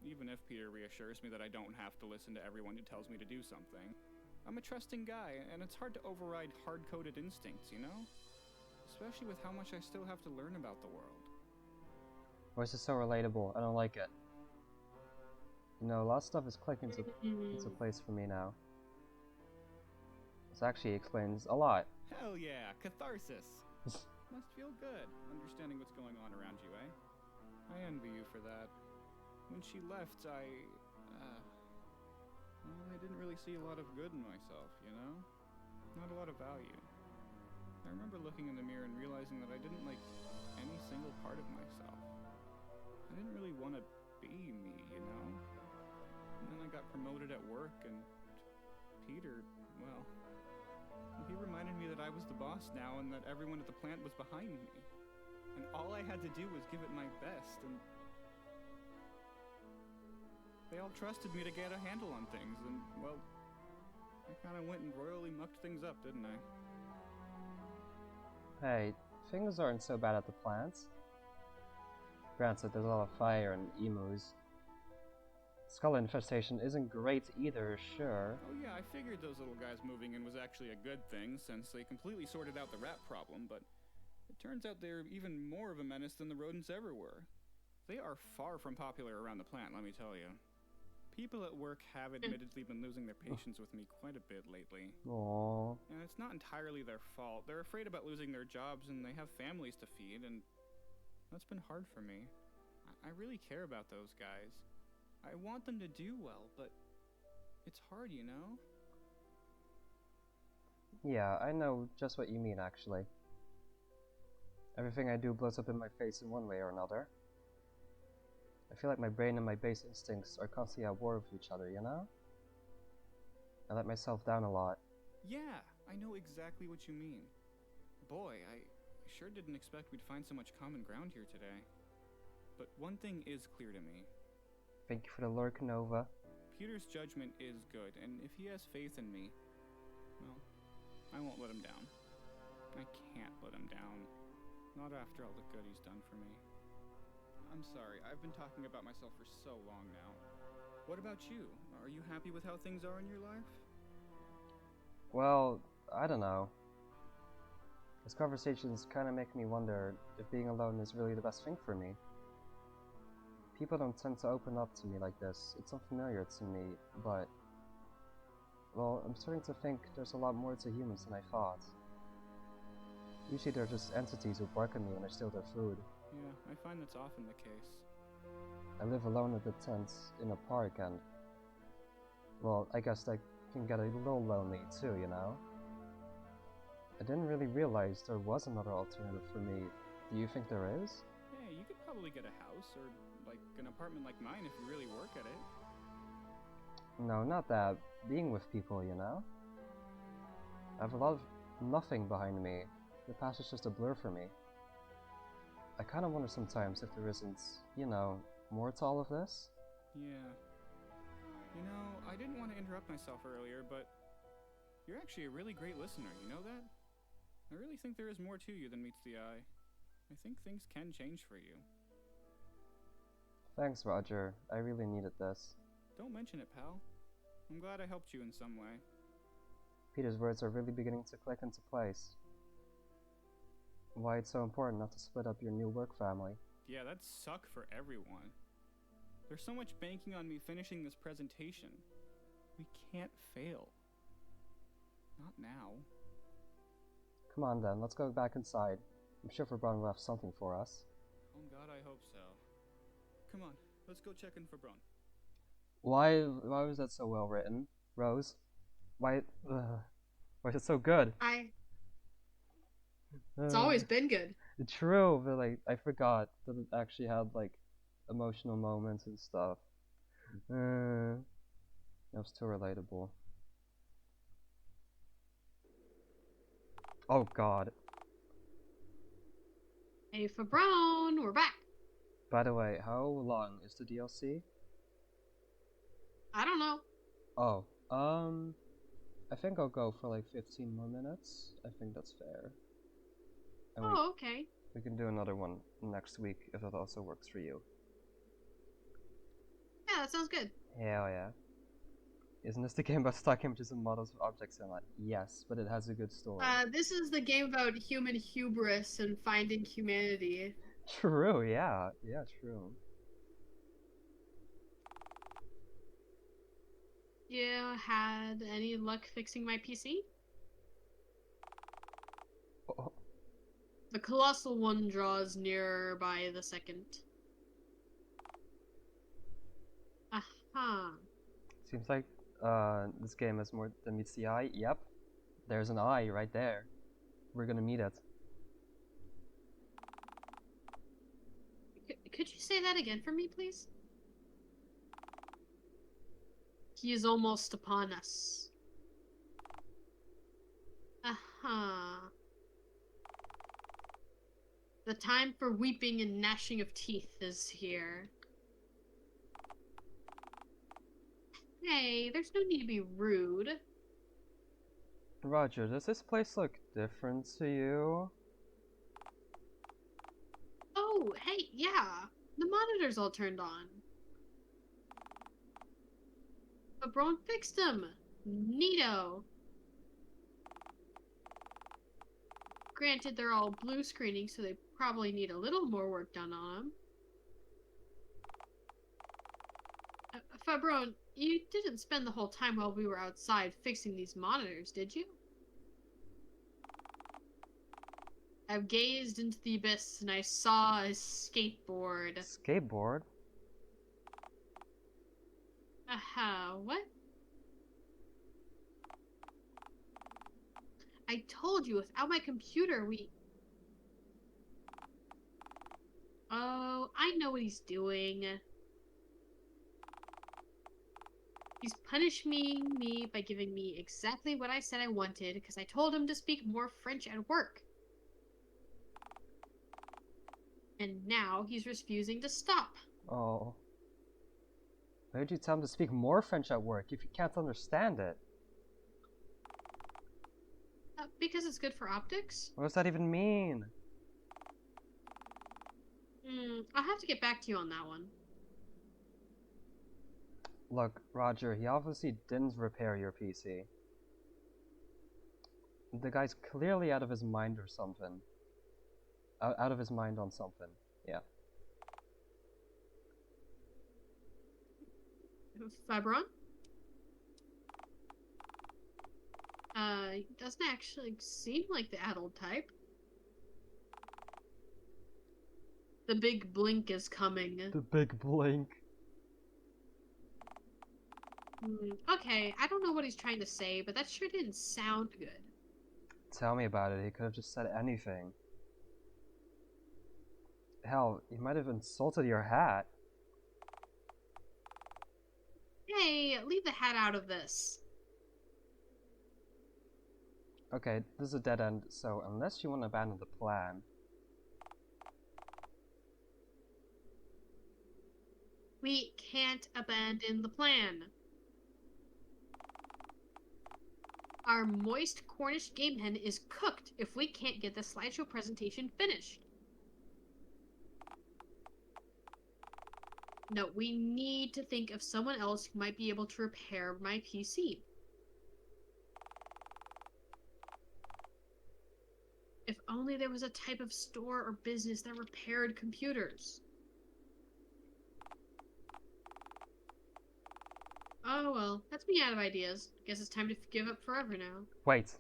even if Peter reassures me that I don't have to listen to everyone who tells me to do something. I'm a trusting guy, and it's hard to override hard-coded instincts, you know? Especially with how much I still have to learn about the world. Voice is so relatable, I don't like it. You know, a lot of stuff is clicking into place for me now. This actually explains a lot. Hell yeah, catharsis! Must feel good, understanding what's going on around you, eh? I envy you for that. When she left, well, I didn't really see a lot of good in myself, you know? Not a lot of value. I remember looking in the mirror and realizing that I didn't like any single part of myself. I didn't really want to be me, you know? And then I got promoted at work, and Peter, well, he reminded me that I was the boss now and that everyone at the plant was behind me. And all I had to do was give it my best, and they all trusted me to get a handle on things, and, well, I kind of went and royally mucked things up, didn't I? Hey, things aren't so bad at the plants. Granted, there's a lot of fire and emus. Skull infestation isn't great either, sure. Oh yeah, I figured those little guys moving in was actually a good thing, since they completely sorted out the rat problem, but it turns out they're even more of a menace than the rodents ever were. They are far from popular around the plant, let me tell you. People at work have admittedly been losing their patience with me quite a bit lately. Aww. And it's not entirely their fault. They're afraid about losing their jobs, and they have families to feed, and that's been hard for me. I really care about those guys. I want them to do well, but it's hard, you know? Yeah, I know just what you mean, actually. Everything I do blows up in my face in one way or another. I feel like my brain and my base instincts are constantly at war with each other, you know? I let myself down a lot. Yeah, I know exactly what you mean. Boy, I sure didn't expect we'd find so much common ground here today. But one thing is clear to me. Thank you for the lurk, Nova. Peter's judgment is good, and if he has faith in me, well, I won't let him down. I can't let him down. Not after all the good he's done for me. I'm sorry, I've been talking about myself for so long now. What about you? Are you happy with how things are in your life? Well, I don't know. These conversations kind of make me wonder if being alone is really the best thing for me. People don't tend to open up to me like this. It's unfamiliar to me, but... well, I'm starting to think there's a lot more to humans than I thought. Usually they're just entities who bark at me when I steal their food. Yeah, I find that's often the case. I live alone in the tent in a park and... well, I guess that can get a little lonely too, you know? I didn't really realize there was another alternative for me. Do you think there is? Hey, you could probably get a house, or like an apartment like mine if you really work at it. No, not that. Being with people, you know? I have a lot of nothing behind me. The past is just a blur for me. I kinda wonder sometimes if there isn't, you know, more to all of this? Yeah. You know, I didn't want to interrupt myself earlier, but you're actually a really great listener, you know that? I really think there is more to you than meets the eye. I think things can change for you. Thanks, Roger. I really needed this. Don't mention it, pal. I'm glad I helped you in some way. Peter's words are really beginning to click into place. Why it's so important not to split up your new work family. Yeah, that'd suck for everyone. There's so much banking on me finishing this presentation. We can't fail. Not now. Come on then, let's go back inside. I'm sure Fabron left something for us. Oh god, I hope so. Come on, let's go check in for Bron. Why was that so well written, Rose? Why is it so good? It's always been good. True, but like I forgot that it actually had like emotional moments and stuff. That was too relatable. Oh god. Hey, Fabron, we're back. By the way, how long is the DLC? I don't know. Oh, I think I'll go for like 15 more minutes. I think that's fair. And Okay. we can do another one next week if that also works for you. Yeah, that sounds good. Hell yeah. Isn't this the game about stock images and models of objects in it? Yes, but it has a good story. This is the game about human hubris and finding humanity. True, yeah. Yeah, true. You had any luck fixing my PC? Oh, The colossal one draws nearer by the second. Aha. seems like this game has more than meets the eye. Yep. There's an eye right there. We're gonna meet it. Could you say that again for me, please? He is almost upon us. Aha. The time for weeping and gnashing of teeth is here. Hey, there's no need to be rude. Roger, does this place look different to you? Oh, hey, yeah. The monitor's all turned on. But Braun fixed them. Neato. Granted, they're all blue screening, so they probably need a little more work done on them. Fabron, you didn't spend the whole time while we were outside fixing these monitors, did you? I've gazed into the abyss and I saw a skateboard. Skateboard? Aha, what? I told you, without my computer, we... Oh, I know what he's doing. He's punishing me by giving me exactly what I said I wanted, because I told him to speak more French at work. And now he's refusing to stop. Oh. Why did you tell him to speak more French at work if you can't understand it? Because it's good for optics? What does that even mean? I'll have to get back to you on that one. Look, Roger, he obviously didn't repair your PC. The guy's clearly out of his mind or something. Out of his mind on something, yeah. Fabron? He doesn't actually seem like the adult type. The big blink is coming. The big blink. Okay, I don't know what he's trying to say, but that sure didn't sound good. Tell me about it, he could have just said anything. Hell, he might have insulted your hat. Hey, leave the hat out of this. Okay, this is a dead end, so unless you want to abandon the plan... We can't abandon the plan. Our moist Cornish game hen is cooked if we can't get the slideshow presentation finished. No, we need to think of someone else who might be able to repair my PC. If only there was a type of store or business that repaired computers. Oh well, that's me out of ideas. Guess it's time to give up forever now. Wait.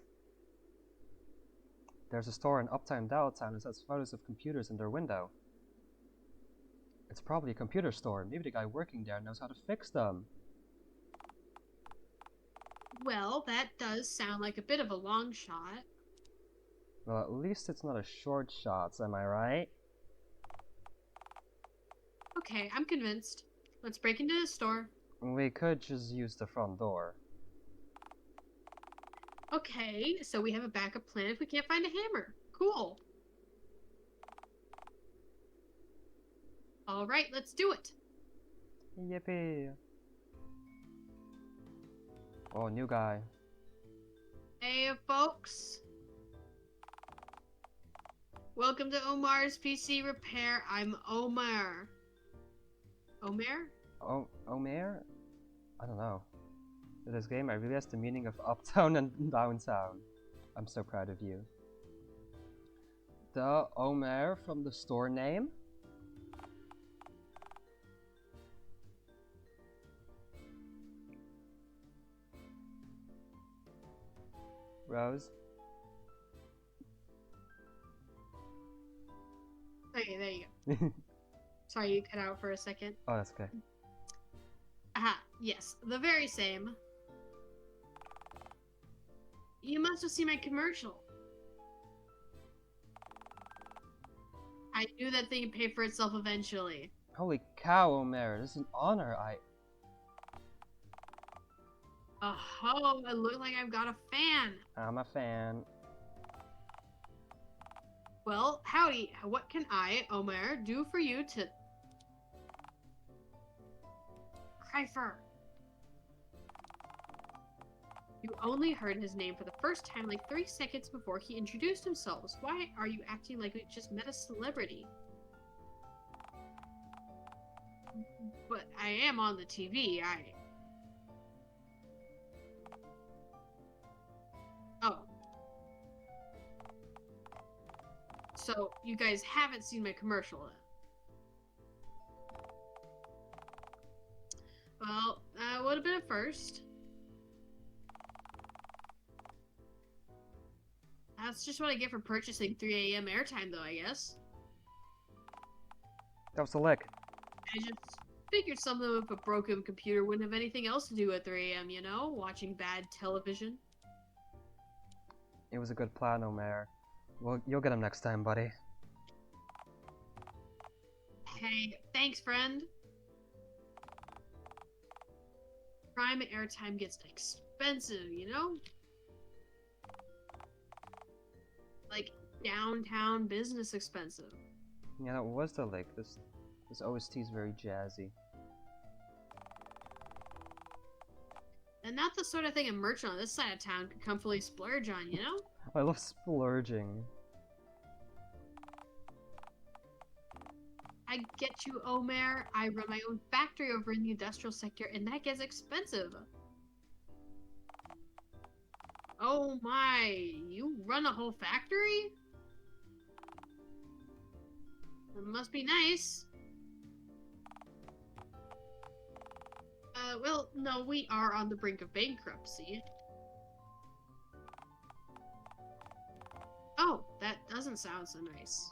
There's a store in uptown Dialtown that has photos of computers in their window. It's probably a computer store. Maybe the guy working there knows how to fix them. Well, that does sound like a bit of a long shot. Well, at least it's not a short shot, am I right? Okay, I'm convinced. Let's break into the store. We could just use the front door. Okay, so we have a backup plan if we can't find a hammer. Cool. Alright, let's do it. Yippee! Oh, new guy. Hey, folks. Welcome to Omar's PC Repair. I'm Omar. Omer? Oh, Omer? I don't know. In this game, I realized the meaning of uptown and downtown. I'm so proud of you. The Omer from the store name? Rose? Okay, there you go. Sorry, you cut out for a second. Oh, that's okay. Aha, yes, the very same. You must have seen my commercial. I knew that thing would pay for itself eventually. Holy cow, Omer, this is an honor. Oh, it looks like I've got a fan. I'm a fan. Well, howdy. What can I, Omer, do for you to... Kreifer. You only heard his name for the first time like 3 seconds before he introduced himself. Why are you acting like we just met a celebrity? But I am on the TV, Oh. So, you guys haven't seen my commercial then? Well, would have been a first. That's just what I get for purchasing 3 a.m. airtime, though, I guess. That was a lick. I just figured someone with a broken computer wouldn't have anything else to do at 3 a.m., you know? Watching bad television. It was a good plan, Omer. Well, you'll get him next time, buddy. Hey, thanks, friend. Prime airtime gets expensive, you know? Like, downtown business expensive. Yeah, that was the lick. This OST is very jazzy. And not the sort of thing a merchant on this side of town could comfortably splurge on, you know? I love splurging. I get you, Omer. I run my own factory over in the industrial sector, and that gets expensive. Oh my, you run a whole factory? That must be nice. Well, no, we are on the brink of bankruptcy. Oh, that doesn't sound so nice.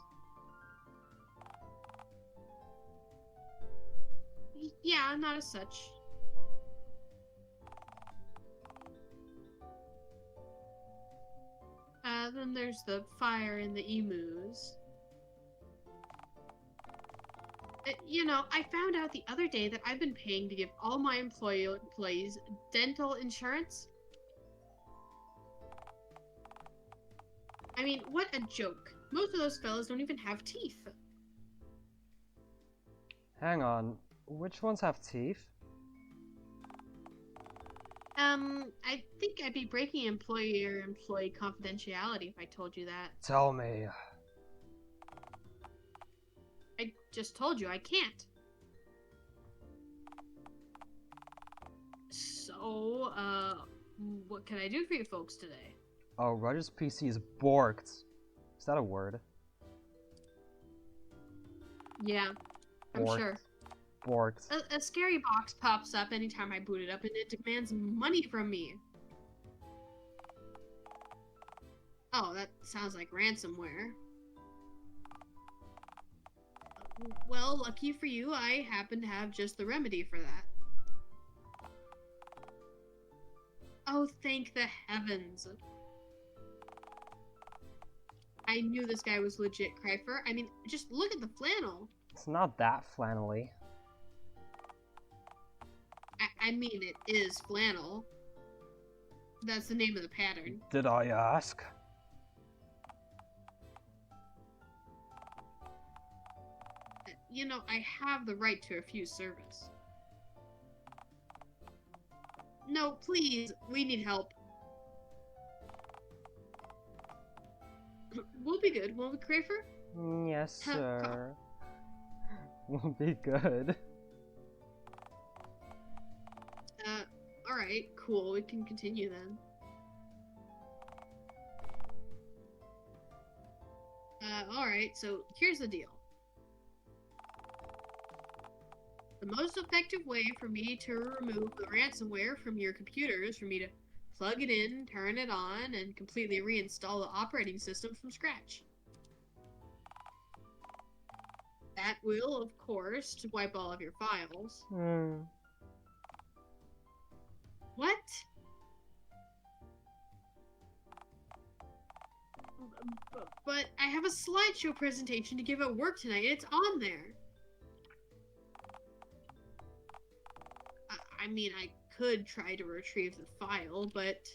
Yeah, not as such. Then there's the fire and the emus. You know, I found out the other day that I've been paying to give all my employees dental insurance. I mean, what a joke. Most of those fellas don't even have teeth. Hang on, which ones have teeth? I think I'd be breaking employee confidentiality if I told you that. Tell me. I just told you I can't. So, what can I do for you folks today? Oh, Roger's PC is borked. Is that a word? Yeah, I'm Borked. sure. Borked. A scary box pops up anytime I boot it up, and it demands money from me. Oh, that sounds like ransomware. Well, lucky for you, I happen to have just the remedy for that. Oh, thank the heavens. I knew this guy was legit, Kryfer. I mean, just look at the flannel. It's not that flannelly. I mean, it is flannel. That's the name of the pattern. Did I ask? You know, I have the right to refuse service. No, please, we need help. We'll be good, won't we, Kryfer? Yes, sir. Will be good. Alright, cool, we can continue then. Alright, so here's the deal. The most effective way for me to remove the ransomware from your computer is for me to plug it in, turn it on, and completely reinstall the operating system from scratch. That will, of course, wipe all of your files. What? But I have a slideshow presentation to give at work tonight, and it's on there. I mean, I could try to retrieve the file, but...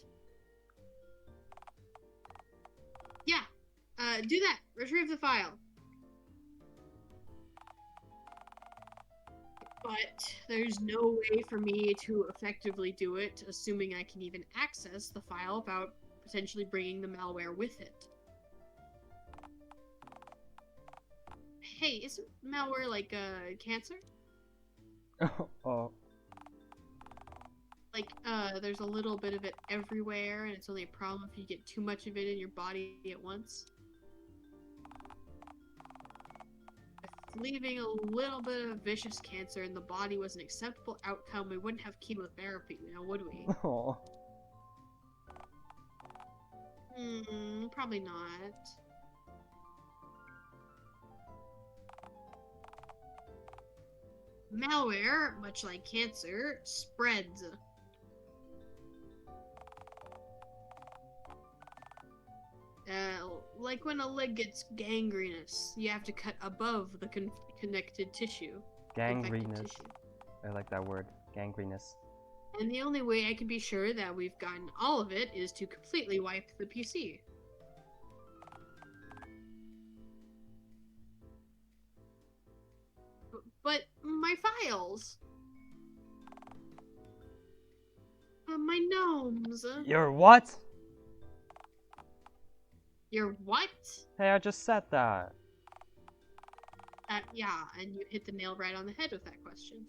Yeah, do that. Retrieve the file. But there's no way for me to effectively do it, assuming I can even access the file without potentially bringing the malware with it. Hey, isn't malware like cancer? Oh. Like, there's a little bit of it everywhere, and it's only a problem if you get too much of it in your body at once. If leaving a little bit of vicious cancer in the body was an acceptable outcome, we wouldn't have chemotherapy now, would we? Oh. Probably not. Malware, much like cancer, spreads. Like when a leg gets gangrenous, you have to cut above the connected tissue. Gangrenous. Tissue. I like that word. Gangrenous. And the only way I can be sure that we've gotten all of it is to completely wipe the PC. But my files! My gnomes! Your what? Your what? Hey, I just said that. Yeah, and you hit the nail right on the head with that question.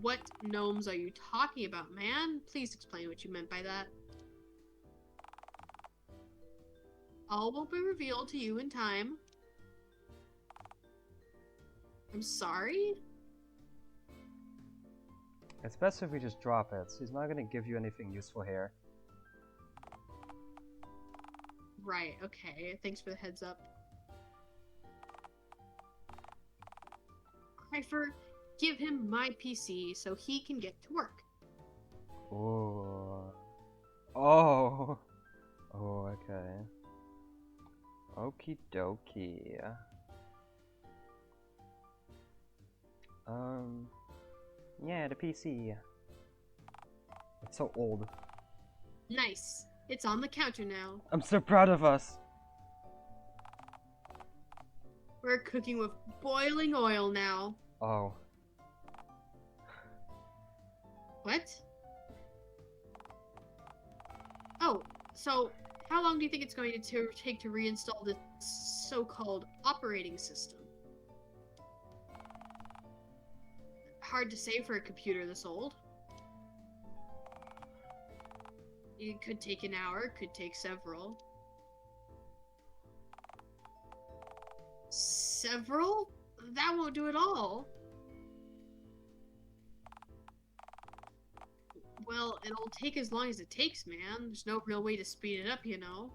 What gnomes are you talking about, man? Please explain what you meant by that. All will be revealed to you in time. I'm sorry? It's best if we just drop it. He's not gonna give you anything useful here. Right, okay. Thanks for the heads up. Kryfer, give him my PC so he can get to work. Ooh. Oh. Oh, okay. Okie dokie. Yeah, the PC. It's so old. Nice. It's on the counter now. I'm so proud of us. We're cooking with boiling oil now. Oh. What? Oh, so how long do you think it's going to take to reinstall this so-called operating system? Hard to say for a computer this old. It could take an hour, could take several. Several? That won't do it all. Well, it'll take as long as it takes, man. There's no real way to speed it up, you know.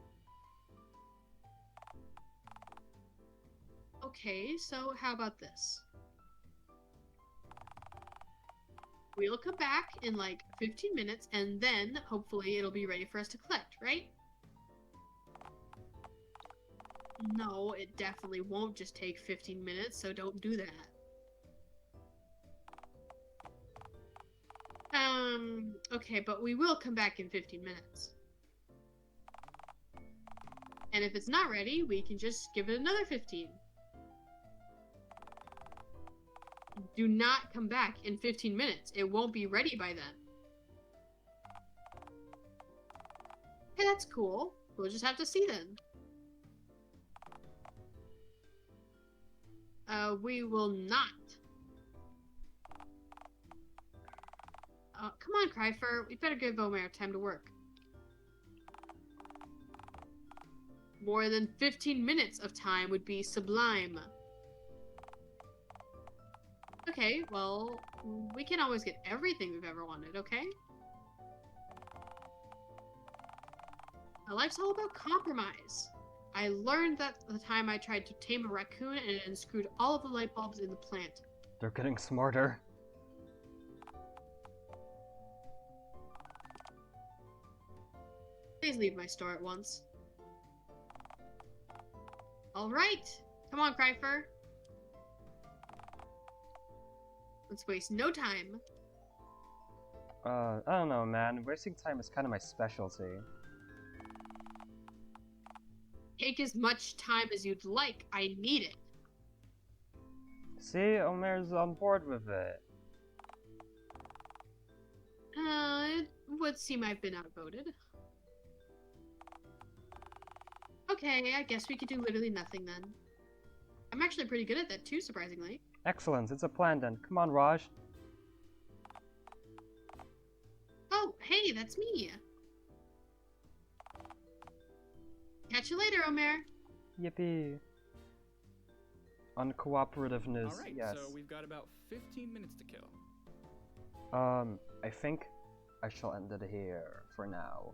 Okay, so how about this? We'll come back in like 15 minutes, and then hopefully it'll be ready for us to collect, right? No, it definitely won't just take 15 minutes, so don't do that. Okay, but we will come back in 15 minutes. And if it's not ready, we can just give it another 15. Do not come back in 15 minutes. It won't be ready by then. Hey, that's cool. We'll just have to see then. We will not. Come on, Cryfer. We better give Omer time to work. More than 15 minutes of time would be sublime. Okay, well, we can always get everything we've ever wanted, okay? Life's all about compromise. I learned that the time I tried to tame a raccoon and it unscrewed all of the light bulbs in the plant. They're getting smarter. Please leave my store at once. Alright! Come on, Cryfer. Let's waste no time. I don't know, man. Wasting time is kind of my specialty. Take as much time as you'd like. I need it. See, Omer's on board with it. It would seem I've been outvoted. Okay, I guess we could do literally nothing then. I'm actually pretty good at that too, surprisingly. Excellent, it's a plan then. Come on, Raj. Oh, hey, that's me. Catch you later, Omer. Yippee. Uncooperativeness, All right, yes. so we've got about 15 minutes to kill. I think I shall end it here for now.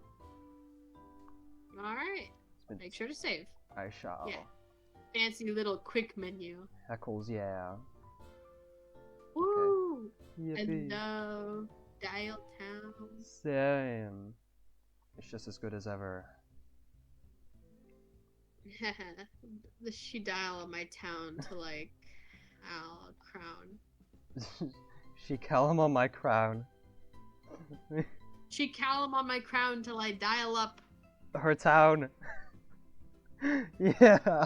Alright. Make sure to save. I shall. Yeah. Fancy little quick menu. Heckles, yeah. Woo! Yippee. Hello, Dialtown. Same. It's just as good as ever. She dial on my town to like, crown. She callum on my crown. She callum on my crown till I dial up. Her town. Yeah.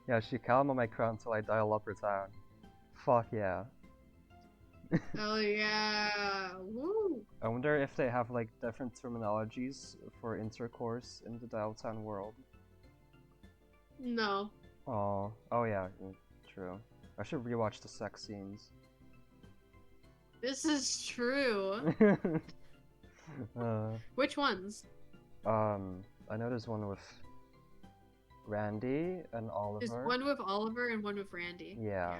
Yeah, she callum on my crown till I dial up her town. Fuck yeah. Oh yeah. Woo. I wonder if they have like different terminologies for intercourse in the Dialtown world. No. Oh yeah, true. I should rewatch the sex scenes. This is true. Which ones? I know there's one with Randy and Oliver. There's one with Oliver and one with Randy. Yeah.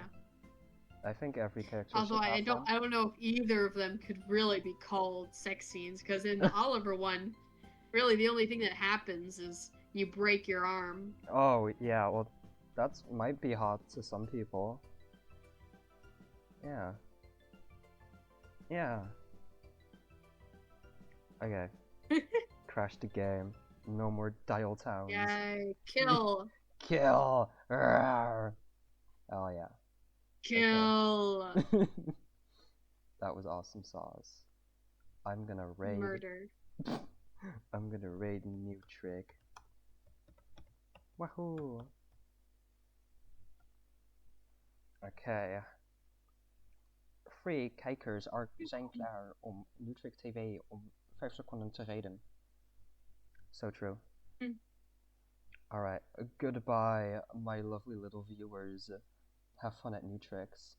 I think every character Although should have I don't know if either of them could really be called sex scenes, because in the Oliver one, really the only thing that happens is you break your arm. Oh yeah, well that might be hot to some people. Yeah. Yeah. Okay. Crash the game. No more Dialtowns. Yay! Kill! Kill! Rawr. Oh yeah. Kill! Okay. That was awesome sauce. I'm gonna raid. Murder. I'm gonna raid new trick. Wahoo! Okay. free, kijkers zijn klaar om Nutric TV om 5 seconden te reden. So true. Alright, goodbye, my lovely little viewers. Have fun at Nutrix.